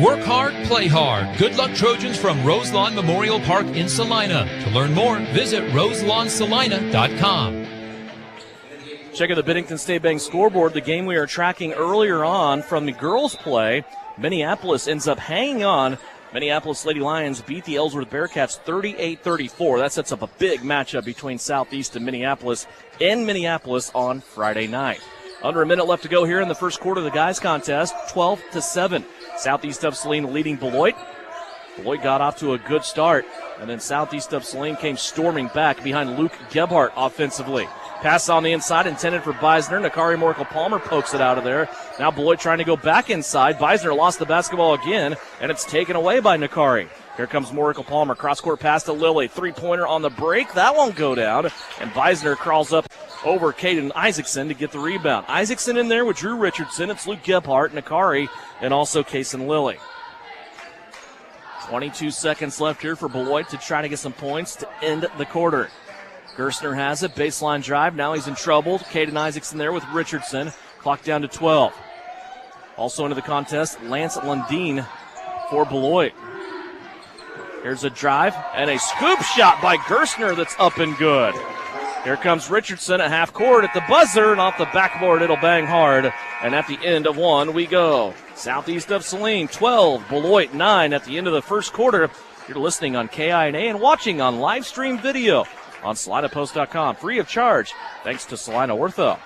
Work hard, play hard. Good luck, Trojans, from Roselawn Memorial Park in Salina. To learn more, visit roselawnsalina.com. Checking the Bennington State Bank scoreboard, the game we are tracking earlier on from the girls' play, Minneapolis ends up hanging on. Minneapolis Lady Lions beat the Ellsworth Bearcats 38-34. That sets up a big matchup between Southeast and Minneapolis in Minneapolis on Friday night. Under a minute left to go here in the first quarter of the guys' contest, 12-7. Southeast of Saline leading Beloit. Beloit got off to a good start, and then Southeast of Saline came storming back behind Luke Gebhardt offensively. Pass on the inside, intended for Beisner. Nakari Moracle-Palmer pokes it out of there. Now Beloit trying to go back inside. Beisner lost the basketball again, and it's taken away by Nakari. Here comes Moracle-Palmer. Cross-court pass to Lilly. Three-pointer on the break. That won't go down. And Beisner crawls up over Caden Isaacson to get the rebound. Isaacson in there with Drew Richardson. It's Luke Gebhardt, Nakari, and also Kason Lilly. 22 seconds left here for Beloit to try to get some points to end the quarter. Gerstner has it. Baseline drive. Now he's in trouble. Caden Isaacson there with Richardson. Clock down to 12. Also into the contest, Lance Lundeen for Beloit. Here's a drive and a scoop shot by Gerstner that's up and good. Here comes Richardson at half court at the buzzer, and off the backboard it'll bang hard. And at the end of one we go. Southeast of Saline 12, Beloit 9 at the end of the first quarter. You're listening on KINA and watching on live stream video on SalinaPost.com, free of charge, thanks to Salina Ortho.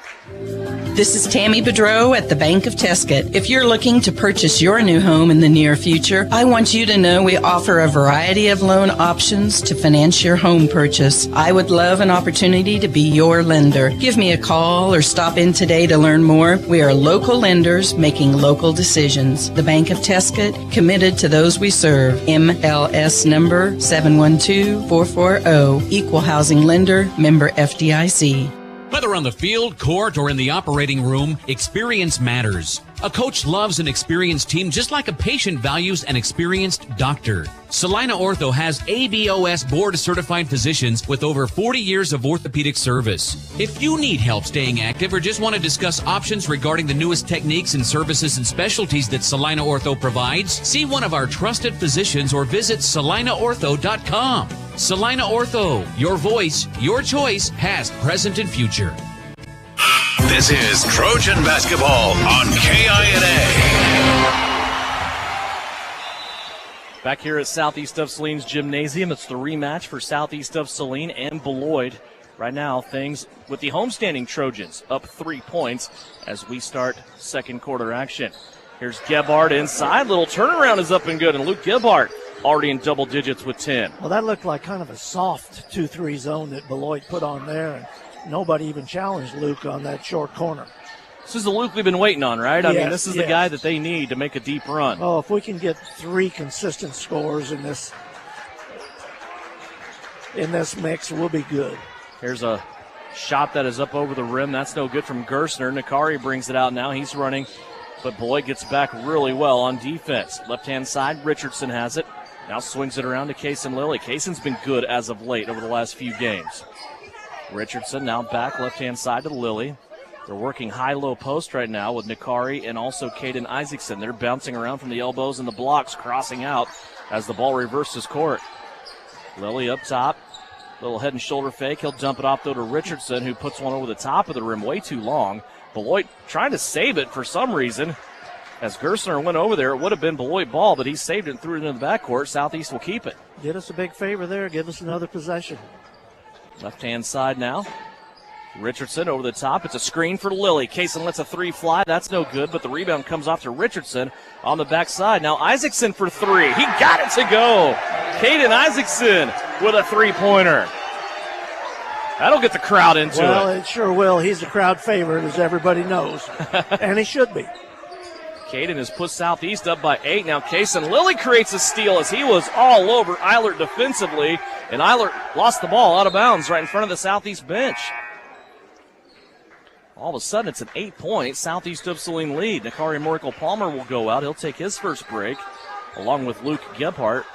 This is Tammy Bedreau at the Bank of Tesket. If you're looking to purchase your new home in the near future, I want you to know we offer a variety of loan options to finance your home purchase. I would love an opportunity to be your lender. Give me a call or stop in today to learn more. We are local lenders making local decisions. The Bank of Tesket, committed to those we serve. MLS number 712440, Equal Housing Lender, member FDIC. Whether on the field, court, or in the operating room, experience matters. A coach loves an experienced team just like a patient values an experienced doctor. Salina Ortho has ABOS board-certified physicians with over 40 years of orthopedic service. If you need help staying active or just want to discuss options regarding the newest techniques and services and specialties that Salina Ortho provides, see one of our trusted physicians or visit salinaortho.com. Salina Ortho, your voice, your choice, past, present, and future. This is Trojan Basketball on KINA. Back here at Southeast of Saline's Gymnasium, it's the rematch for Southeast of Saline and Beloit. Right now, things with the homestanding Trojans up 3 points as we start second quarter action. Here's Gebhardt inside. Little turnaround is up and good, and Luke Gebhardt already in double digits with 10. Well, that looked like kind of a soft 2-3 zone that Beloit put on there, and nobody even challenged Luke on that short corner. This is the Luke we've been waiting on, right? I mean, this is the guy that they need to make a deep run. Oh, if we can get 3 consistent scores in this mix, we'll be good. Here's a shot that is up over the rim. That's no good from Gerstner. Nakari brings it out now. He's running, but Beloit gets back really well on defense. Left-hand side, Richardson has it. Now swings it around to Kason Lilly. Kason's been good as of late over the last few games. Richardson now back left-hand side to Lilly. They're working high-low post right now with Nakari and also Caden Isaacson. They're bouncing around from the elbows and the blocks, crossing out as the ball reverses court. Lilly up top. Little head and shoulder fake. He'll dump it off, though, to Richardson, who puts one over the top of the rim way too long. Beloit trying to save it for some reason. As Gerstner went over there, it would have been Beloit ball, but he saved it and threw it into the backcourt. Southeast will keep it. Did us a big favor there. Give us another possession. Left-hand side now. Richardson over the top. It's a screen for Lilly. Kason lets a three fly. That's no good, but the rebound comes off to Richardson on the backside. Now Isaacson for three. He got it to go. Caden Isaacson with a three-pointer. That'll get the crowd into it. Well, it sure will. He's a crowd favorite, as everybody knows, and he should be. Caden has put Southeast up by 8. Now Kason Lilly creates a steal as he was all over Eilert defensively, and Eilert lost the ball out of bounds right in front of the Southeast bench. All of a sudden, it's an 8-point Southeast of Saline lead. Nakari Moracle-Palmer will go out. He'll take his first break, along with Luke Gebhardt.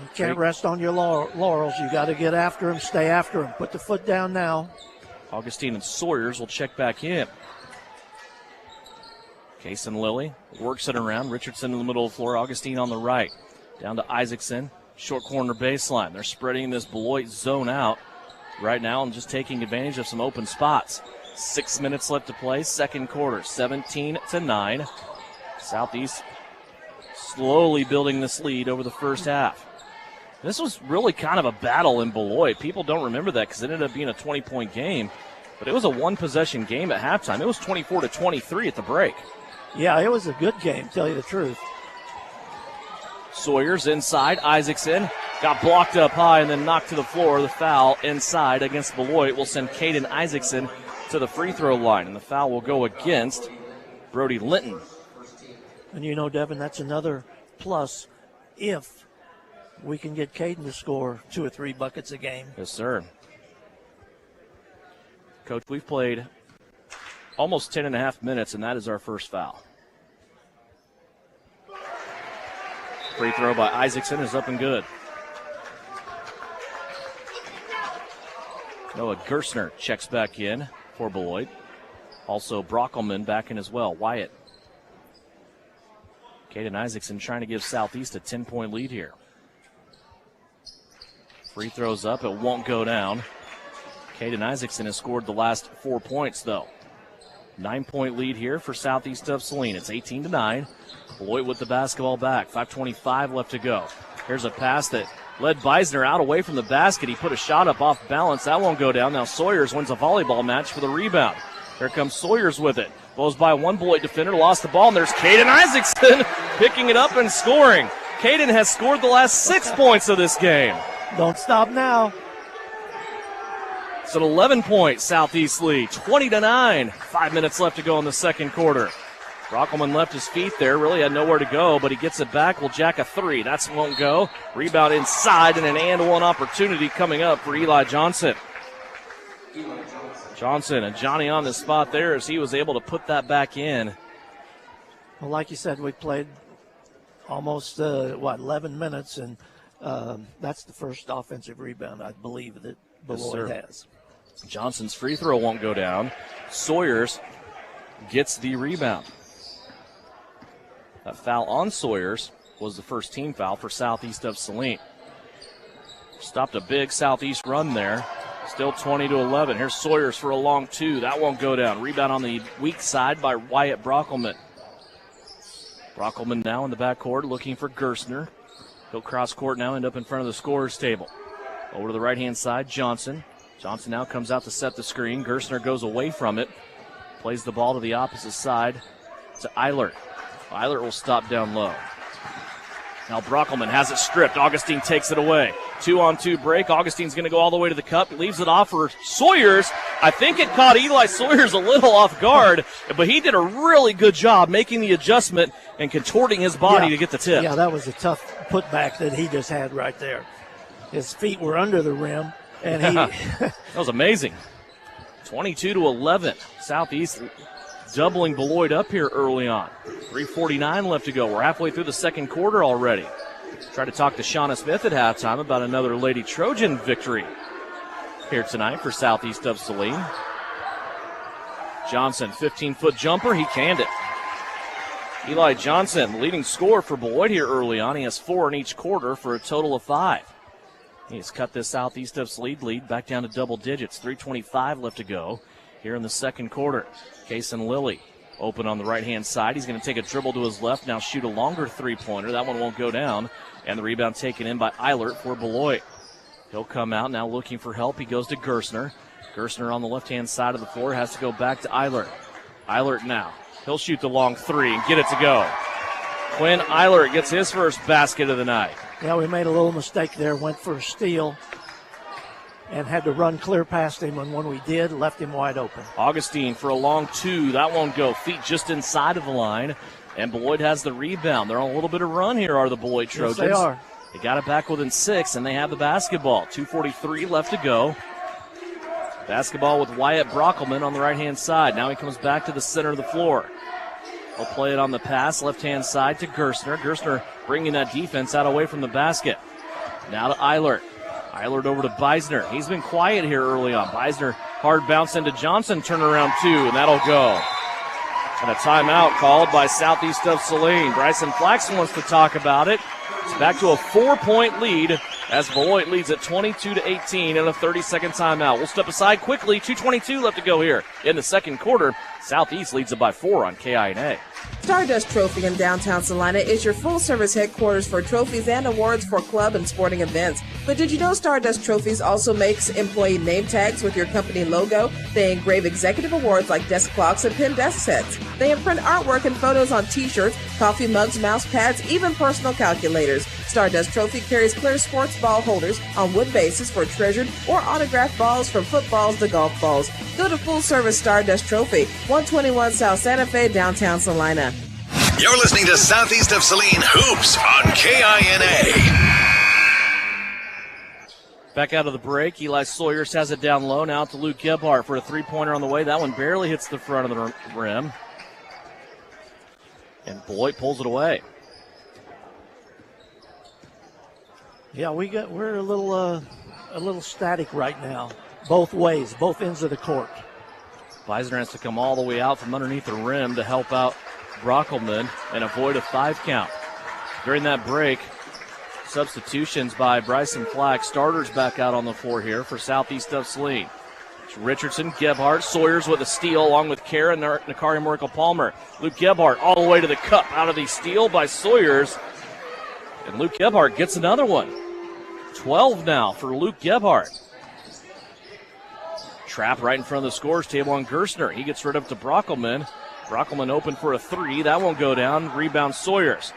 You can't rest on your laurels. You got to get after him, stay after him. Put the foot down now. Augustine and Sawyers will check back in. Case and Lilly works it around. Richardson in the middle of the floor. Augustine on the right. Down to Isaacson. Short corner baseline. They're spreading this Beloit zone out right now and just taking advantage of some open spots. 6 minutes left to play. Second quarter. 17-9. Southeast slowly building this lead over the first half. This was really kind of a battle in Beloit. People don't remember that because it ended up being a 20-point game. But it was a one-possession game at halftime. It was 24-23 at the break. Yeah, it was a good game, tell you the truth. Sawyer's inside. Isaacson got blocked up high and then knocked to the floor. The foul inside against Beloit will send Caden Isaacson to the free throw line. And the foul will go against Brody Linton. And you know, Devin, that's another plus if we can get Caden to score 2 or 3 buckets a game. Yes, sir. Coach, we've played almost 10 and a half minutes, and that is our first foul. Free throw by Isaacson is up and good. Noah Gerstner checks back in for Beloit. Also Brockelman back in as well. Wyatt. Caden Isaacson trying to give Southeast a 10-point lead here. Free throws up. It won't go down. Caden Isaacson has scored the last 4 points, though. 9-point lead here for Southeast of Saline. It's 18-9. Beloit with the basketball back. 5:25 left to go. Here's a pass that led Beisner out away from the basket. He put a shot up off balance. That won't go down. Now Sawyers wins a volleyball match for the rebound. Here comes Sawyers with it. Blows by one Beloit defender, lost the ball, and there's Caden Isaacson picking it up and scoring. Caden has scored the last 6 points of this game. Don't stop now. It's an 11-point Southeast lead, 20-9. 5 minutes left to go in the second quarter. Brockelman left his feet there, really had nowhere to go, but he gets it back. Will jack a 3. That won't go. Rebound inside, and an and-one opportunity coming up for Eli Johnson. Johnson and Johnny on the spot there as he was able to put that back in. Well, like you said, we played almost, 11 minutes, and that's the first offensive rebound, I believe, that Beloit has. Johnson's free throw won't go down. Sawyers gets the rebound. That foul on Sawyers was the first team foul for Southeast of Saline. Stopped a big Southeast run there. Still 20-11. Here's Sawyers for a long 2. That won't go down. Rebound on the weak side by Wyatt Brockelman. Brockelman now in the backcourt looking for Gerstner. He'll cross court now, end up in front of the scorer's table. Over to the right-hand side, Johnson. Johnson now comes out to set the screen. Gerstner goes away from it. Plays the ball to the opposite side to Eilert. Eilert will stop down low. Now Brockelman has it stripped. Augustine takes it away. 2-on-2 break. Augustine's going to go all the way to the cup. He leaves it off for Sawyers. I think it caught Eli Sawyers a little off guard, but he did a really good job making the adjustment and contorting his body to get the tip. Yeah, that was a tough putback that he just had right there. His feet were under the rim, and he that was amazing. 22-11. Southeast doubling Beloit up here early on. 3:49 left to go. We're halfway through the second quarter already. Try to talk to Shauna Smith at halftime about another Lady Trojan victory here tonight for Southeast of Saline. Johnson, 15-foot jumper. He canned it. Eli Johnson, leading scorer for Beloit here early on. He has 4 in each quarter for a total of 5. He's cut this Southeast of Saline lead back down to double digits. 3:25 left to go here in the second quarter. Case and Lilly open on the right-hand side. He's going to take a dribble to his left, now shoot a longer three-pointer. That one won't go down, and the rebound taken in by Eilert for Beloit. He'll come out now looking for help. He goes to Gerstner. Gerstner on the left-hand side of the floor has to go back to Eilert. Eilert now. He'll shoot the long 3 and get it to go. Quinn Eilert gets his first basket of the night. Yeah, we made a little mistake there, went for a steal and had to run clear past him, and when we did, left him wide open. Augustine for a long 2. That won't go. Feet just inside of the line, and Beloit has the rebound. They're on a little bit of run here, are the Beloit Trojans. Yes, they are. They got it back within 6, and they have the basketball. 2:43 left to go. Basketball with Wyatt Brockelman on the right-hand side. Now he comes back to the center of the floor. He'll play it on the pass, left-hand side to Gerstner. Gerstner bringing that defense out away from the basket. Now to Eilert. Eilert over to Beisner. He's been quiet here early on. Beisner hard bounce into Johnson, turn around 2, and that'll go. And a timeout called by Southeast of Saline. Bryson Flaxman wants to talk about it. It's back to a 4-point lead as Beloit leads at 22-18 in a 30-second timeout. We'll step aside quickly. 2:22 left to go here in the second quarter. Southeast leads it by 4 on KINA. Stardust Trophy in downtown Salina is your full-service headquarters for trophies and awards for club and sporting events. But did you know Stardust Trophies also makes employee name tags with your company logo? They engrave executive awards like desk clocks and pen desk sets. They imprint artwork and photos on T-shirts, coffee mugs, mouse pads, even personal calculators. Stardust Trophy carries clear sports ball holders on wood bases for treasured or autographed balls from footballs to golf balls. Go to Full Service Stardust Trophy, 121 South Santa Fe, downtown Salina. You're listening to Southeast of Saline Hoops on KINA. Back out of the break, Eli Sawyers has it down low now to Luke Gebhardt for a three-pointer on the way. That one barely hits the front of the rim. And Beloit pulls it away. Yeah, we're a little static right now, both ways, both ends of the court. Beisner has to come all the way out from underneath the rim to help out Brockelman and avoid a 5 count. During that break, substitutions by Bryson Flack. Starters back out on the floor here for Southeast of Saline. It's Richardson, Gebhardt, Sawyers with a steal along with Kara and Nakari Merkel-Palmer. Luke Gebhardt all the way to the cup out of the steal by Sawyers. And Luke Gebhardt gets another one. 12 now for Luke Gebhardt. Trap right in front of the scores table on Gerstner. He gets rid of to Brockelman. Brockelman open for a 3. That won't go down. Rebound Sawyers.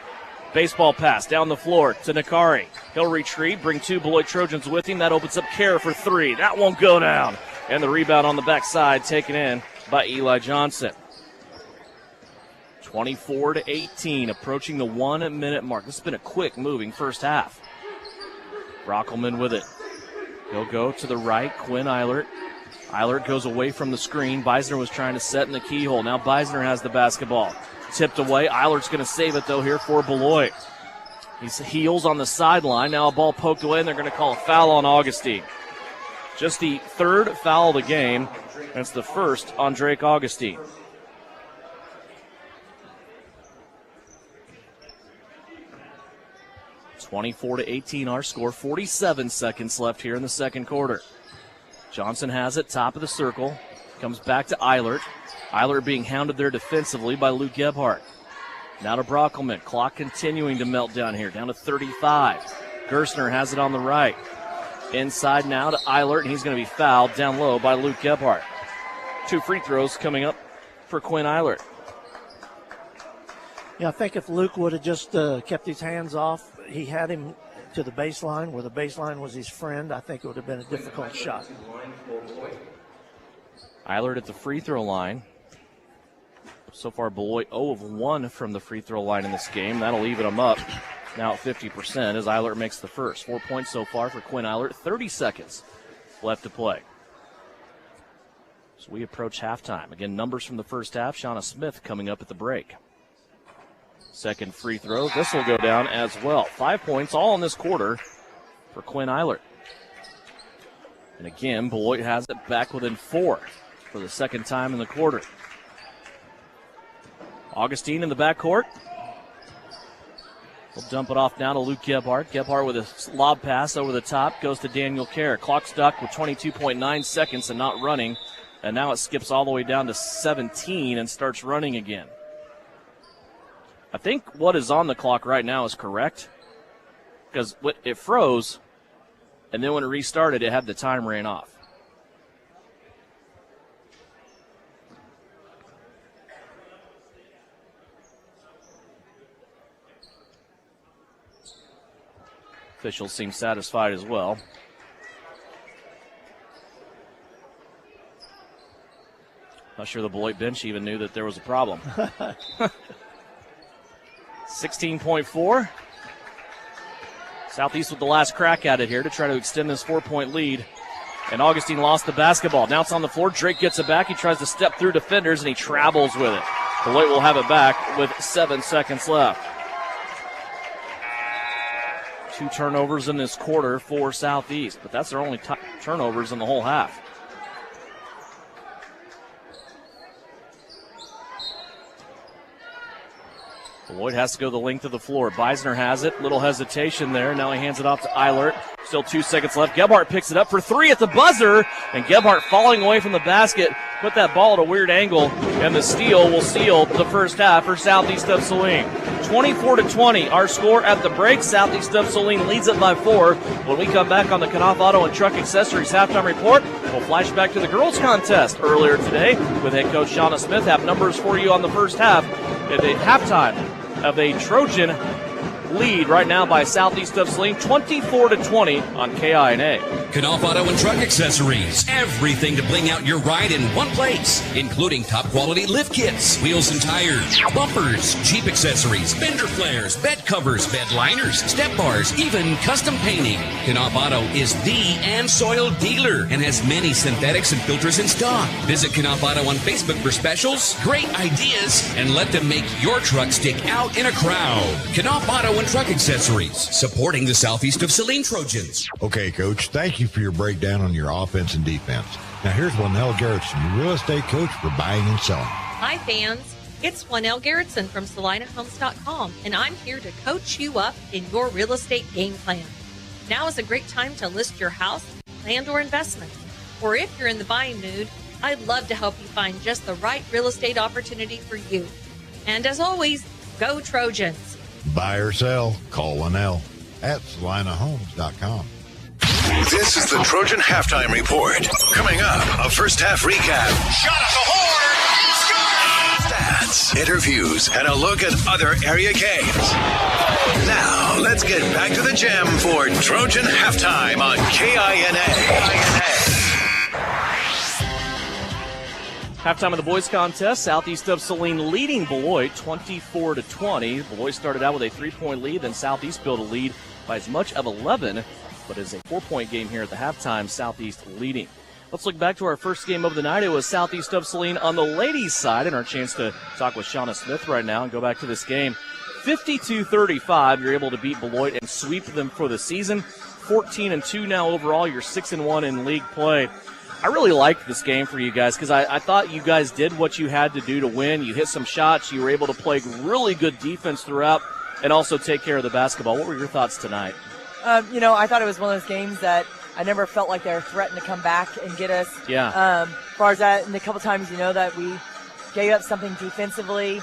Baseball pass down the floor to Nakari. He'll retreat, bring 2 Beloit Trojans with him. That opens up Kara for 3. That won't go down. And the rebound on the backside taken in by Eli Johnson. 24-18, approaching the 1 minute mark. This has been a quick moving first half. Brockelman with it. He'll go to the right, Quinn Eilert. Eilert goes away from the screen. Beisner was trying to set in the keyhole. Now Beisner has the basketball. Tipped away. Eilert's going to save it, though, here for Beloit. He's heels on the sideline. Now a ball poked away, and they're going to call a foul on Augustine. Just the 3rd foul of the game. That's the 1st on Drake Augustine. (24-18) our score. 47 seconds left here in the second quarter. Johnson has it, top of the circle. Comes back to Eilert. Eilert being hounded there defensively by Luke Gebhardt. Now to Brockelman. Clock continuing to melt down here, down to 35. Gerstner has it on the right. Inside now to Eilert, and he's going to be fouled down low by Luke Gebhardt. 2 free throws coming up for Quinn Eilert. Yeah, I think if Luke would have just kept his hands off, he had him to the baseline, where the baseline was his friend, I think it would have been a difficult shot. Eilert at the free throw line. So far, Beloit 0 of 1 from the free throw line in this game. That'll even them up now at 50% as Eilert makes the first. 4 points so far for Quinn Eilert. 30 seconds left to play. So we approach halftime. Again, numbers from the first half. Shauna Smith coming up at the break. Second free throw. This will go down as well. 5 points all in this quarter for Quinn Eilert. And again, Beloit has it back within 4 for the second time in the quarter. Augustine in the backcourt. We'll dump it off now to Luke Gebhardt. Gebhardt with a lob pass over the top. Goes to Daniel Kerr. Clock stuck with 22.9 seconds and not running. And now it skips all the way down to 17 and starts running again. I think what is on the clock right now is correct. Because it froze. And then when it restarted, it had the time ran off. Officials seem satisfied as well. Not sure the Beloit bench even knew that there was a problem. 16.4. Southeast with the last crack at it here to try to extend this 4-point lead. And Augustine lost the basketball. Now it's on the floor. Drake gets it back. He tries to step through defenders, and he travels with it. Beloit will have it back with 7 seconds left. 2 turnovers in this quarter for Southeast, but that's their only turnovers in the whole half. Beloit has to go the length of the floor. Beisner has it. Little hesitation there. Now he hands it off to Eilert. Still 2 seconds left. Gebhardt picks it up for three at the buzzer. And Gebhardt falling away from the basket. Put that ball at a weird angle. And the steal will seal the first half for Southeast of Saline. 24-20, our score at the break. Southeast of Saline leads it by 4. When we come back on the Knopf Auto and Truck Accessories halftime report, we'll flash back to the girls' contest earlier today with head coach Shauna Smith. Have numbers for you on the first half at the halftime of a Trojan lead right now by Southeast of Saline, 24-20 on KINA. Knopf Auto and Truck Accessories. Everything to bling out your ride in one place, including top quality lift kits, wheels and tires, bumpers, Jeep accessories, fender flares, bed covers, bed liners, step bars, even custom painting. Knopf Auto is the and soil dealer and has many synthetics and filters in stock. Visit Knopf Auto on Facebook for specials, great ideas, and let them make your truck stick out in a crowd. Knopf Auto and Truck Accessories, supporting the Southeast of Saline Trojans. Okay, Coach, thank you for your breakdown on your offense and defense. Now here's Juanelle Garrettson, your real estate coach for buying and selling. Hi, fans. It's Juanelle Garrettson from SalineHomes.com, and I'm here to coach you up in your real estate game plan. Now is a great time to list your house, land, or investment. Or if you're in the buying mood, I'd love to help you find just the right real estate opportunity for you. And as always, go Trojans. Buy or sell, call Juanelle at SalineHomes.com. This is the Trojan Halftime Report. Coming up, a first half recap. Shot at the horn. Stats, interviews, and a look at other area games. Now, let's get back to the gym for Trojan Halftime on KINA. Halftime of the boys contest, Southeast of Saline leading Beloit 24-20. Beloit started out with a 3-point lead, then Southeast built a lead by as much of 11, but it's a 4-point game here at the halftime, Southeast leading. Let's look back to our first game of the night. It was Southeast of Saline on the ladies' side, and our chance to talk with Shauna Smith right now and go back to this game. 52-35, you're able to beat Beloit and sweep them for the season. 14-2 now overall, you're 6-1 in league play. I really liked this game for you guys because I thought you guys did what you had to do to win. You hit some shots. You were able to play really good defense throughout and also take care of the basketball. What were your thoughts tonight? I thought it was one of those games that I never felt like they were threatened to come back and get us. Yeah. As far as that, and a couple times, that we gave up something defensively.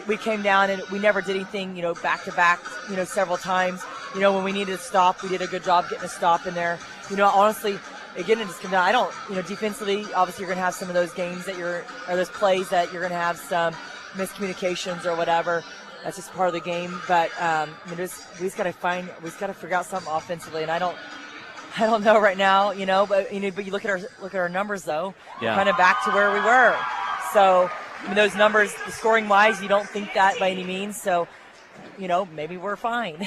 We came down and we never did anything, back-to-back, several times. When we needed to stop, we did a good job getting a stop in there. Honestly, again, it just comes down. Defensively, obviously you're going to have some of those games or those plays that you're going to have some miscommunications or whatever. That's just part of the game. But we just got to figure out something offensively. And I don't know right now, but you look at our numbers though. Yeah. We're kind of back to where we were. So those numbers, scoring wise, you don't think that by any means. So maybe we're fine.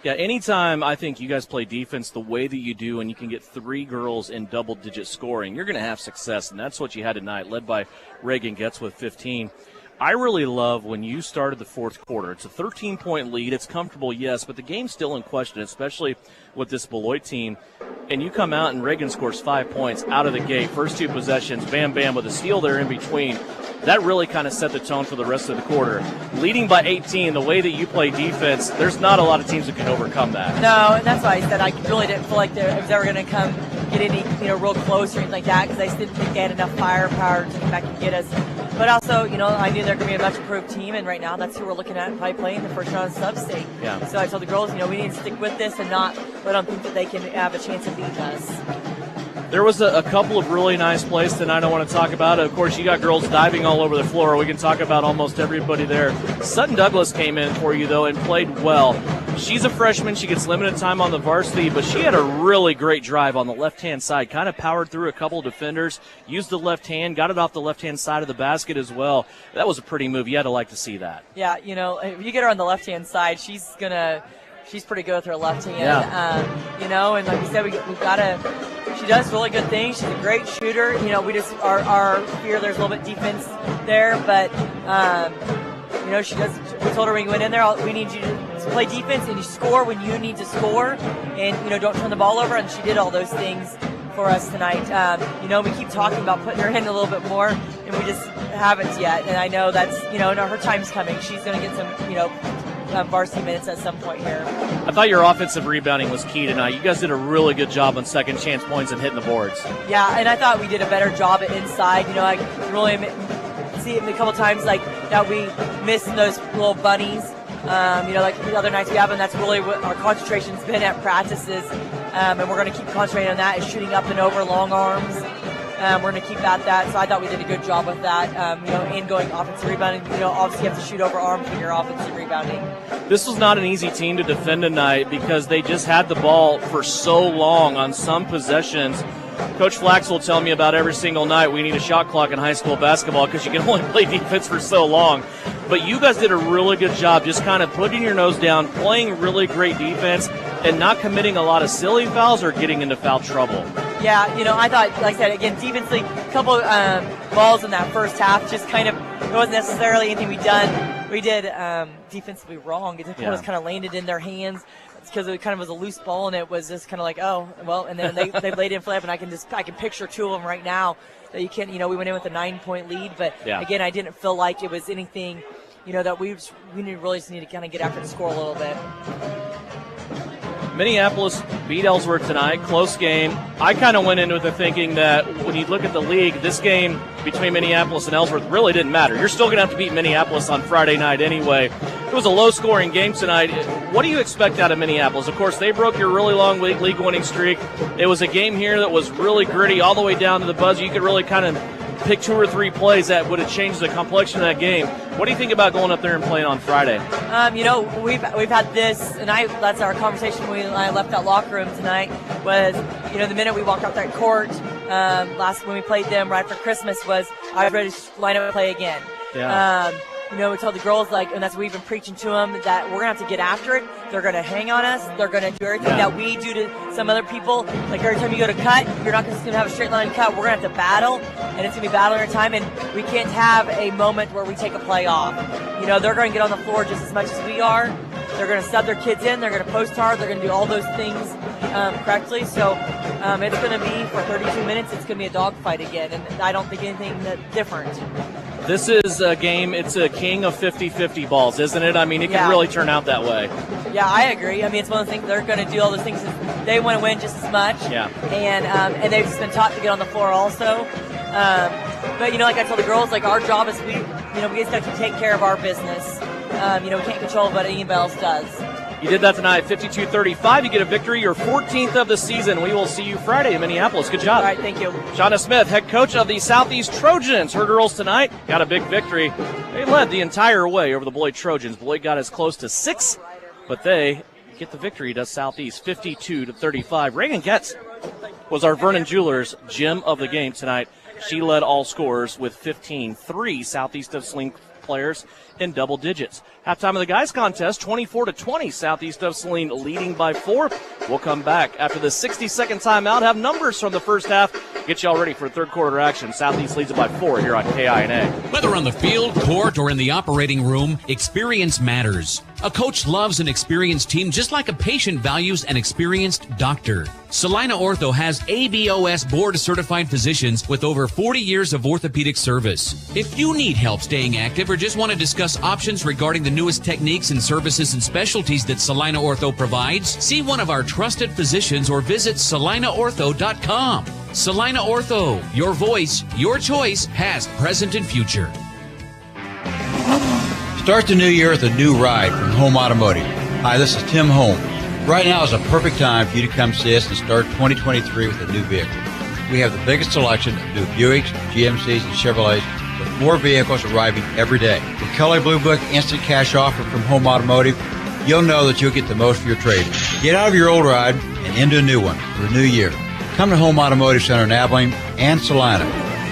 Yeah, anytime I think you guys play defense the way that you do and you can get 3 girls in double-digit scoring, you're going to have success, and that's what you had tonight, led by Reagan Getz with 15. I really love when you started the fourth quarter. It's a 13-point lead. It's comfortable, yes, but the game's still in question, especially with this Beloit team. And you come out and Reagan scores 5 points out of the gate. First 2 possessions, bam, bam, with a steal there in between. That really kind of set the tone for the rest of the quarter. Leading by 18, the way that you play defense, there's not a lot of teams that can overcome that. No, and that's why I said I really didn't feel like it was ever going to come get any, real close or anything like that because I just didn't think they had enough firepower to come back and get us. But also, I knew they're going to be a much improved team, and right now that's who we're looking at probably playing the first round of sub-state. Yeah. So I told the girls, we need to stick with this and not let them think that they can have a chance of beating us. There was a couple of really nice plays tonight I want to talk about. Of course, you got girls diving all over the floor. We can talk about almost everybody there. Sutton Douglas came in for you, though, and played well. She's a freshman. She gets limited time on the varsity, but she had a really great drive on the left-hand side, kind of powered through a couple of defenders, used the left hand, got it off the left-hand side of the basket as well. That was a pretty move. You had to like to see that. Yeah, if you get her on the left-hand side, she's pretty good with her left hand. Yeah. And like we said, we've got to. She does really good things. She's a great shooter. We just our fear there's a little bit defense there, but she does. We told her when we went in there, we need you to play defense and you score when you need to score, and don't turn the ball over. And she did all those things for us tonight. We keep talking about putting her in a little bit more. and we just haven't yet. And I know that's, her time's coming. She's going to get some, varsity minutes at some point here. I thought your offensive rebounding was key tonight. You guys did a really good job on second chance points and hitting the boards. Yeah, and I thought we did a better job at inside. I really see it a couple times that we missed those little bunnies. Like the other nights we have, and that's really what our concentration's been at practices. And we're going to keep concentrating on that, is shooting up and over long arms. We're going to keep at that. So I thought we did a good job with that. And going offensive rebounding. Obviously you have to shoot over arms when you're offensive rebounding. This was not an easy team to defend tonight because they just had the ball for so long on some possessions. Coach Flax will tell me about every single night we need a shot clock in high school basketball because you can only play defense for so long. But you guys did a really good job just kind of putting your nose down, playing really great defense, and not committing a lot of silly fouls or getting into foul trouble. Yeah, I thought, like I said, again, defensively, a couple balls in that first half, just kind of, it wasn't necessarily anything we did defensively wrong. It just kind of landed in their hands because it kind of was a loose ball, and it was just kind of like, oh, well, and then they laid in flip, and I can picture two of them right now that you can't, we went in with a 9-point lead, but again, I didn't feel like it was anything, that we really just need to kind of get after the score a little bit. Minneapolis beat Ellsworth tonight, close game. I kind of went into the thinking that when you look at the league, this game between Minneapolis and Ellsworth really didn't matter. You're still going to have to beat Minneapolis on Friday night anyway. It was a low-scoring game tonight. What do you expect out of Minneapolis? Of course, they broke your really long league winning streak. It was a game here that was really gritty all the way down to the buzzer. You could really kind of pick 2 or 3 plays that would have changed the complexion of that game. What do you think about going up there and playing on Friday? We've had this, and that's our conversation when I left that locker room tonight, was, the minute we walked out that court when we played them right after Christmas was, I was ready to line up and play again. Yeah. We told the girls, and that's what we've been preaching to them, that we're going to have to get after it. They're going to hang on us. They're going to do everything that we do to some other people. Like every time you go to cut, you're not just going to have a straight line cut. We're going to have to battle, and it's going to be battling every time, and we can't have a moment where we take a play off. They're going to get on the floor just as much as we are. They're going to sub their kids in. They're going to post hard. They're going to do all those things correctly. So it's going to be, for 32 minutes, it's going to be a dogfight again, and I don't think anything different. This is a game, it's a king of 50-50 balls, isn't it? I mean, it can really turn out that way. Yeah, I agree. I mean, it's one of the things, they're going to do all those things. They want to win just as much. Yeah. And they've just been taught to get on the floor also. But, like I told the girls, our job is we just got to take care of our business. We can't control what anybody else does. You did that tonight, 52-35. You get a victory, your 14th of the season. We will see you Friday in Minneapolis. Good job. All right, thank you. Shauna Smith, head coach of the Southeast Trojans. Her girls tonight got a big victory. They led the entire way over the Beloit Trojans. Beloit got as close to 6, but they get the victory, does Southeast, 52-35. Reagan Getz was our Vernon Jewelers gem of the game tonight. She led all scorers with 15, 3 Southeast of Saline players in double digits. Halftime of the guys contest, 24-20, Southeast of Saline leading by 4. We'll come back after the 60-second timeout, have numbers from the first half, get you all ready for third quarter action. Southeast leads it by 4 here on KINA. Whether on the field, court, or in the operating room, experience matters. A coach loves an experienced team just like a patient values an experienced doctor. Saline Ortho has ABOS board-certified physicians with over 40 years of orthopedic service. If you need help staying active or just want to discuss options regarding the newest techniques and services and specialties that Saline Ortho provides, see one of our trusted physicians or visit SalineOrtho.com. Saline Ortho, your voice, your choice, past, present, and future. Start the new year with a new ride from Home Automotive. Hi, this is Tim Holmes. Right now is a perfect time for you to come see us and start 2023 with a new vehicle. We have the biggest selection of new Buicks, GMCs, and Chevrolets, with more vehicles arriving every day. With Kelly Blue Book Instant Cash Offer from Home Automotive, you'll know that you'll get the most for your trade. Get out of your old ride and into a new one for the new year. Come to Home Automotive Center in Abilene and Salina.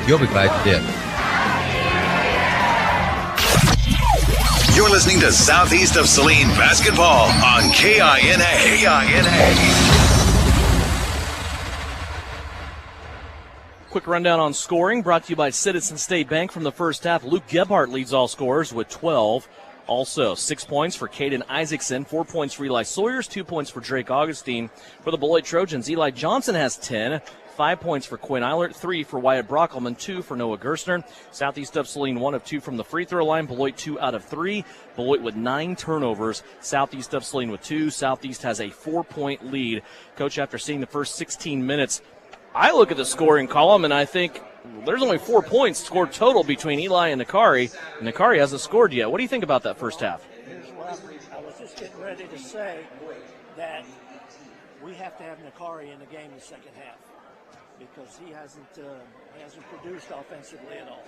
You'll be glad you did. You're listening to Southeast of Saline Basketball on KINA. Quick rundown on scoring brought to you by Citizen State Bank from the first half. Luke Gebhardt leads all scorers with 12. Also, 6 points for Caden Isaacson, 4 points for Eli Sawyers, 2 points for Drake Augustine. For the Beloit Trojans, Eli Johnson has 10, 5 points for Quinn Eilert, 3 for Wyatt Brockelman, 2 for Noah Gerstner. Southeast of Saline, 1 of 2 from the free throw line. Beloit, 2 out of 3. Beloit with 9 turnovers. Southeast of Saline with 2. Southeast has a 4-point lead. Coach, after seeing the first 16 minutes, I look at the scoring column and I think there's only 4 points scored total between Eli and Nakari. And Nakari hasn't scored yet. What do you think about that first half? Here's what I was just getting ready to say, that we have to have Nakari in the game in the second half because he hasn't produced offensively at all.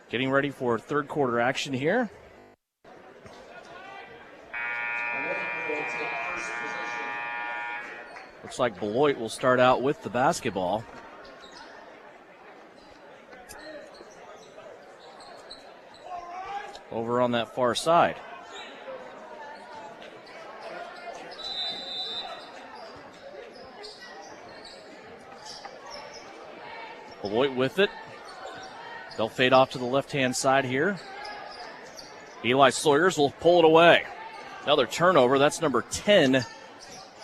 Getting ready for third quarter action here. Looks like Beloit will start out with the basketball. Over on that far side. Beloit with it. They'll fade off to the left-hand side here. Eli Sawyers will pull it away. Another turnover. That's number 10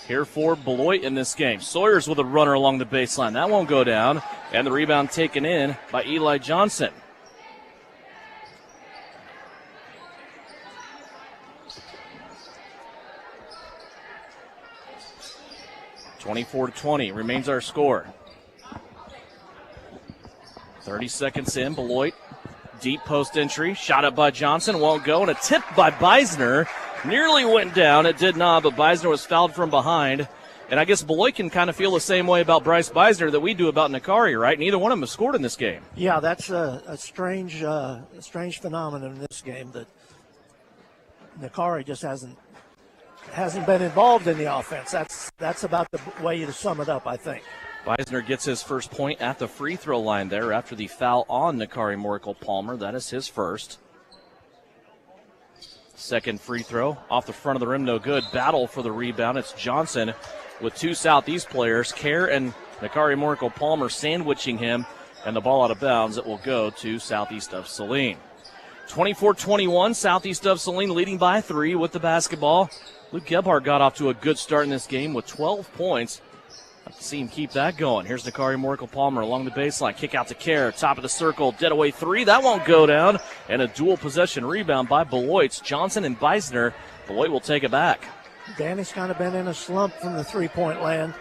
here for Beloit in this game. Sawyers with a runner along the baseline. That won't go down. And the rebound taken in by Eli Johnson. (24-20) remains our score. 30 seconds in, Beloit, deep post entry, shot up by Johnson, won't go, and a tip by Beisner. Nearly went down, it did not, but Beisner was fouled from behind. And I guess Beloit can kind of feel the same way about Bryce Beisner that we do about Nakari, right? Neither one of them have scored in this game. Yeah, that's a strange phenomenon in this game that Nakari just hasn't been involved in the offense. That's about the way to sum it up, I think. Beisner gets his first point at the free throw line there after the foul on Nakari Moracle-Palmer. That is his first. Second free throw off the front of the rim, no good. Battle for the rebound. It's Johnson with 2 Southeast players, Kerr and Nakari Moracle-Palmer, sandwiching him, and the ball out of bounds. It will go to Southeast of Saline. 24-21, Southeast of Saline leading by 3 with the basketball. Luke Gebhardt got off to a good start in this game with 12 points. Have to see him keep that going. Here's Nakari Moracle-Palmer along the baseline. Kick out to Kerr. Top of the circle. Dead away 3. That won't go down. And a dual possession rebound by Beloit. Johnson and Beisner. Beloit will take it back. Danny's kind of been in a slump from the three-point land.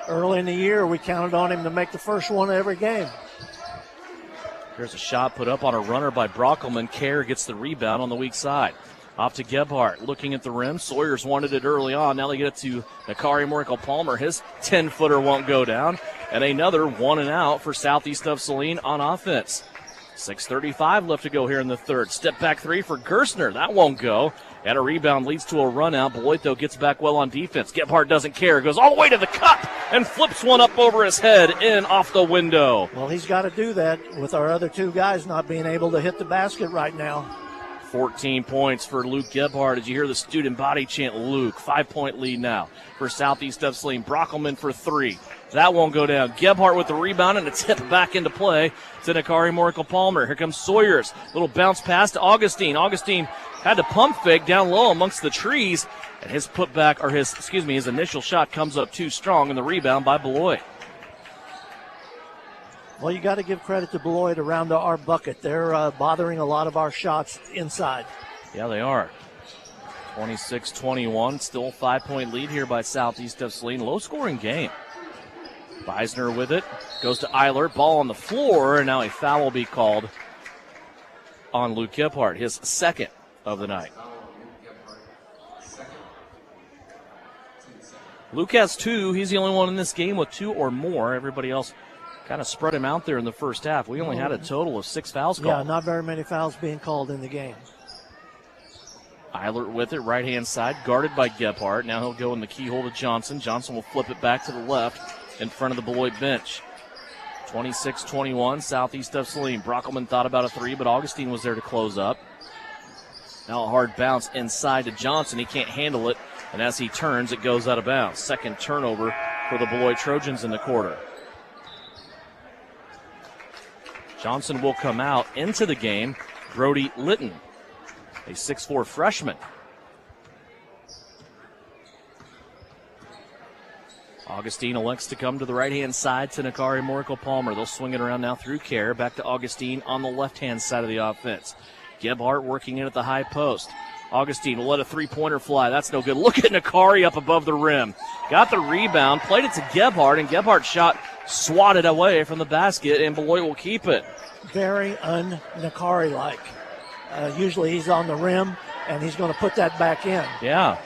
Early in the year, we counted on him to make the first one of every game. Here's a shot put up on a runner by Brockelman. Kerr gets the rebound on the weak side. Off to Gebhardt, looking at the rim. Sawyers wanted it early on. Now they get it to Nakari Moracle-Palmer. His 10-footer won't go down. And another 1 and out for Southeast of Saline on offense. 6:35 left to go here in the third. Step back 3 for Gerstner. That won't go. And a rebound leads to a run out. Beloit, though, gets back well on defense. Gebhardt doesn't care. Goes all the way to the cup and flips one up over his head in off the window. Well, he's got to do that with our other 2 guys not being able to hit the basket right now. 14 points for Luke Gebhardt. Did you hear the student body chant, Luke? 5-point lead now for Southeast of Saline. Brockelman for 3. That won't go down. Gebhardt with the rebound and a tip back into play to Nakari Moracle-Palmer. Here comes Sawyers. Little bounce pass to Augustine. Augustine had to pump fake down low amongst the trees. And his putback, or his initial shot comes up too strong, and the rebound by Beloit. Well, you got to give credit to Beloit around our bucket. They're bothering a lot of our shots inside. Yeah, they are. 26-21, still a 5-point lead here by Southeast of Saline. Low-scoring game. Beisner with it, goes to Eilert, ball on the floor, and now a foul will be called on Luke Gebhardt, his second of the night. Luke has 2. He's the only one in this game with 2 or more. Everybody else kind of spread him out there in the first half. We only had a total of 6 fouls called. Yeah, not very many fouls being called in the game. Eilert with it, right-hand side, guarded by Gebhardt. Now he'll go in the keyhole to Johnson. Johnson will flip it back to the left in front of the Beloit bench. 26-21, Southeast of Saline. Brockelman thought about a 3, but Augustine was there to close up. Now a hard bounce inside to Johnson. He can't handle it, and as he turns, it goes out of bounds. Second turnover for the Beloit Trojans in the quarter. Johnson will come out into the game. Brody Litton, a 6'4 freshman. Augustine elects to come to the right-hand side to Nakari Morikel-Palmer. They'll swing it around now through Kerr. Back to Augustine on the left-hand side of the offense. Gebhardt working in at the high post. Augustine will let a three-pointer fly. That's no good. Look at Nakari up above the rim. Got the rebound, played it to Gebhardt, and Gebhardt's shot swatted away from the basket, and Beloit will keep it. Very un-Nakari-like. Usually he's on the rim, and he's going to put that back in. Yeah.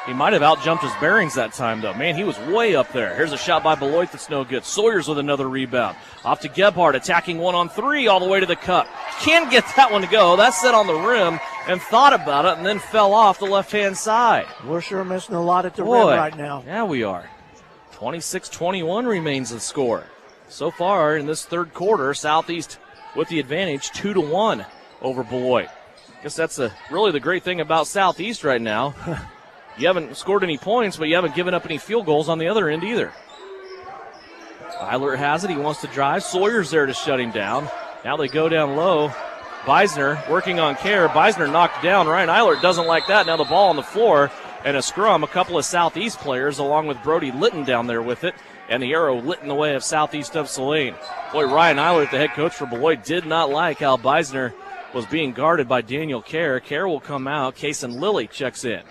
He might have outjumped his bearings that time, though. Man, he was way up there. Here's a shot by Beloit that's no good. Sawyers with another rebound. Off to Gebhardt, attacking 1-on-3 all the way to the cup. Can't get that one to go. That's set on the rim and thought about it and then fell off the left-hand side. We're sure missing a lot at the rim right now. Yeah, we are. 26-21 remains the score. So far in this third quarter, Southeast with the advantage 2-1 over Beloit. Guess that's really the great thing about Southeast right now. You haven't scored any points, but you haven't given up any field goals on the other end either. Eilert has it. He wants to drive. Sawyer's there to shut him down. Now they go down low. Beisner working on Kerr. Beisner knocked down. Ryan Eilert doesn't like that. Now the ball on the floor and a scrum. A couple of Southeast players along with Brody Litton down there with it. And the arrow lit in the way of Southeast of Saline. Boy, Ryan Eilert, the head coach for Beloit, did not like how Beisner was being guarded by Daniel Kerr. Kerr will come out. Kaysen Lilly checks in.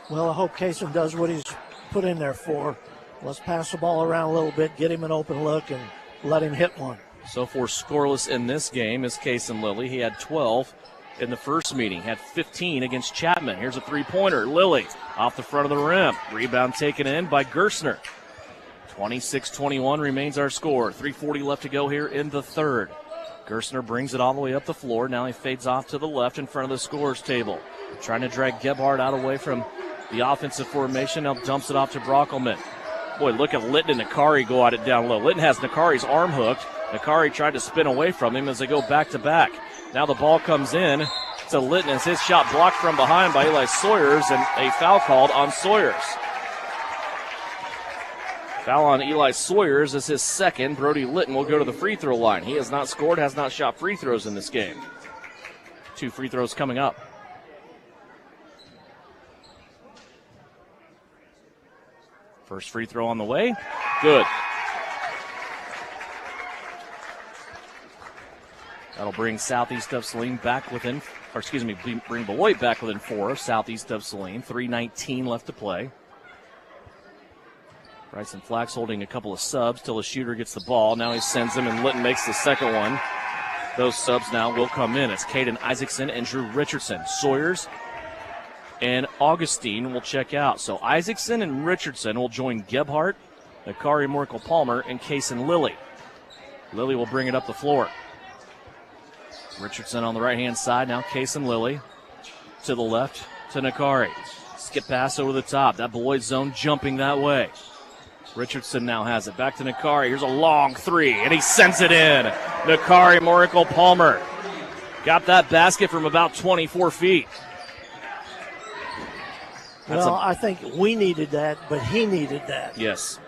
Well, I hope Kaysen does what he's put in there for. Let's pass the ball around a little bit, get him an open look, and let him hit one. So far scoreless in this game is Kaysen Lilly. He had 12 in the first meeting, had 15 against Chapman. Here's a three-pointer. Lilly off the front of the rim. Rebound taken in by Gerstner. 26-21 remains our score. 3:40 left to go here in the third. Gerstner brings it all the way up the floor. Now he fades off to the left in front of the scorer's table. Trying to drag Gebhardt out away from the offensive formation. Now dumps it off to Brockelman. Boy, look at Litton and Nakari go at it down low. Litton has Nakari's arm hooked. Nakari tried to spin away from him as they go back to back. Now the ball comes in to Litton as his shot blocked from behind by Eli Sawyers, and a foul called on Sawyers. Foul on Eli Sawyers is his second. Brody Litton will go to the free throw line. He has not scored, has not shot free throws in this game. 2 free throws coming up. First free throw on the way. Good. That'll bring Southeast of Saline back within, bring Beloit back within 4 of Southeast of Saline. 3:19 left to play. Bryson Flax holding a couple of subs till the shooter gets the ball. Now he sends him, and Litton makes the second one. Those subs now will come in. It's Caden Isaacson and Drew Richardson. Sawyers and Augustine will check out. So Isaacson and Richardson will join Gebhardt, Nakari Morikel-Palmer, and Kaysen Lilly. Lilly will bring it up the floor. Richardson on the right-hand side. Now Kaysen Lilly to the left to Nakari. Skip pass over the top. That Beloit zone jumping that way. Richardson now has it. Back to Nakari. Here's a long three, and he sends it in. Nakari Morikel-Palmer got that basket from about 24 feet. Well, I think we needed that, but he needed that. Yes.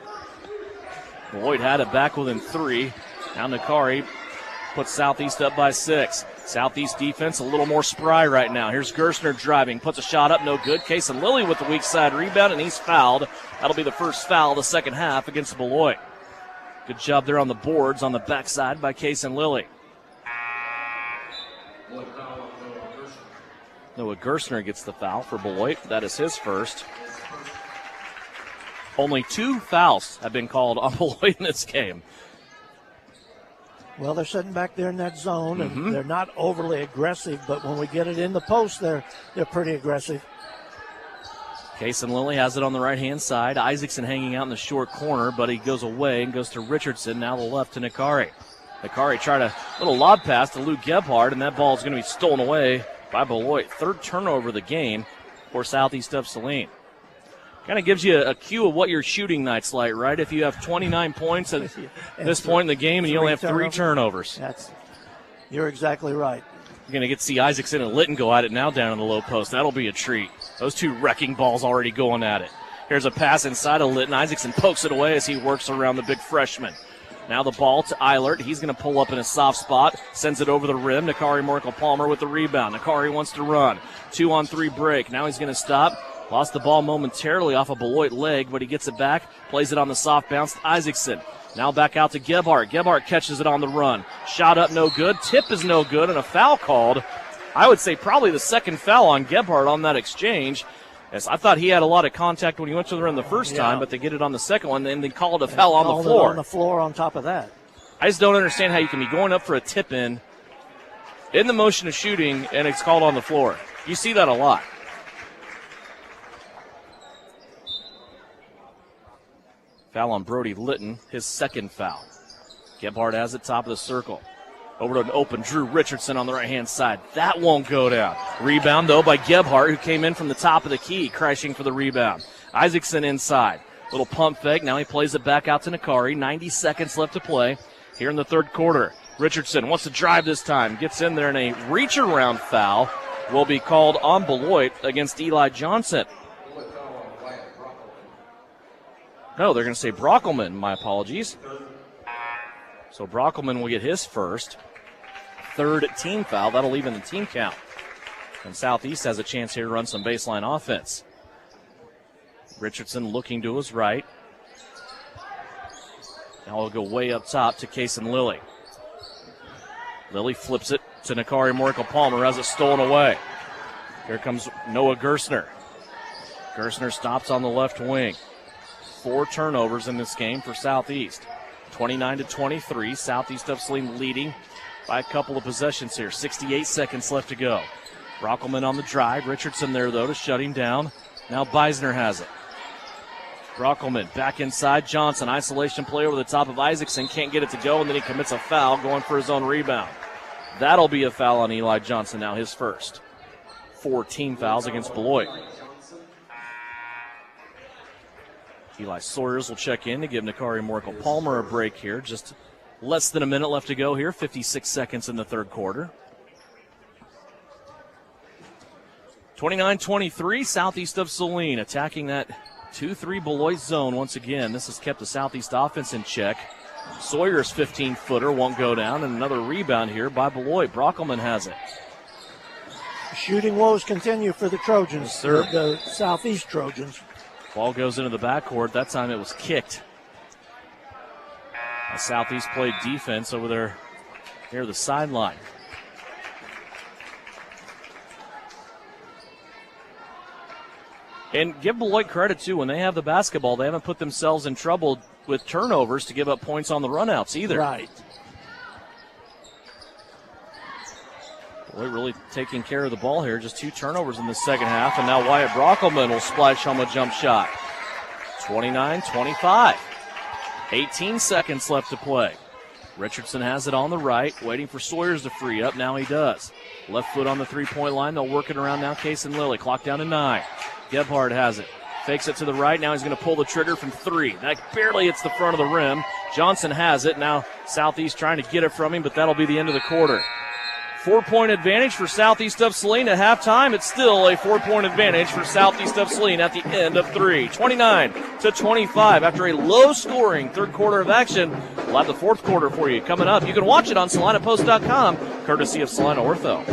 Beloit had it back within 3. Now Nakari puts Southeast up by 6. Southeast defense a little more spry right now. Here's Gerstner driving, puts a shot up, no good. Kaysen Lilly with the weak side rebound, and he's fouled. That'll be the first foul of the second half against Beloit. Good job there on the boards on the backside by Kaysen Lilly. Noah Gerstner gets the foul for Beloit. That is his first. Only 2 fouls have been called on Beloit in this game. Well, they're sitting back there in that zone, and they're not overly aggressive, but when we get it in the post, they're pretty aggressive. Kaysen Lilly has it on the right-hand side. Isaacson hanging out in the short corner, but he goes away and goes to Richardson, now the left to Nakari. Nakari tried a little lob pass to Luke Gebhardt, and that ball is going to be stolen away by Beloit. 3rd turnover of the game for Southeast of Saline. Kind of gives you a cue of what your shooting night's like, right? If you have 29 points at this point in the game and you only have 3 turnovers. You're exactly right. You're going to get to see Isaacson and Litton go at it now down in the low post. That'll be a treat. Those 2 wrecking balls already going at it. Here's a pass inside of Litton. Isaacson pokes it away as he works around the big freshman. Now the ball to Eilert. He's going to pull up in a soft spot. Sends it over the rim. Nakari Morikel-Palmer with the rebound. Nakari wants to run. 2-on-3 break. Now he's going to stop. Lost the ball momentarily off a Beloit leg, but he gets it back, plays it on the soft bounce to Isaacson. Now back out to Gebhardt. Gebhardt catches it on the run. Shot up, no good. Tip is no good, and a foul called. I would say probably the second foul on Gebhardt on that exchange. Yes, I thought he had a lot of contact when he went to the rim the first time, but they get it on the second one, and they called a foul on the floor. On the floor on top of that. I just don't understand how you can be going up for a tip-in in the motion of shooting, and it's called on the floor. You see that a lot. Foul on Brody Litton, his second foul. Gebhardt has it top of the circle. Over to an open Drew Richardson on the right-hand side. That won't go down. Rebound, though, by Gebhardt, who came in from the top of the key, crashing for the rebound. Isaacson inside. Little pump fake. Now he plays it back out to Nakari. 90 seconds left to play here in the third quarter. Richardson wants to drive this time. Gets in there, and a reach-around foul will be called on Beloit against Eli Johnson. No, they're going to say Brockelman. My apologies. So Brockelman will get his first. Third team foul. That'll even the team count. And Southeast has a chance here to run some baseline offense. Richardson looking to his right. Now we'll go way up top to Kason Lilly. Lilly flips it to Nakari Morkel-Palmer, has it stolen away. Here comes Noah Gersner. Gersner stops on the left wing. 4 turnovers in this game for Southeast. 29-23. Southeast of Saline leading by a couple of possessions here. 68 seconds left to go. Brockelman on the drive. Richardson there, though, to shut him down. Now Beisner has it. Brockelman back inside. Johnson, isolation play over the top of Isaacson. Can't get it to go, and then he commits a foul going for his own rebound. That'll be a foul on Eli Johnson now, his first. 4 team fouls against Beloit. Eli Sawyers will check in to give Nakari Morkel-Palmer a break here. Just less than a minute left to go here. 56 seconds in the third quarter. 29-23, Southeast of Saline attacking that 2-3 Beloit zone once again. This has kept the Southeast offense in check. Sawyer's 15-footer won't go down, and another rebound here by Beloit. Brockelman has it. Shooting woes continue for the Trojans, yes, sir. The Southeast Trojans. Ball goes into the backcourt. That time it was kicked. Southeast played defense over there near the sideline. And give Beloit credit, too. When they have the basketball, they haven't put themselves in trouble with turnovers to give up points on the runouts either. Right. Beloit really taking care of the ball here. Just 2 turnovers in the second half. And now Wyatt Brockelman will splash home a jump shot. 29-25. 18 seconds left to play. Richardson has it on the right, waiting for Sawyers to free up. Now he does. Left foot on the three-point line. They'll work it around now. Kason Lilly. Clock down to 9. Gebhardt has it. Fakes it to the right. Now he's going to pull the trigger from 3. That barely hits the front of the rim. Johnson has it. Now Southeast trying to get it from him, but that'll be the end of the quarter. 4-point advantage for Southeast of Saline at halftime. It's still a 4-point advantage for Southeast of Saline at the end of 3. 29-25 after a low-scoring third quarter of action. We'll have the fourth quarter for you coming up. You can watch it on SalinaPost.com, courtesy of Salina Ortho.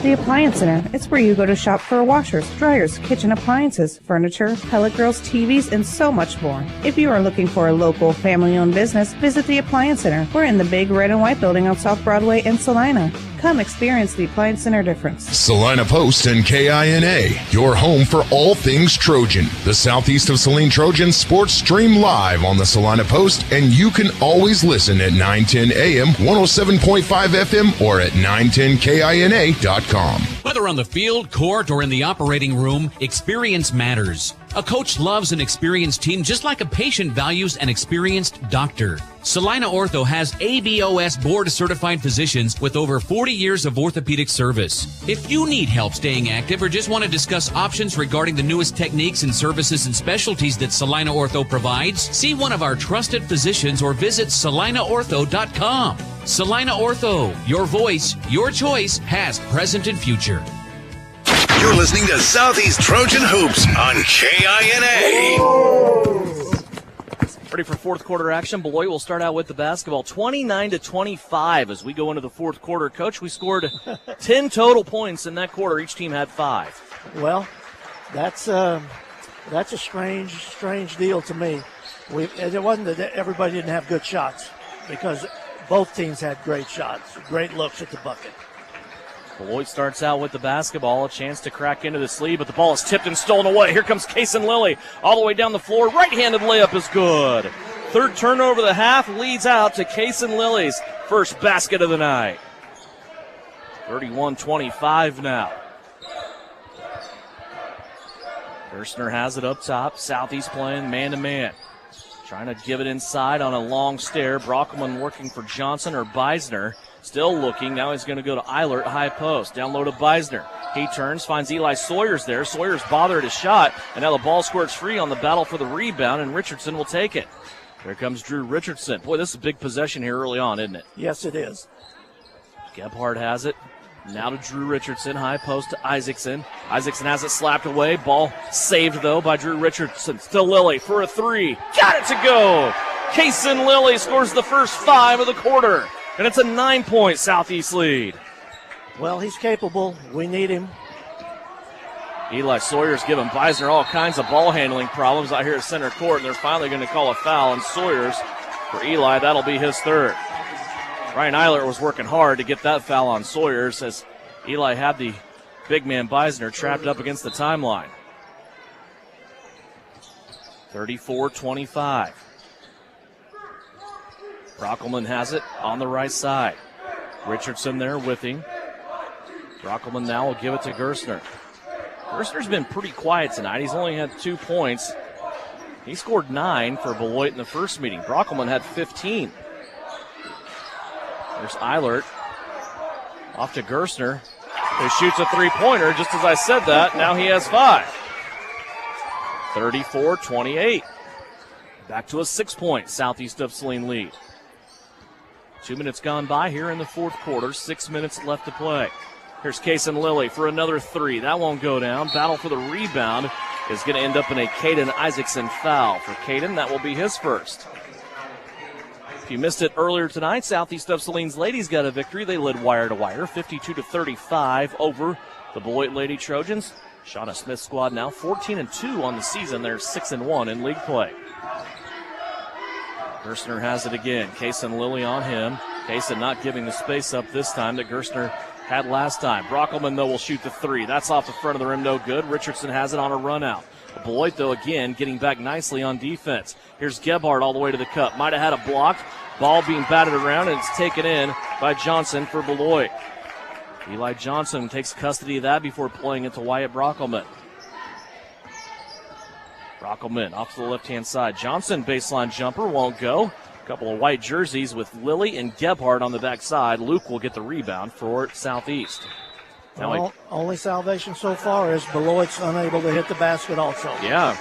The Appliance Center. It's where you go to shop for washers, dryers, kitchen appliances, furniture, pellet grills, TVs, and so much more. If you are looking for a local family-owned business, visit the Appliance Center. We're in the big red and white building on South Broadway in Salina. Come experience the Appliance Center difference. Salina Post and KINA, your home for all things Trojan. The Southeast of Saline Trojans sports stream live on the Salina Post, and you can always listen at 910 AM, 107.5 FM, or at 910KINA.com. Whether on the field, court, or in the operating room, experience matters. A coach loves an experienced team just like a patient values an experienced doctor. Salina Ortho has ABOS board-certified physicians with over 40 years of orthopedic service. If you need help staying active or just want to discuss options regarding the newest techniques and services and specialties that Salina Ortho provides, see one of our trusted physicians or visit salinaortho.com. Salina Ortho, your voice, your choice, past, present, and future. You're listening to Southeast Trojan Hoops on KINA. Ready for fourth quarter action. Beloit will start out with the basketball. 29-25 as we go into the fourth quarter. Coach, we scored 10 total points in that quarter. Each team had 5. Well, that's That's a strange deal to me. It wasn't that everybody didn't have good shots, because both teams had great shots, great looks at the bucket. Beloit starts out with the basketball, a chance to crack into the lead, but the ball is tipped and stolen away. Here comes Kason Lilly all the way down the floor. Right-handed layup is good. Third turnover of the half leads out to Kason Lilly's first basket of the night. 31-25 now. Gerstner has it up top. Southeast playing man-to-man. Trying to give it inside on a long stair. Brockelman working for Johnson or Beisner. Still looking. Now he's going to go to Eilert, high post. Down low to Beisner. He turns, finds Eli Sawyers there. Sawyers bothered his shot, and now the ball squirts free on the battle for the rebound, and Richardson will take it. There comes Drew Richardson. Boy, this is a big possession here early on, isn't it? Yes, it is. Gebhardt has it. Now to Drew Richardson, high post to Isaacson. Isaacson has it slapped away. Ball saved, though, by Drew Richardson. Still Lilly for a three. Got it to go. Kason Lilly scores the first 5 of the quarter, and it's a 9-point Southeast lead. Well, he's capable. We need him. Eli Sawyer's giving Beisner all kinds of ball handling problems out here at center court, and they're finally going to call a foul on Sawyers. For Eli, that'll be his third. Ryan Eilert was working hard to get that foul on Sawyers as Eli had the big man Beisner trapped up against the timeline. 34-25. Brockelman has it on the right side. Richardson there with him. Brockelman now will give it to Gerstner. Gerstner's been pretty quiet tonight. He's only had 2 points. He scored 9 for Beloit in the first meeting. Brockelman had 15. There's Eilert. Off to Gerstner. He shoots a three-pointer just as I said that. Now he has 5. 34-28. Back to a 6-point Southeast of Saline lead. 2 minutes gone by here in the fourth quarter. 6 minutes left to play. Here's Kason Lilly for another 3. That won't go down. Battle for the rebound is going to end up in a Caden Isaacson foul. For Caden, that will be his first. If you missed it earlier tonight, Southeast of Saline's ladies got a victory. They led wire to wire, 52-35 over the Beloit Lady Trojans. Shauna Smith's squad now 14-2 on the season. They're 6-1 in league play. Gerstner has it again. Kason Lilly on him. Kason not giving the space up this time that Gerstner had last time. Brockelman, though, will shoot the 3. That's off the front of the rim, no good. Richardson has it on a run out. Beloit, though, again, getting back nicely on defense. Here's Gebhardt all the way to the cup. Might have had a block. Ball being batted around, and it's taken in by Johnson for Beloit. Eli Johnson takes custody of that before playing it to Wyatt Brockelman. Brockelman off to the left-hand side. Johnson, baseline jumper, won't go. A couple of white jerseys with Lilly and Gebhardt on the backside. Luke will get the rebound for Southeast. Well, only salvation so far is Beloit's unable to hit the basket also. Yeah.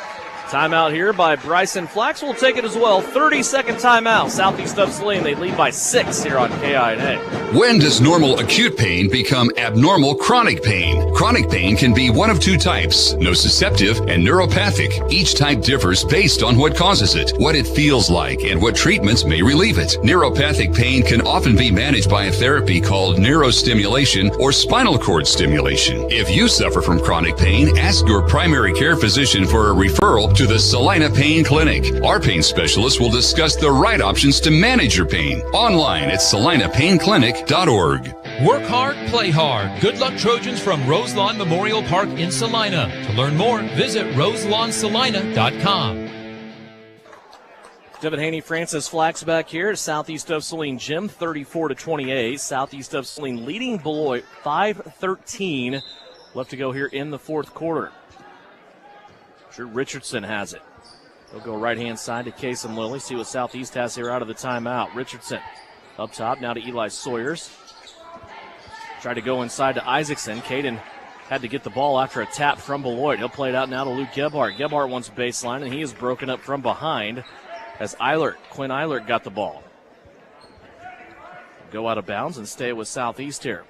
Timeout here by Bryson Flax. Will take it as well. 30-second timeout. Southeast of Saline. They lead by 6 here on KINA. When does normal acute pain become abnormal chronic pain? Chronic pain can be one of 2 types, nociceptive and neuropathic. Each type differs based on what causes it, what it feels like, and what treatments may relieve it. Neuropathic pain can often be managed by a therapy called neurostimulation or spinal cord stimulation. If you suffer from chronic pain, ask your primary care physician for a referral to the Saline Pain Clinic. Our pain specialists will discuss the right options to manage your pain. Online at SalinePainClinic.org. Work hard, play hard. Good luck, Trojans, from Roselawn Memorial Park in Salina. To learn more, visit RoselawnSalina.com. Devin Haney, Francis Flax back here at Southeast of Saline Gym, 34-28. Southeast of Saline leading Beloit 5-13. Left to go here in the fourth quarter. Drew Richardson has it. He'll go right-hand side to Kason Lilly. See what Southeast has here out of the timeout. Richardson up top, now to Eli Sawyers. Tried to go inside to Isaacson. Caden had to get the ball after a tap from Beloit. He'll play it out now to Luke Gebhardt. Gebhardt wants baseline, and he is broken up from behind as Quinn Eilert got the ball. Go out of bounds and stay with Southeast here.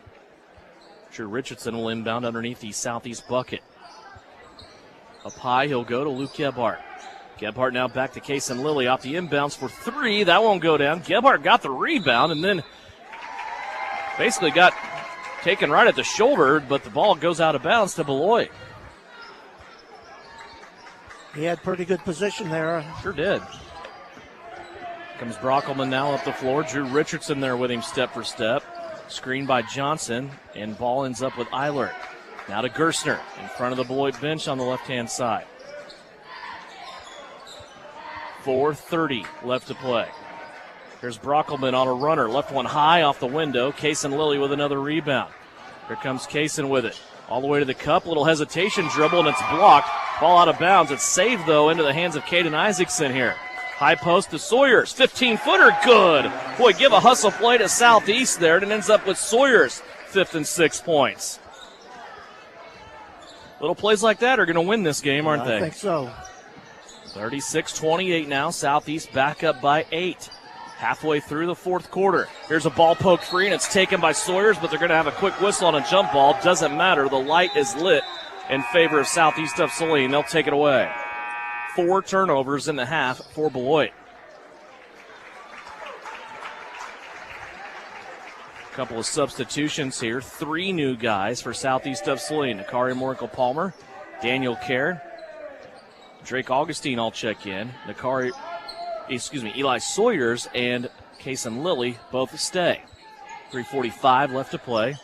Drew Richardson will inbound underneath the Southeast bucket. Up high, he'll go to Luke Gebhardt. Gebhardt now back to Kason Lilly off the inbounds for 3. That won't go down. Gebhardt got the rebound and then basically got taken right at the shoulder, but the ball goes out of bounds to Beloit. He had pretty good position there. Sure did. Comes Brockelman now up the floor. Drew Richardson there with him step for step. Screen by Johnson, and ball ends up with Eilert. Now to Gerstner in front of the Beloit bench on the left-hand side. 4:30 left to play. Here's Brockelman on a runner. Left one high off the window. Kaysen Lilly with another rebound. Here comes Kaysen with it. All the way to the cup. Little hesitation dribble, and it's blocked. Ball out of bounds. It's saved, though, into the hands of Caden Isaacson here. High post to Sawyers. 15-footer, good. Boy, give a hustle play to Southeast there, and it ends up with Sawyers' 5th and 6 points. Little plays like that are going to win this game, aren't they? I think so. 36-28 now. Southeast back up by 8. Halfway through the fourth quarter. Here's a ball poked free, and it's taken by Sawyers, but they're going to have a quick whistle on a jump ball. Doesn't matter. The light is lit in favor of Southeast of Saline. They'll take it away. 4 turnovers in the half for Beloit. A couple of substitutions here. 3 new guys for Southeast of Saline. Nakari Morkel Palmer, Daniel Kerr, Drake Augustine all check in. Eli Sawyers and Kaysen Lilly both stay. 3:45 left to play.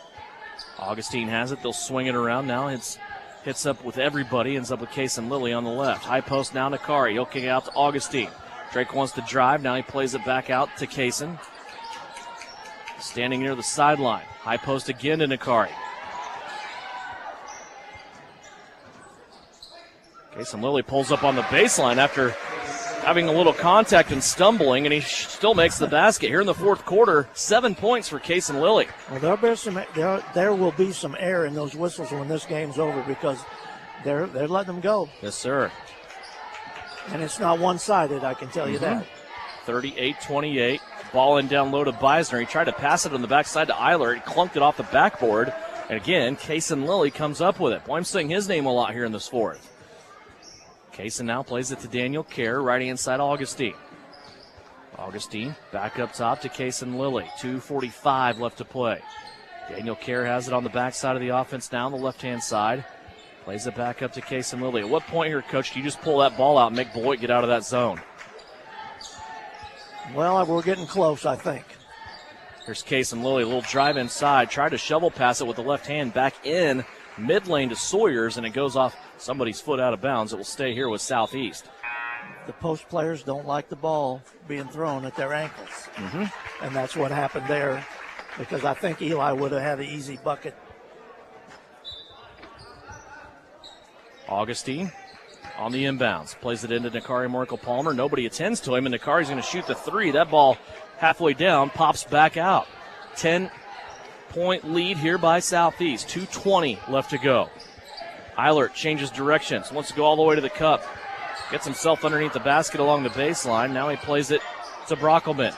Augustine has it. They'll swing it around now. Hits up with everybody. Ends up with Kaysen Lilly on the left. High post now Nakari. He'll kick it out to Augustine. Drake wants to drive. Now he plays it back out to Kaysen. Standing near the sideline. High post again to Nakari. Kaysen Lilly pulls up on the baseline after having a little contact and stumbling, and he still makes the basket. Here in the fourth quarter, 7 points for Kaysen Lilly. Well, there will be some air in those whistles when this game's over because they're letting them go. Yes, sir. And it's not one-sided, I can tell you that. 38-28. Ball in down low to Beisner. He tried to pass it on the backside to Eilert. He clunked it off the backboard. And again, Kaysen Lilly comes up with it. Boy, I'm saying his name a lot here in this fourth. Kaysen now plays it to Daniel Kerr, right-hand side Augustine. Augustine back up top to Kaysen Lilly. 2:45 left to play. Daniel Kerr has it on the backside of the offense now on the left-hand side. Plays it back up to Kaysen Lilly. At what point here, Coach, do you just pull that ball out and make Beloit get out of that zone? Well, we're getting close, I think. Here's Kaysen Lilly, a little drive inside. Tried to shovel pass it with the left hand back in mid lane to Sawyers, and it goes off somebody's foot out of bounds. It will stay here with Southeast. The post players don't like the ball being thrown at their ankles. And that's what happened there because I think Eli would have had an easy bucket. Augustine on the inbounds. Plays it into Nakari Morkel Palmer. Nobody attends to him, and Nakari's going to shoot the three. That ball halfway down pops back out. 10-point lead here by Southeast. 2:20 left to go. Eilert changes directions. Wants to go all the way to the cup. Gets himself underneath the basket along the baseline. Now he plays it to Brockelman.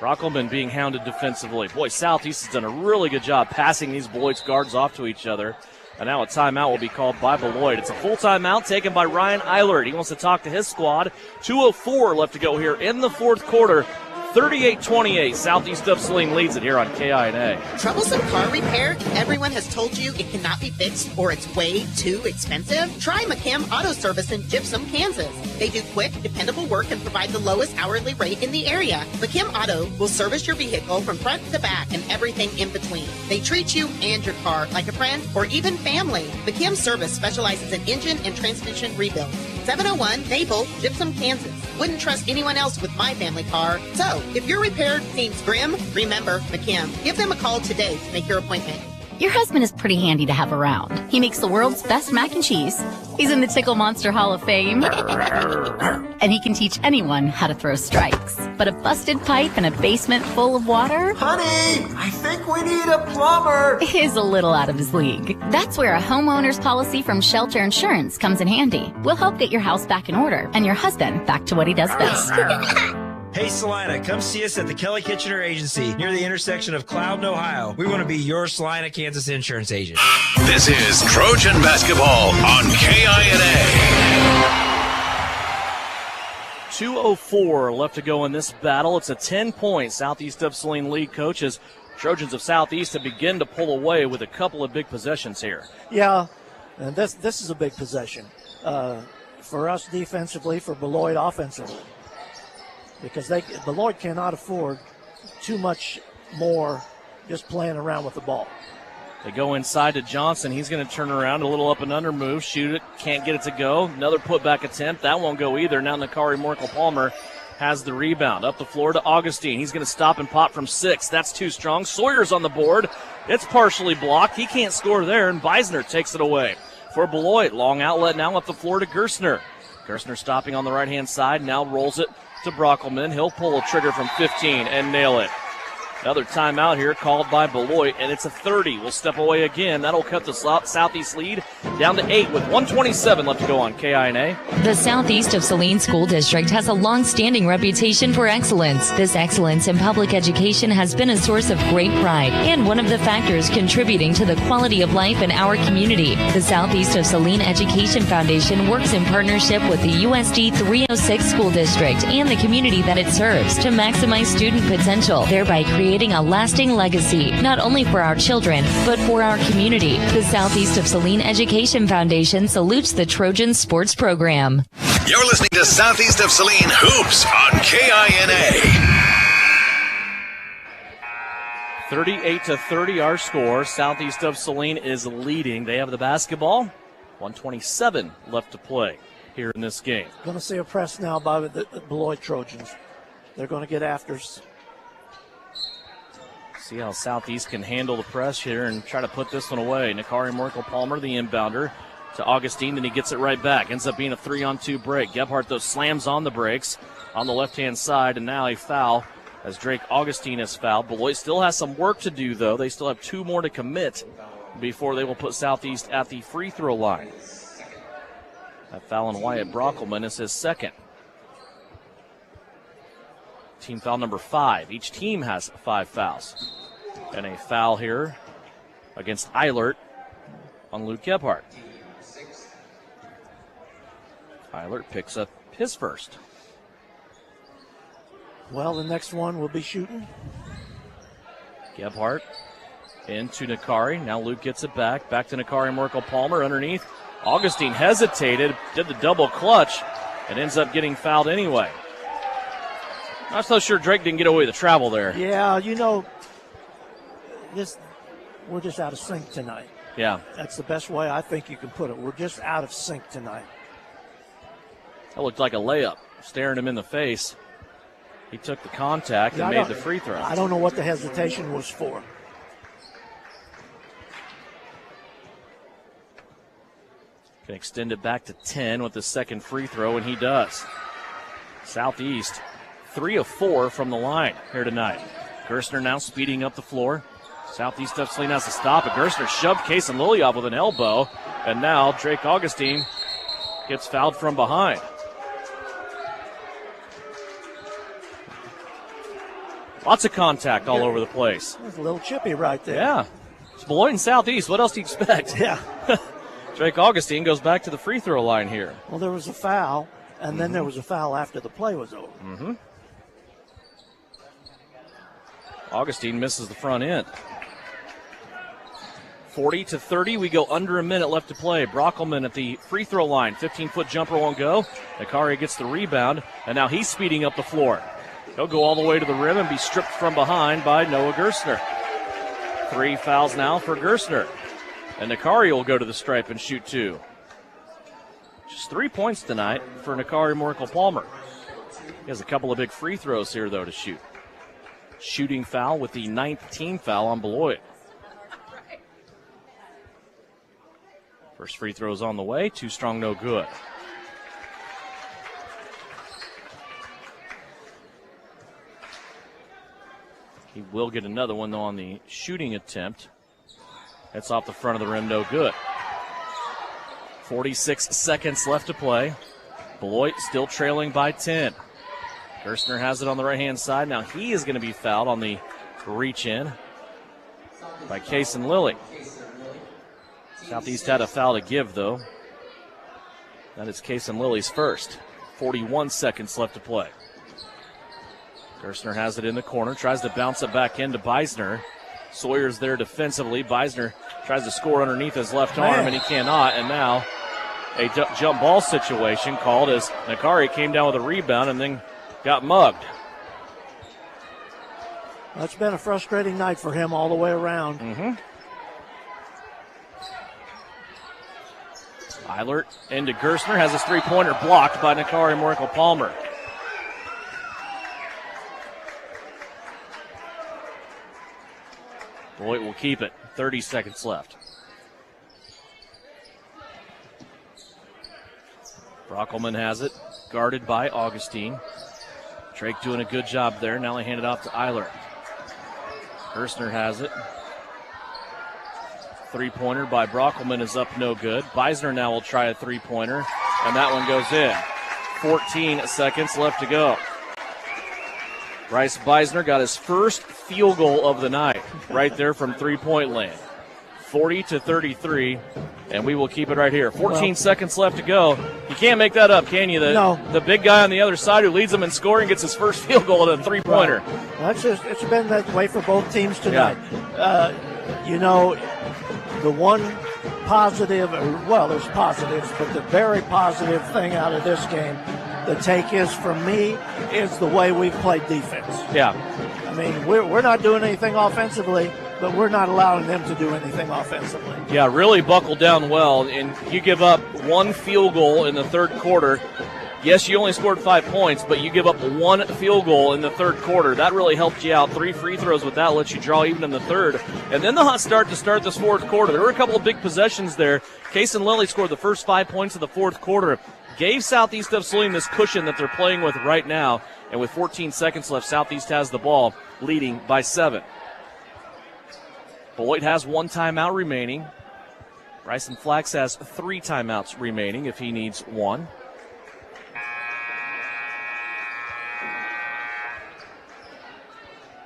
Brockelman being hounded defensively. Boy, Southeast has done a really good job passing these Beloit's guards off to each other. And now a timeout will be called by Beloit. It's a full timeout taken by Ryan Eilert. He wants to talk to his squad. 2:04 left to go here in the fourth quarter. 38-28, Southeast of Saline leads it here on KINA. Troublesome car repair? Everyone has told you it cannot be fixed or it's way too expensive? Try McCam Auto Service in Gypsum, Kansas. They do quick, dependable work and provide the lowest hourly rate in the area. McCam Auto will service your vehicle from front to back and everything in between. They treat you and your car like a friend or even family. McCam Service specializes in engine and transmission rebuild. 701 Maple, Gypsum, Kansas. Wouldn't trust anyone else with my family car. So, if your repair seems grim, remember McKim. Give them a call today to make your appointment. Your husband is pretty handy to have around. He makes the world's best mac and cheese. He's in the Tickle Monster Hall of Fame. And he can teach anyone how to throw strikes. But a busted pipe in a basement full of water? Honey, I think we need a plumber. Is a little out of his league. That's where a homeowner's policy from Shelter Insurance comes in handy. We'll help get your house back in order and your husband back to what he does best. Hey Salina, come see us at the Kelly Kitchener Agency near the intersection of Cloud and Ohio. We want to be your Salina, Kansas insurance agent. This is Trojan Basketball on KINA. 2:04 left to go in this battle. It's a 10-point Southeast of Saline lead. Coaches, Trojans of Southeast have begun to pull away with a couple of big possessions here. Yeah, and this is a big possession. for us defensively, for Beloit offensively, because Beloit cannot afford too much more just playing around with the ball. They go inside to Johnson. He's going to turn around, a little up and under move, shoot it, can't get it to go. Another putback attempt. That won't go either. Now Nakari Merkel-Palmer has the rebound. Up the floor to Augustine. He's going to stop and pop from 6. That's too strong. Sawyer's on the board. It's partially blocked. He can't score there, and Beisner takes it away for Beloit. Long outlet now up the floor to Gerstner. Gerstner stopping on the right-hand side. Now rolls it to Brockelman. He'll pull a trigger from 15 and nail it. Another timeout here called by Beloit, and it's a 30. We'll step away again. That'll cut the Southeast lead down to 8 with 1:27 left to go on KINA. The Southeast of Saline School District has a long-standing reputation for excellence. This excellence in public education has been a source of great pride and one of the factors contributing to the quality of life in our community. The Southeast of Saline Education Foundation works in partnership with the USD 306 School District and the community that it serves to maximize student potential, thereby creating a lasting legacy, not only for our children, but for our community. The Southeast of Saline Education Foundation salutes the Trojans sports program. You're listening to Southeast of Saline Hoops on KINA. 38-30 our score. Southeast of Saline is leading. They have the basketball. 1:27 left to play here in this game. Going to see a press now by the Beloit Trojans. They're going to get after. See how Southeast can handle the press here and try to put this one away. Nakari Merkel-Palmer, the inbounder, to Augustine, then he gets it right back. Ends up being a 3-on-2 break. Gebhardt, though, slams on the brakes on the left-hand side, and now a foul as Drake Augustine is fouled. Beloit still has some work to do, though. They still have 2 more to commit before they will put Southeast at the free throw line. That foul on Wyatt Brockelman is his second. Team foul number 5. Each team has 5 fouls. And a foul here against Eilert on Luke Gebhardt. Eilert picks up his first. Well, the next one will be shooting. Gebhardt into Nakari. Now Luke gets it back. Back to Nakari Merkel-Palmer underneath. Augustine hesitated, did the double clutch, and ends up getting fouled anyway. Not so sure Drake didn't get away with the travel there. Yeah, you know, we're just out of sync tonight. Yeah. That's the best way I think you can put it. We're just out of sync tonight. That looked like a layup, staring him in the face. He took the contact and made the free throw. I don't know what the hesitation was for. Can extend it back to 10 with the second free throw, and he does. Southeast, 3 of 4 from the line here tonight. Gerstner now speeding up the floor. Southeast of Saline has to stop, but Gerstner shoved Kason Lilioff with an elbow, and now Drake Augustine gets fouled from behind. Lots of contact all over the place. There's a little chippy right there. Yeah. It's Beloit and Southeast. What else do you expect? Yeah. Drake Augustine goes back to the free throw line here. Well, there was a foul, and then there was a foul after the play was over. Mm-hmm. Augustine misses the front end. 40-30, we go under a minute left to play. Brockelman at the free throw line. 15-foot jumper won't go. Nakari gets the rebound, and now he's speeding up the floor. He'll go all the way to the rim and be stripped from behind by Noah Gerstner. 3 fouls now for Gerstner. And Nakari will go to the stripe and shoot 2. Just 3 points tonight for Nakari Merkel-Palmer. He has a couple of big free throws here, though, to shoot. Shooting foul with the 9th team foul on Beloit. First free throw's on the way. Too strong, no good. He will get another one, though, on the shooting attempt. That's off the front of the rim, no good. 46 seconds left to play. Beloit still trailing by 10. Gerstner has it on the right-hand side. Now he is going to be fouled on the reach-in by Kason Lilly. Southeast had a foul to give, though. That is Kason Lilly's first. 41 seconds left to play. Gerstner has it in the corner, tries to bounce it back into Beisner. Sawyer's there defensively. Beisner tries to score underneath his left arm, and he cannot. And now a jump ball situation called as Nakari came down with a rebound and then got mugged. That's been a frustrating night for him all the way around. Eilert into Gerstner, has his three-pointer blocked by Nakari Morikel-Palmer. Beloit will keep it. 30 seconds left. Brockelman has it, guarded by Augustine. Drake doing a good job there. Now they hand it off to Eilert. Gerstner has it. Three-pointer by Brockelman is up, no good. Beisner now will try a three-pointer, and that one goes in. 14 seconds left to go. Bryce Beisner got his first field goal of the night right there from three-point land. 40-33, and we will keep it right here. 14 seconds left to go. You can't make that up, can you? The big guy on the other side who leads them in scoring gets his first field goal at a three-pointer. Right. It's been that way for both teams tonight. The one positive, there's positives, but the very positive thing out of this game, the take is, for me, is the way we've played defense. Yeah. I mean, we're not doing anything offensively, but we're not allowing them to do anything offensively. Yeah, really buckled down well, and you give up one field goal in the third quarter. Yes, you only scored 5 points, but you give up one field goal in the third quarter. That really helped you out. 3 free throws with that lets you draw even in the third. And then the hot start to start this fourth quarter. There were a couple of big possessions there. Case and Lilly scored the first 5 points of the fourth quarter. Gave Southeast of Saline this cushion that they're playing with right now. And with 14 seconds left, Southeast has the ball, leading by 7. Beloit has 1 timeout remaining. Bryson Flax has 3 timeouts remaining if he needs 1.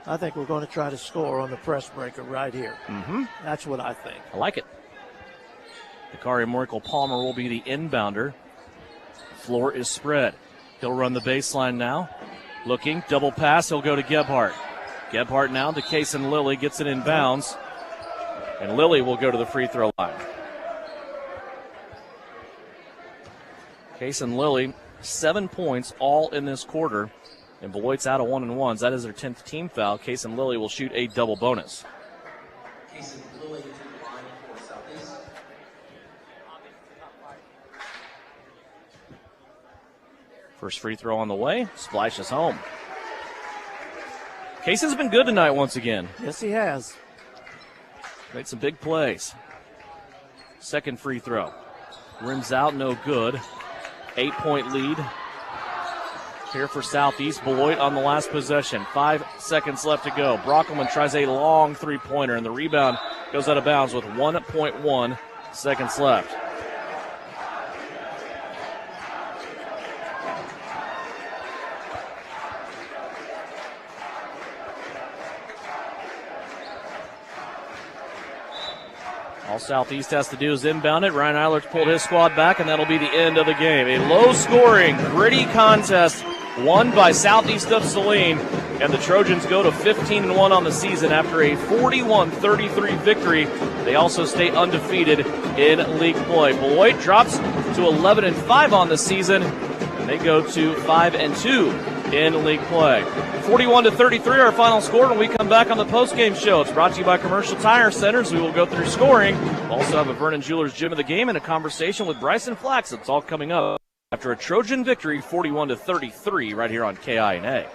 I think we're going to try to score on the press breaker right here. That's what I think. I like it. Nakari Morikel-Palmer will be the inbounder. Floor is spread. He'll run the baseline now. Looking, double pass, he'll go to Gebhardt. Gebhardt now to Case and Lilly, gets it in bounds. And Lilly will go to the free throw line. Case and Lilly, 7 points all in this quarter. And Beloit's out of 1-and-1s. That is their 10th team foul. Case and Lilly will shoot a double bonus. First free throw on the way. Splashes home. Case has been good tonight once again. Yes, he has. Made some big plays. Second free throw. Rims out, no good. 8-point lead here for Southeast. Beloit on the last possession. 5 seconds left to go. Brockelman tries a long three-pointer, and the rebound goes out of bounds with 1.1 seconds left. All Southeast has to do is inbound it. Ryan Eilert's pulled his squad back, and that'll be the end of the game. A low-scoring, gritty contest won by Southeast of Saline, and the Trojans go to 15-1 on the season after a 41-33 victory. They also stay undefeated in league play. Beloit drops to 11-5 on the season, and they go to 5-2 in league play. 41-33 our final score when we come back on the postgame show. It's brought to you by Commercial Tire Centers. We will go through scoring. We'll also have a Vernon Jewelers Gym of the Game and a conversation with Bryson Flax. It's all coming up after a Trojan victory, 41-33, right here on KINA.